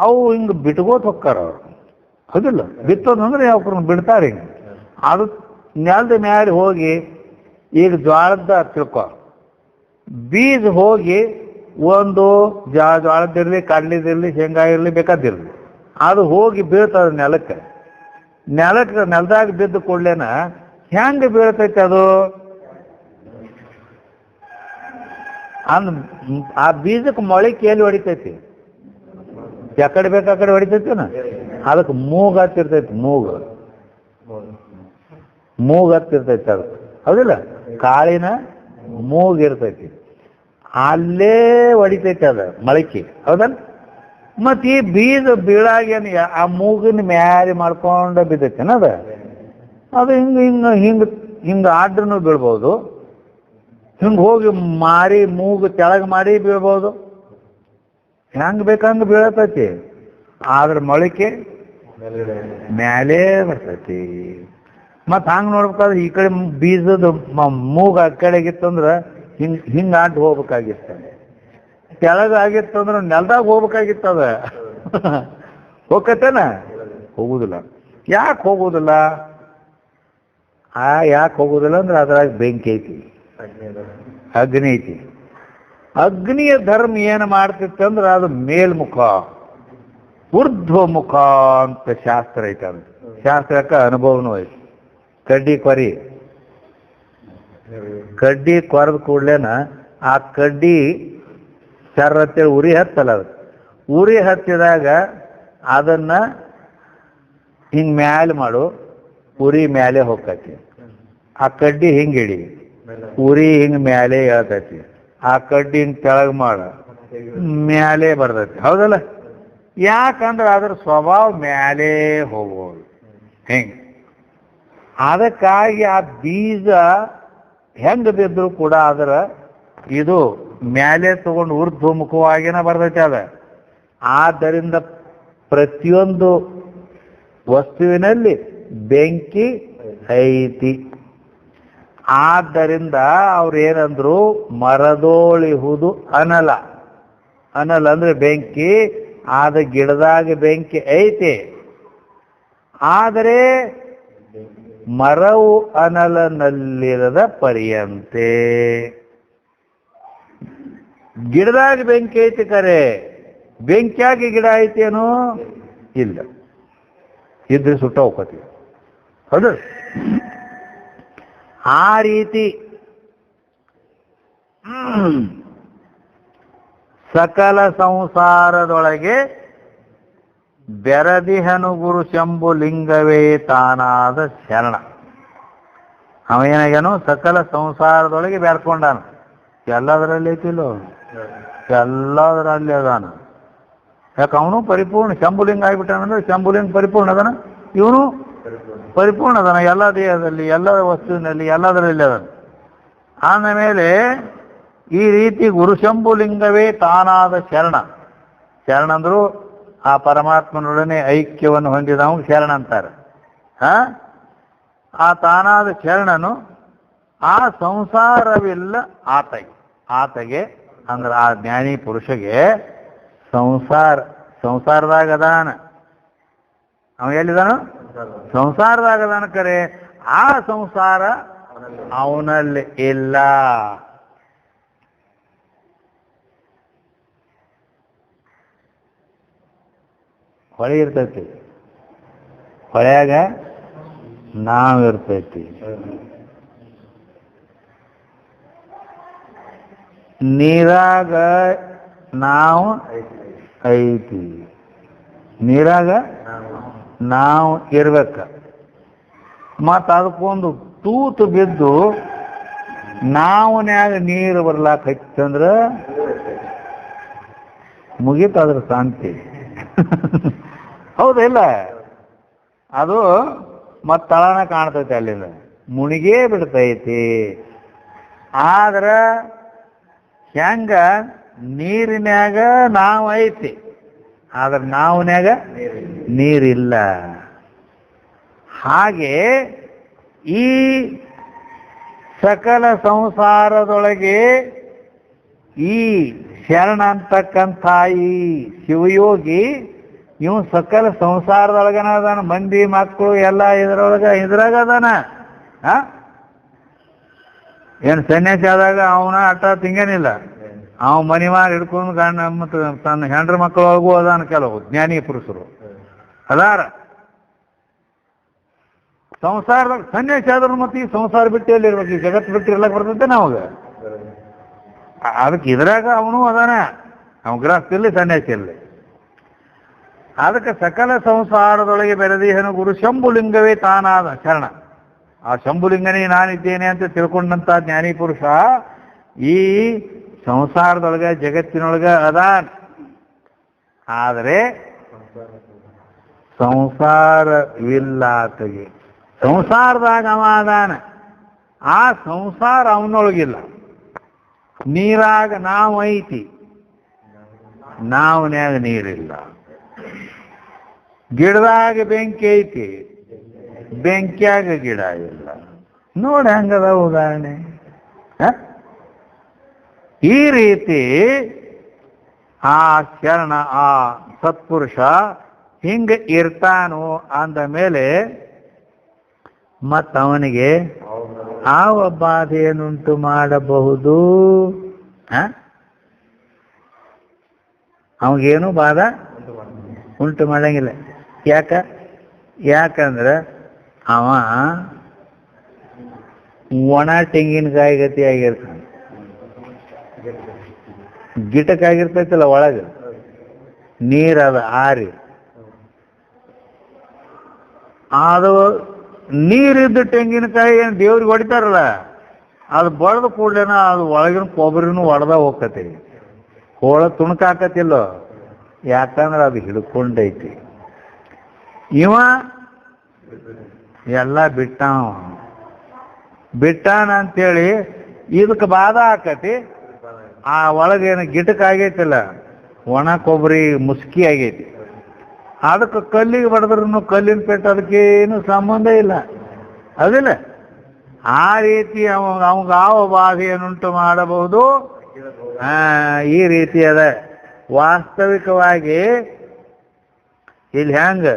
ಅವು ಹಿಂಗೆ ಬಿಟ್ಕೋತ ಹೋಗ್ತಾರ ಅವ್ರು. ಹೌದಿಲ್ಲ? ಬಿತ್ತೋದಂದ್ರೆ ಅವ್ರನ್ನ ಬಿಡ್ತಾರೆ ಹಿಂಗೆ. ಅದು ನೆಲದ ಮ್ಯಾಲೆ ಹೋಗಿ, ಈಗ ಜ್ವಾಳದ ತಿಳ್ಕೊ, ಬೀಜ ಹೋಗಿ ಒಂದು ಜ್ವಾಳದಿರ್ಲಿ, ಕಡ್ಲಿದಿರ್ಲಿ, ಶೇಂಗಾ ಇರಲಿ, ಬೇಕಾದಿರ್ಲಿ, ಅದು ಹೋಗಿ ಬೀಳ್ತದ ನೆಲಕ್ಕೆ. ನೆಲದಾಗ ಬಿದ್ದ ಕೂಡ್ಲೇನ ಹೆಂಗೆ ಬೀಳ್ತೈತೆ ಅದು? ಆ ಬೀಜಕ್ಕೆ ಮೊಳಕೆ ಎಲ್ಲಿ ಹೊಡಿತೈತಿ? ಯಾಕಡೆ ಬೇಕು ಆ ಕಡೆ ಹೊಡಿತೈತಿನ? ಅದಕ್ಕೆ ಮೂಗ್ ಹತ್ತಿರ್ತೈತಿ. ಮೂಗ್ ಹತ್ತಿರ್ತೈತಿ ಅದಕ್ಕೆ. ಹೌದಿಲ್ಲ? ಕಾಳಿನ ಮೂಗಿರ್ತೈತಿ, ಅಲ್ಲೇ ಹೊಡಿತೈತಿ ಅದ ಮೊಳಕೆ. ಹೌದಲ್ಲ? ಮತ್ ಈ ಬೀಜ ಬೀಳಾಗೇನು ಆ ಮೂಗಿನ ಮ್ಯಾರಿ ಮಾಡ್ಕೊಂಡು ಬಿದ್ದೈತೇನ ಅದ? ಅದು ಹಿಂಗ ಆಡ್ರೂ ಬೀಳ್ಬೋದು, ಹಿಂಗೆ ಹೋಗಿ ಮಾರಿ ಮೂಗು ತೆಳಗೆ ಮಾಡಿ ಬೀಳ್ಬೋದು. ಹೆಂಗ್ ಬೇಕಂಗ ಬೀಳತೈತಿ. ಆದ್ರ ಮೊಳಕೆ ಮ್ಯಾಲೇ ಬರ್ತೈತಿ. ಮತ್ ಹಂಗ ನೋಡ್ಬೇಕಾದ್ರೆ ಈ ಕಡೆ ಬೀಜದ ಮೂಗ ಆ ಕಡೆಗಿತ್ತಂದ್ರ ಹಿಂಗ ಅಡ್ಡ ಹೋಗ್ಬೇಕಾಗಿತ್ತ. ತೆಳಗಾಗಿತ್ತಂದ್ರ ನೆಲದಾಗ ಹೋಗ್ಬೇಕಾಗಿತ್ತದ. ಹೋಗತ್ತೇನ? ಹೋಗುದಿಲ್ಲ. ಯಾಕೆ ಹೋಗುದಿಲ್ಲ? ಯಾಕೆ ಹೋಗುದಿಲ್ಲ ಅಂದ್ರೆ ಅದ್ರಾಗ ಬೆಂಕಿ ಐತಿ, ಅಗ್ನಿ ಐತಿ. ಅಗ್ನಿಯ ಧರ್ಮ ಏನು ಮಾಡ್ತಿತ್ತಂದ್ರೆ ಅದು ಮೇಲ್ಮುಖ, ಊರ್ಧ್ವಮುಖ ಅಂತ ಶಾಸ್ತ್ರ ಐತೆ. ಅದು ಶಾಸ್ತ್ರಕ್ಕೆ ಅನುಭವನೂ ಐತಿ. ಕಡ್ಡಿ ಕೊರೆದ ಕೂಡ್ಲೇನ ಆ ಕಡ್ಡಿ ಸರ್ರತ್ತೇಳಿ ಉರಿ ಹತ್ತಲ್ಲ. ಅದು ಉರಿ ಹತ್ತಿದಾಗ ಅದನ್ನ ಹಿಂಗ್ ಮ್ಯಾಲೆ ಮಾಡು, ಉರಿ ಮ್ಯಾಲೆ ಹೋಗ್ತೈತಿ. ಆ ಕಡ್ಡಿ ಹಿಂಗ್ ಹಿಡಿ, ಉರಿ ಹಿಂಗ್ ಮ್ಯಾಲೆ ಹೇಳ್ತೈತಿ. ಆ ಕಡ್ಡಿ ಹಿಂಗ್ ತೆಳಗ್ ಮಾಡ, ಮ್ಯಾಲೆ ಬರ್ತೈತಿ. ಹೌದಲ್ಲ? ಯಾಕಂದ್ರೆ ಅದ್ರ ಸ್ವಭಾವ ಮ್ಯಾಲೆ ಹೋಗೋದು ಹಿಂಗ್. ಅದಕ್ಕಾಗಿ ಆ ಬೀಜ ಹೆಂಗ್ ಬಿದ್ರು ಕೂಡ ಅದರ ಇದು ಮ್ಯಾಲೆ ತಗೊಂಡು ಊರ್ಧ್ವಮುಖವಾಗಿನ ಬರ್ತೈತಿ ಅದ. ಆದ್ದರಿಂದ ಪ್ರತಿಯೊಂದು ವಸ್ತುವಿನಲ್ಲಿ ಬೆಂಕಿ ಐತಿ. ಆದ್ದರಿಂದ ಅವ್ರೇನಂದ್ರು ಮರದೋಳಿಹುದು ಅನಲ. ಅನಲ ಅಂದ್ರೆ ಬೆಂಕಿ. ಆದ ಗಿಡದಾಗ ಬೆಂಕಿ ಐತಿ, ಆದರೆ ಮರವು ಅನಲನಲ್ಲಿರದ ಪರಿಯಂತೆ. ಗಿಡದಾಗ ಬೆಂಕಿ ಐತಿ ಕರೆ, ಬೆಂಕಿಯಾಗಿ ಗಿಡ ಐತೇನೋ ಇಲ್ಲ, ಇದ್ರೆ ಸುಟ್ಟ ಹೋಗ್ತೀವಿ. ಹೌದು, ಆ ರೀತಿ ಸಕಲ ಸಂಸಾರದೊಳಗೆ ಬೆರದಿಹನು ಗುರು ಶಂಭು ಲಿಂಗವೇ ತಾನಾದ ಶರಣ. ಅವೇನಾಗ್ಯಾನು ಸಕಲ ಸಂಸಾರದೊಳಗೆ ಬೆರ್ಕೊಂಡಾನು. ಎಲ್ಲದರಲ್ಲಿ ಐತಿಲ್ಲೋ, ಎಲ್ಲದರಲ್ಲಿ ಅದಾನ. ಯಾಕೆ ಅವನು ಪರಿಪೂರ್ಣ ಶಂಭುಲಿಂಗ ಆಗಿಬಿಟ್ಟಾನಂದ್ರೆ ಶಂಭುಲಿಂಗ ಪರಿಪೂರ್ಣ ಅದಾನ, ಇವನು ಪರಿಪೂರ್ಣ ಅದಾನ. ಎಲ್ಲ ದೇಹದಲ್ಲಿ, ಎಲ್ಲ ವಸ್ತುವಿನಲ್ಲಿ, ಎಲ್ಲದರಲ್ಲಿ ಅದಾನ. ಆಮೇಲೆ ಈ ರೀತಿ ಗುರುಶಂಭುಲಿಂಗವೇ ತಾನಾದ ಶರಣ. ಶರಣ ಅಂದ್ರು ಆ ಪರಮಾತ್ಮನೊಡನೆ ಐಕ್ಯವನ್ನು ಹೊಂದಿದವ ಶರಣ ಅಂತಾರೆ. ಆ ತಾನಾದ ಶರಣನು ಆ ಸಂಸಾರವಿಲ್ಲ ಆತಗೆ ಅಂದ್ರೆ ಆ ಜ್ಞಾನಿ ಪುರುಷಗೆ ಸಂಸಾರದಾಗ ಅದಾನ. ಅವ ಎಲ್ಲಿದಾನು? ಸಂಸಾರದಾಗ ಅದಾನ. ಕರೆ ಆ ಸಂಸಾರ ಅವನಲ್ಲಿ ಇಲ್ಲ. ಹೊಳೆ ಇರ್ತೈತಿ, ಹೊಳೆಯಾಗ ನಾವಿರ್ತೈತಿ. ನೀರಾಗ ನಾವು ಐತಿ, ನೀರಾಗ ನಾವು ಇರ್ಬೇಕ. ಮತ್ತು ಅದಕ್ಕೊಂದು ತೂತು ಬಿದ್ದು ನಾವನ್ಯಾಗ ನೀರು ಬರ್ಲಾಕೈತಂದ್ರೆ ಮುಗೀತದ್ರ ಶಾಂತಿ. ಹೌದಿಲ್ಲ? ಅದು ಮತ್ತು ತಳನ ಕಾಣ್ತೈತಿ, ಅಲ್ಲಿಂದ ಮುಣಿಗೇ ಬಿಡ್ತೈತಿ. ಆದ್ರೆ ಹೆಂಗ ನೀರಿನ್ಯಾಗ ನಾವು ಐತಿ, ಆದ್ರೆ ನಾವನ್ಯಾಗ ನೀರಿಲ್ಲ. ಹಾಗೆ ಈ ಸಕಲ ಸಂಸಾರದೊಳಗೆ ಈ ಶರಣ ಅಂತಕ್ಕಂಥ ಈ ಶಿವಯೋಗಿ ಇವು ಸಕಲ ಸಂಸಾರದೊಳಗನ ಅದಾನ. ಮಂದಿ ಮಕ್ಕಳು ಎಲ್ಲ ಇದ್ರಾಗ ಅದಾನ. ಏನು ಸನ್ಯಾಸಿ ಆದಾಗ ಅವನ ಅಟ್ಟ ತಿಂಗೇನಿಲ್ಲ. ಅವ ಮನಿಮಾರ್ ಹಿಡ್ಕೊಂಡು ಗಂಡ ಮತ್ತು ತನ್ನ ಹೆಂಡ್ರ ಮಕ್ಕಳೊಳಗೂ ಅದಾನ. ಕೆಲವು ಜ್ಞಾನಿ ಪುರುಷರು ಅದಾರ ಸಂಸಾರದಾಗ. ಸನ್ಯಾಸಿ ಆದ್ರು ಮತ್ತೆ ಈ ಸಂಸಾರ ಬಿಟ್ಟು ಎಲ್ಲಿರ್ಬೇಕು? ಈ ಜಗತ್ತು ಬಿಟ್ಟು ಇರ್ಲಕ್ಕೆ ಬರ್ತೈತೆ ನಾವಾಗ. ಅದಕ್ಕೆ ಇದ್ರಾಗ ಅವನು ಅದಾನ, ಅವ ಗೃಹಸ್ಥಿಲ್ಲಿ ಸನ್ಯಾಸಿಯಲ್ಲಿ. ಅದಕ್ಕೆ ಸಕಲ ಸಂಸಾರದೊಳಗೆ ಬೆರೆದಿಹನು ಗುರು ಶಂಭುಲಿಂಗವೇ ತಾನಾದ ಶರಣ. ಆ ಶಂಭುಲಿಂಗನೇ ನಾನಿದ್ದೇನೆ ಅಂತ ತಿಳ್ಕೊಂಡಂತ ಜ್ಞಾನಿ ಪುರುಷ ಈ ಸಂಸಾರದೊಳಗೆ ಜಗತ್ತಿನೊಳಗೆ ಅದಾನ. ಆದರೆ ಸಂಸಾರವಿಲ್ಲಾತಗೆ. ಸಂಸಾರದಾಗ ಅವ ಅದಾನ, ಆ ಸಂಸಾರ ಅವನೊಳಗಿಲ್ಲ. ನೀರಾಗ ನಾವು ಐತಿ, ನಾವನ್ಯಾಗ ನೀರಿಲ್ಲ. ಗಿಡದಾಗ ಬೆಂಕಿ ಐತಿ, ಬೆಂಕಿಯಾಗ ಗಿಡ ಇಲ್ಲ. ನೋಡಿ ಹಂಗದ ಉದಾಹರಣೆ. ಈ ರೀತಿ ಆ ಶರಣ, ಆ ಸತ್ಪುರುಷ ಹಿಂಗೆ ಇರ್ತಾನೋ ಅಂದ ಮೇಲೆ ಮತ್ತವನಿಗೆ ಯಾವ ಬಾಧೆಯನ್ನುಂಟು ಮಾಡಬಹುದು? ಅವನಿಗೇನು ಬಾಧ ಉಂಟು ಮಾಡಂಗಿಲ್ಲ. ಯಾಕಂದ್ರೆ ಅವ ಒಣ ತೆಂಗಿನಕಾಯಿ ಗತಿ ಆಗಿರ್ತಾನೆ. ಗಿಟಕ್ಕಾಗಿರ್ತೈತಲ್ಲ ಒಳಗೆ ನೀರದ ಆರಿ, ಅದು ನೀರಿದ್ದು ತೆಂಗಿನಕಾಯಿ ಏನು ದೇವ್ರಿಗೆ ಹೊಡಿತಾರಲ್ಲ, ಅದು ಬಡ್ದ ಕೂಡ್ಲೇನ ಅದು ಒಳಗಿನ ಕೊಬ್ಬರಿನೂ ಒಡೆದ ಹೋಗ್ತತಿ, ಹೋಳ ತುಣಕಾಕತಿಲ್ಲೋ. ಯಾಕಂದ್ರೆ ಅದು ಹಿಡ್ಕೊಂಡೈತಿ. ಇವ ಎಲ್ಲ ಬಿಟ್ಟಾನ ಅಂತೇಳಿ ಇದಕ್ಕೆ ಬಾಧ ಆಕತಿ. ಆ ಒಳಗೇನು ಗಿಟಕ್ಕಾಗೈತಿಲ್ಲ, ಒಣ ಕೊಬ್ಬರಿ ಮುಸ್ಕಿ ಆಗೈತಿ. ಅದಕ್ಕೆ ಕಲ್ಲಿಗೆ ಬಡದ್ರೂ ಕಲ್ಲಿನ ಪೆಟ್ಟು ಅದಕ್ಕೇನು ಸಂಬಂಧ ಇಲ್ಲ, ಅದಿಲ್ಲ. ಆ ರೀತಿ ಅವಂಗ ಯಾವ ಬಾಧೆಯನ್ನುಂಟು ಮಾಡಬಹುದು. ಈ ರೀತಿ ಅದ. ವಾಸ್ತವಿಕವಾಗಿ ಇಲ್ಲಿ ಹೆಂಗ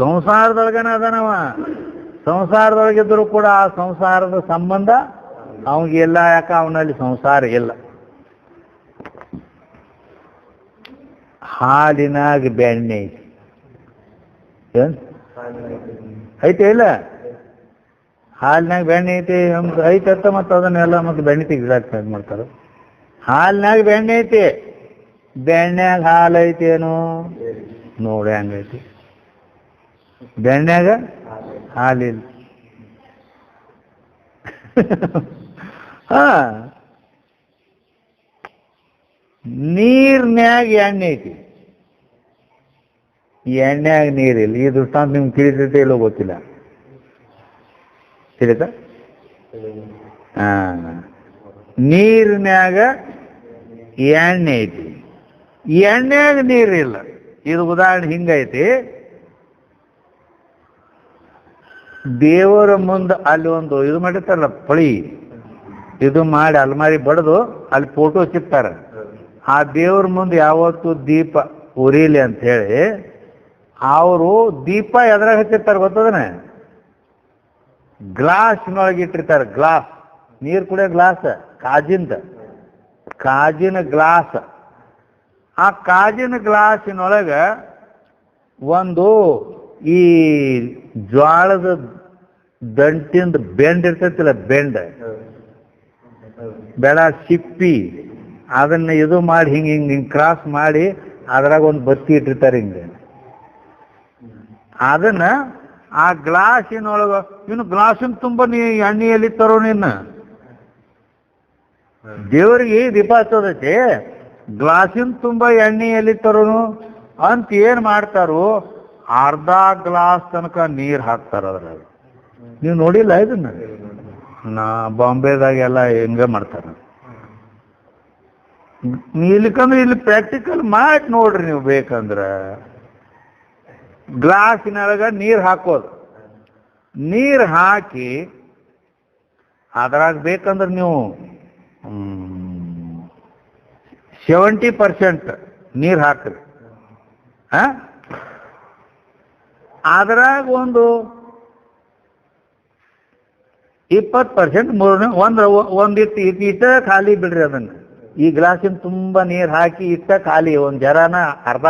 ಸಂಸಾರದೊಳಗನ ಅದನವ, ಸಂಸಾರದೊಳಗಿದ್ರು ಕೂಡ ಆ ಸಂಸಾರದ ಸಂಬಂಧ ಅವನಿಗೆಲ್ಲ. ಯಾಕ ಅವನಲ್ಲಿ ಸಂಸಾರ ಇಲ್ಲ. ಹಾಲಿನಾಗ ಬೆಣ್ಣೆ ಐತಿ. ಏನ್ ಐತೆ ಇಲ್ಲ? ಹಾಲಿನಾಗ ಬೆಣ್ಣೆ ಐತಿ ನಮ್ದು ಐತತ್ತ, ಮತ್ತು ಅದನ್ನೆಲ್ಲ ಮತ್ತೆ ಬೆಣ್ಣೆ ತೆಗಿದಾಕ ಮಾಡ್ತಾರೆ. ಹಾಲಿನಾಗ ಬೆಣ್ಣೆ ಐತಿ, ಬೆಣ್ಣೆಗ ಹಾಲು ಐತೇನು ನೋಡಿ ಹಂಗೈತಿ. ಬೆಣ್ಣೆಗ ಹಾಲಿಲ್ಲ. ಹಾ, ನೀರ್ನ್ಯಾಗ ಎಣ್ಣೆ ಐತಿ, ಎಣ್ಣೆಯಾಗ ನೀರಿಲ್ಲ. ಈ ದೃಷ್ಟಾಂತ ನಿಮ್ಗೆ ತಿಳಿತೈತೆ ಇಲ್ಲೋ ಗೊತ್ತಿಲ್ಲ. ತಿಳಿತ? ಹಾ, ನೀರಿನ್ಯಾಗ ಎಣ್ಣೆ ಐತಿ, ಎಣ್ಣೆಯಾಗ ನೀರಿಲ್ಲ. ಇದು ಉದಾಹರಣೆ ಹಿಂಗೈತಿ. ದೇವರ ಮುಂದೆ ಅಲ್ಲಿ ಒಂದು ಇದು ಮಾಡಿರ್ತಾರಲ್ಲ ಪಳಿ, ಇದು ಮಾಡಿ ಅಲ್ಮಾರಿ ಬಡ್ದು ಅಲ್ಲಿ ಫೋಟೋ ಚಿಕ್ತಾರ. ಆ ದೇವ್ರ ಮುಂದೆ ಯಾವತ್ತು ದೀಪ ಉರಿಲಿ ಅಂತ ಹೇಳಿ ಅವರು ದೀಪ ಎದ್ರಾಗ ಹಚ್ಚಿರ್ತಾರೆ ಗೊತ್ತದನೆ? ಗ್ಲಾಸ್ನೊಳಗೆ ಇಟ್ಟಿರ್ತಾರೆ. ಗ್ಲಾಸ್, ನೀರು ಕುಡಿಯೋ ಗ್ಲಾಸ್, ಕಾಜಿನ ಗ್ಲಾಸ್. ಆ ಕಾಜಿನ ಗ್ಲಾಸಿನೊಳಗೆ ಒಂದು ಈ ಜ್ವಾಳದ ದಂಟಿಂದ ಬೆಂಡ್ ಇರ್ತೈತಿಲ್ಲ, ಬೆಳ ಸಿಪ್ಪಿ, ಅದನ್ನ ಇದು ಮಾಡಿ ಹಿಂಗೆ ಕ್ರಾಸ್ ಮಾಡಿ ಅದ್ರಾಗ ಒಂದು ಬತ್ತಿ ಇಟ್ಟಿರ್ತಾರೆ ಹಿಂಗೆ. ಅದನ್ನ ಆ ಗ್ಲಾಸಿನೊಳಗ, ಇನ್ನು ಗ್ಲಾಸಿನ ತುಂಬ ನೀ ಎಣ್ಣೆಯಲ್ಲಿ ತರೋ ನಿನ್ನ ದೇವರಿಗೆ ದೀಪ ಹಚ್ಚೋದೈತಿ, ಗ್ಲಾಸಿನ ತುಂಬ ಎಣ್ಣೆಯಲ್ಲಿ ತರೋನು ಅಂತ ಏನ್ ಮಾಡ್ತಾರೋ, ಅರ್ಧ ಗ್ಲಾಸ್ ತನಕ ನೀರು ಹಾಕ್ತಾರ ಅದ್ರಾಗ. ನೀವು ನೋಡಿಲ್ಲ ಇದನ್ನ? ನಾ ಬಾಂಬೆದಾಗೆಲ್ಲ ಹೆಂಗ ಮಾಡ್ತಾರ. ಇಲ್ಲಿಕಂದ್ರೆ ಇಲ್ಲಿ ಪ್ರಾಕ್ಟಿಕಲ್ ಮಾಡಿ ನೋಡ್ರಿ ನೀವು ಬೇಕಂದ್ರ. ಗ್ಲಾಸಿನೊಳಗ ನೀರು ಹಾಕೋದು, ನೀರು ಹಾಕಿ ಅದ್ರಾಗ ಬೇಕಂದ್ರೆ ನೀವು 70% ನೀರು ಹಾಕ್ರಿ. ಅದ್ರಾಗ ಒಂದು 20% ಒಂದಿಟ್ಟು ಖಾಲಿ ಬಿಡ್ರಿ. ಅದನ್ನ ಈ ಗ್ಲಾಸಿನ ತುಂಬ ನೀರು ಹಾಕಿ ಇಟ್ಟ ಖಾಲಿ ಒಂದು ಜರಾನ ಅರ್ಧ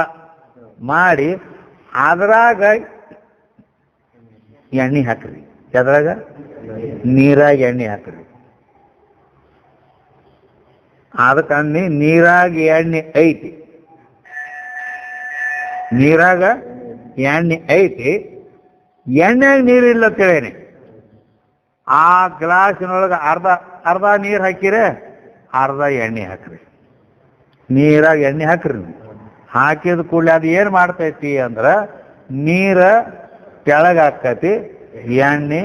ಮಾಡಿ ಅದ್ರಾಗ ಎಣ್ಣೆ ಹಾಕ್ರಿ. ಅದ್ರಾಗ ನೀರಾಗ ಎಣ್ಣೆ ಹಾಕ್ರಿ. ಅದಕ್ಕನ್ನಿ ನೀರಾಗ ಎಣ್ಣೆ ಐತಿ, ನೀರಾಗ ಎಣ್ಣೆ ಐತಿ, ಎಣ್ಣೆಗ ನೀರಿಲ್ಲ ತಿಳಿಯನೆ. ಆ ಗ್ಲಾಸಿನೊಳಗೆ ಅರ್ಧ ನೀರು ಹಾಕಿರೆ, ಅರ್ಧ ಎಣ್ಣೆ ಹಾಕ್ರಿ. ನೀರಾಗ ಎಣ್ಣೆ ಹಾಕ್ರಿ. ಹಾಕಿದ ಕೂಡಲೇ ಅದು ಏನು ಮಾಡ್ತೈತಿ ಅಂದ್ರೆ ನೀರ ಕೆಳಗಾಕತಿ, ಎಣ್ಣೆ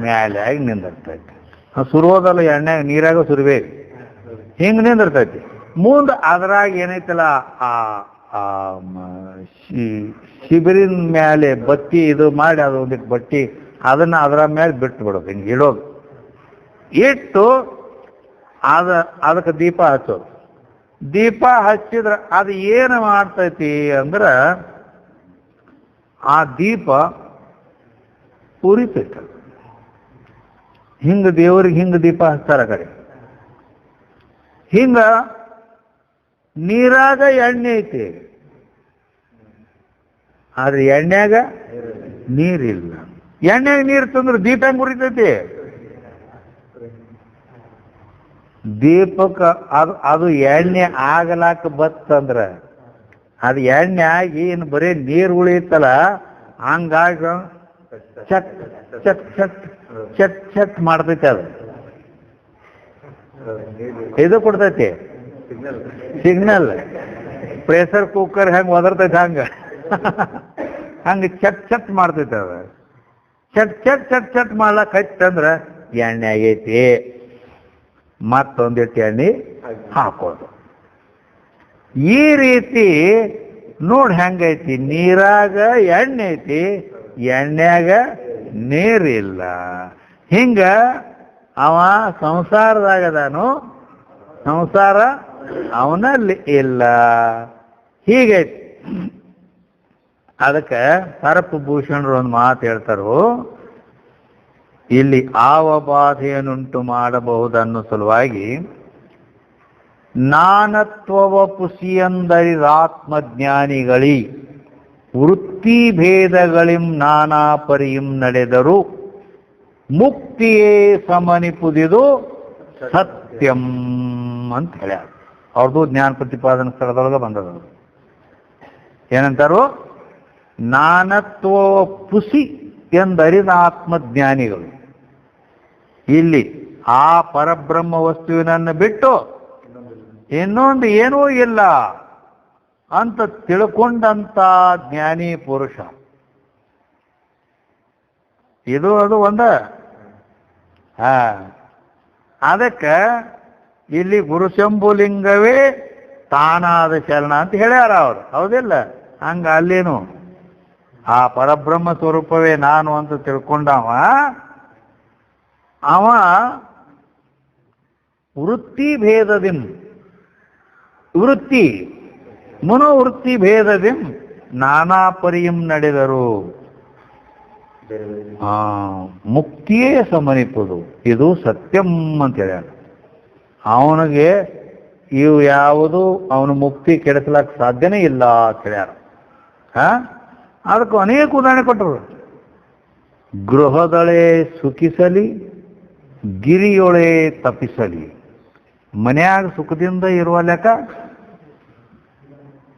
ಮ್ಯಾಲೆ ಆಗಿ ನಿಂದಿರ್ತೈತಿ. ಸುರೋದಲ್ಲ, ಎಣ್ಣೆ ನೀರಾಗ ಸುರಿಬೇಕು, ಹಿಂಗೆ ನಿಂದಿರ್ತೈತಿ. ಮುಂದೆ ಅದ್ರಾಗ ಏನೈತಲ್ಲ ಶಿಬಿರಿನ ಮೇಲೆ ಬತ್ತಿ ಇದು ಮಾಡಿ ಅದು ಒಂದಿಟ್ಟು ಬಟ್ಟಿ ಅದನ್ನ ಅದರ ಮೇಲೆ ಬಿಟ್ಟು ಬಿಡೋದು, ಹಿಂಗೆ ಇಡೋದು. ಇಟ್ಟು ಅದಕ್ಕೆ ದೀಪ ಹಚ್ಚೋದು. ದೀಪ ಹಚ್ಚಿದ್ರೆ ಅದು ಏನು ಮಾಡ್ತೈತಿ ಅಂದ್ರೆ ಆ ದೀಪ ಉರಿತೈತ. ಹಿಂಗ ದೇವರಿಗೆ ಹಿಂಗ ದೀಪ ಹಚ್ತಾರ ಕಡೆ. ಹಿಂಗ ನೀರಾಗ ಎಣ್ಣೆ ಐತಿ, ಆದ್ರೆ ಎಣ್ಣೆಗ ನೀರಿಲ್ಲ. ಎಣ್ಣೆಗ ನೀರು ತಂದ್ರೆ ದೀಪ ಹೆಂಗ್ ಉರಿತೈತಿ? ದೀಪಕ್ಕೆ ಅದು ಎಣ್ಣೆ ಆಗಲಾಕ ಬತ್ತಂದ್ರ ಅದು ಎಣ್ಣೆ ಆಗಿ ಇನ್ನು ಬರೀ ನೀರು ಉಳಿಯುತ್ತಲ್ಲ, ಹಂಗಾಗಿ ಚಟ್ ಚಟ್ ಚಟ್ ಚಟ್ ಚಟ್ ಮಾಡ್ತೈತಿ. ಅದು ಇದು ಕೊಡ್ತೈತಿ ಸಿಗ್ನಲ್. ಪ್ರೆಷರ್ ಕುಕ್ಕರ್ ಹೆಂಗ್ ಒದರ್ತೈತಿ ಹಂಗ ಚಟ್ ಚಟ್ ಮಾಡ್ತೈತಿ. ಅದು ಚಟ್ ಚಟ್ ಚಟ್ ಚಟ್ ಮಾಡ್ಲಕ್ ಹಚ್ಚಂದ್ರ ಎಣ್ಣೆ ಆಗೈತಿ. ಮತ್ತೊಂದಿಟ್ಟು ಎಣ್ಣೆ ಹಾಕೋದು. ಈ ರೀತಿ ನೋಡಿ ಹೆಂಗೈತಿ. ನೀರಾಗ ಎಣ್ಣೆ ಐತಿ, ಎಣ್ಣೆಯಾಗ ನೀರಿಲ್ಲ. ಹಿಂಗ ಅವ ಸಂಸಾರದಾಗದಾನು, ಸಂಸಾರ ಅವನಲ್ಲಿ ಇಲ್ಲ. ಹೀಗೈತಿ. ಅದಕ್ಕೆ ಸರ್ಪಭೂಷಣರು ಒಂದು ಮಾತು ಹೇಳ್ತಾರೋ, ಇಲ್ಲಿ ಆವ ಬಾಧೆಯನ್ನುಂಟು ಮಾಡಬಹುದನ್ನೋ ಸಲುವಾಗಿ ನಾನತ್ವವ ಪುಸಿಯಂದರಿರಾತ್ಮಜ್ಞಾನಿಗಳಿ ವೃತ್ತಿ ಭೇದಗಳಿಂ ನಾನಾ ಪರಿಯಂ ನಡೆದರು ಮುಕ್ತಿಯೇ ಸಮನಿಪುದಿದು ಸತ್ಯಂ ಅಂತ ಹೇಳ್ಯಾರ. ಅವ್ರದ್ದು ಜ್ಞಾನ ಪ್ರತಿಪಾದನ ಸ್ಥಳದೊಳಗೆ ಬಂದದ. ಏನಂತಾರು? ನಾನತ್ವ ಪುಸಿ ಎಂದರಿದ ಆತ್ಮಜ್ಞಾನಿಗಳು ಇಲ್ಲಿ ಆ ಪರಬ್ರಹ್ಮ ವಸ್ತುವಿನನ್ನು ಬಿಟ್ಟು ಇನ್ನೊಂದು ಏನೂ ಇಲ್ಲ ಅಂತ ತಿಳ್ಕೊಂಡಂತ ಜ್ಞಾನಿ ಪುರುಷ. ಇದು ಅದು ಒಂದ. ಅದಕ್ಕೆ ಇಲ್ಲಿ ಗುರುಶಂಭುಲಿಂಗವೇ ತಾನಾದ ಶರಣ ಅಂತ ಹೇಳ್ಯಾರ ಅವರು. ಹೌದಿಲ್ಲ? ಹಂಗ ಅಲ್ಲೇನು ಆ ಪರಬ್ರಹ್ಮ ಸ್ವರೂಪವೇ ನಾನು ಅಂತ ತಿಳ್ಕೊಂಡವ ಅವ ವೃತ್ತಿ ಭೇದದಿಂ ವೃತ್ತಿ ಮನೋವೃತ್ತಿ ಭೇದದಿಂ ನಾನಾ ಪರಿಯಂ ನಡೆದರು ಮುಕ್ತಿಯೇ ಸಮನಿಪುದು ಇದು ಸತ್ಯಂ ಅಂತ ಹೇಳ್ಯಾರ. ಅವನಿಗೆ ಇವು ಯಾವುದು ಅವನು ಮುಕ್ತಿ ಕೆಡಿಸ್ಲಕ್ಕೆ ಸಾಧ್ಯನೇ ಇಲ್ಲ ಅಂತ ಹೇಳ್ಯಾರ. ಅದಕ್ಕೂ ಅನೇಕ ಉದಾಹರಣೆ ಕೊಟ್ಟರು. ಗೃಹದೊಳೆ ಸುಖಿಸಲಿ ಗಿರಿಯೊಳೆ ತಪ್ಪಿಸಲಿ. ಮನ್ಯಾಗ ಸುಖದಿಂದ ಇರುವ ಲೆಕ್ಕ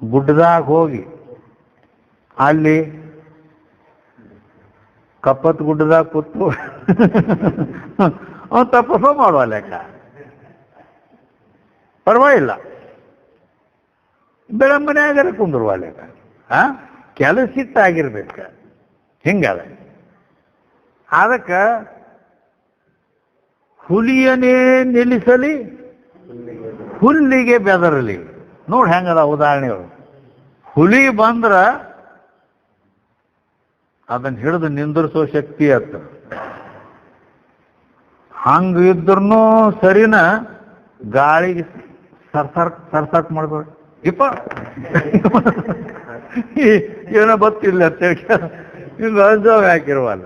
ಗುಡ್ಡದಾಗ ಹೋಗಿ ಅಲ್ಲಿ ಕಪ್ಪತ್ ಗುಡ್ಡದಾಗ ಕೂತು ಅವನು ತಪಸ್ಸು ಮಾಡುವ ಲೆಕ್ಕ ಪರವಾಗಿಲ್ಲ. ಬೆಳಂಬನೆಯಾಗರೆ ಕುಂದಿರುವ ಲೆಕ್ಕ ಕೆಲಸಿಟ್ಟಾಗಿರ್ಬೇಕ. ಹಿಂಗದ. ಅದಕ್ಕೆ ಹುಲಿಯನೇ ನಿಲ್ಲಿಸಲಿ ಹುಲ್ಲಿಗೆ ಬೆದರಲಿ. ನೋಡಿ ಹೆಂಗದ ಉದಾಹರಣೆಗಳು. ಹುಲಿ ಬಂದ್ರ ಅದನ್ನ ಹಿಡಿದು ನಿಂದಿರಿಸೋ ಶಕ್ತಿ ಅತ್ತ. ಹಂಗ ಇದ್ರೂ ಸರಿನ ಗಾಳಿಗೆ ಸರ್ಸರ್ಕ್ ಮಾಡ್ಬೇಕು. ಇಪ್ಪ ಏನೋ ಗೊತ್ತಿಲ್ಲ ಹಿಂಗ ಅನ್ಸೋಗ ಹಾಕಿರುವಲ್ಲ.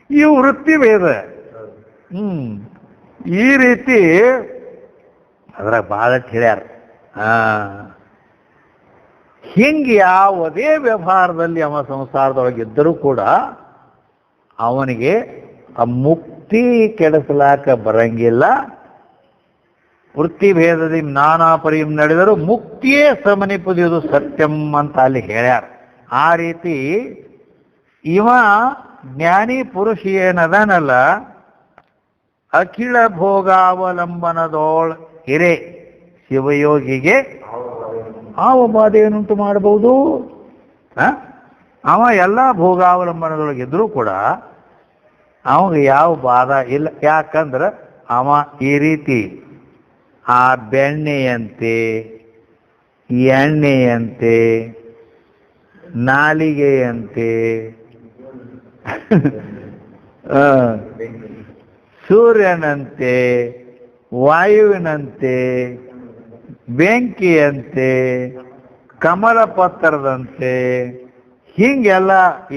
ಈ ವೃತ್ತಿ ಭೇದ. ಈ ರೀತಿ ಅದ್ರಾಗ ಬಹಳ ಹೇಳ್ಯಾರ. ಹಿಂಗೆ ಯಾವುದೇ ವ್ಯವಹಾರದಲ್ಲಿ ಅವ ಸಂಸಾರದೊಳಗಿದ್ದರೂ ಕೂಡ ಅವನಿಗೆ ಆ ಮುಕ್ತಿ ಕೆಡಿಸಲಾಕ ಬರಂಗಿಲ್ಲ. ವೃತ್ತಿ ಭೇದದಿ ನಾನಾ ಪರಿಯಂ ನಡೆದರು ಮುಕ್ತಿಯೇ ಸಮನಿಪುದಿಯುವುದು ಸತ್ಯಂ ಅಂತ ಅಲ್ಲಿ ಹೇಳ್ಯಾರ. ಆ ರೀತಿ ಇವ ಜ್ಞಾನಿ ಪುರುಷ ಏನದನಲ್ಲ ಅಖಿಳ ಭೋಗಾವಲಂಬನದೋಳ್ ಹಿರೇ ಶಿವಯೋಗಿಗೆ ಆವ ಬಾಧೆಯನ್ನುಂಟು ಮಾಡಬಹುದು. ಅವ ಎಲ್ಲ ಭೋಗಾವಲಂಬನದೊಳಗಿದ್ರೂ ಕೂಡ ಅವಾಗ ಯಾವ ಬಾಧ ಇಲ್ಲ. ಯಾಕಂದ್ರೆ ಅವ ಈ ರೀತಿ ಆ ಬೆಣ್ಣೆಯಂತೆ ಎಣ್ಣೆಯಂತೆ ನಾಲಿಗೆಯಂತೆ ಸೂರ್ಯನಂತೆ ವಾಯುವಿನಂತೆ ಬೆಂಕಿಯಂತೆ ಕಮಲ ಪತ್ರದಂತೆ ಹಿಂಗೆಲ್ಲ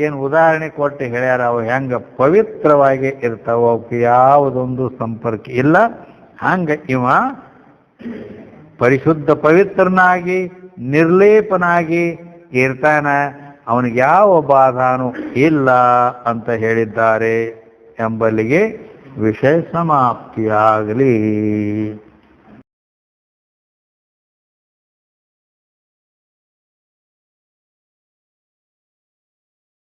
ಏನು ಉದಾಹರಣೆ ಕೊಟ್ಟು ಹೇಳ್ಯಾರ. ಅವು ಹೆಂಗ ಪವಿತ್ರವಾಗಿ ಇರ್ತಾವ, ಅವಕ್ಕೆ ಯಾವುದೊಂದು ಸಂಪರ್ಕ ಇಲ್ಲ. ಹಂಗ ಇವ ಪರಿಶುದ್ಧ ಪವಿತ್ರನಾಗಿ ನಿರ್ಲೇಪನಾಗಿ ಇರ್ತಾನ. ಅವನಿಗೆ ಯಾವ ಬಾಧಾನು ಇಲ್ಲ ಅಂತ ಹೇಳಿದ್ದಾರೆ ಎಂಬಲ್ಲಿಗೆ ವಿಷಯ ಸಮಾಪ್ತಿಯಾಗಲಿ.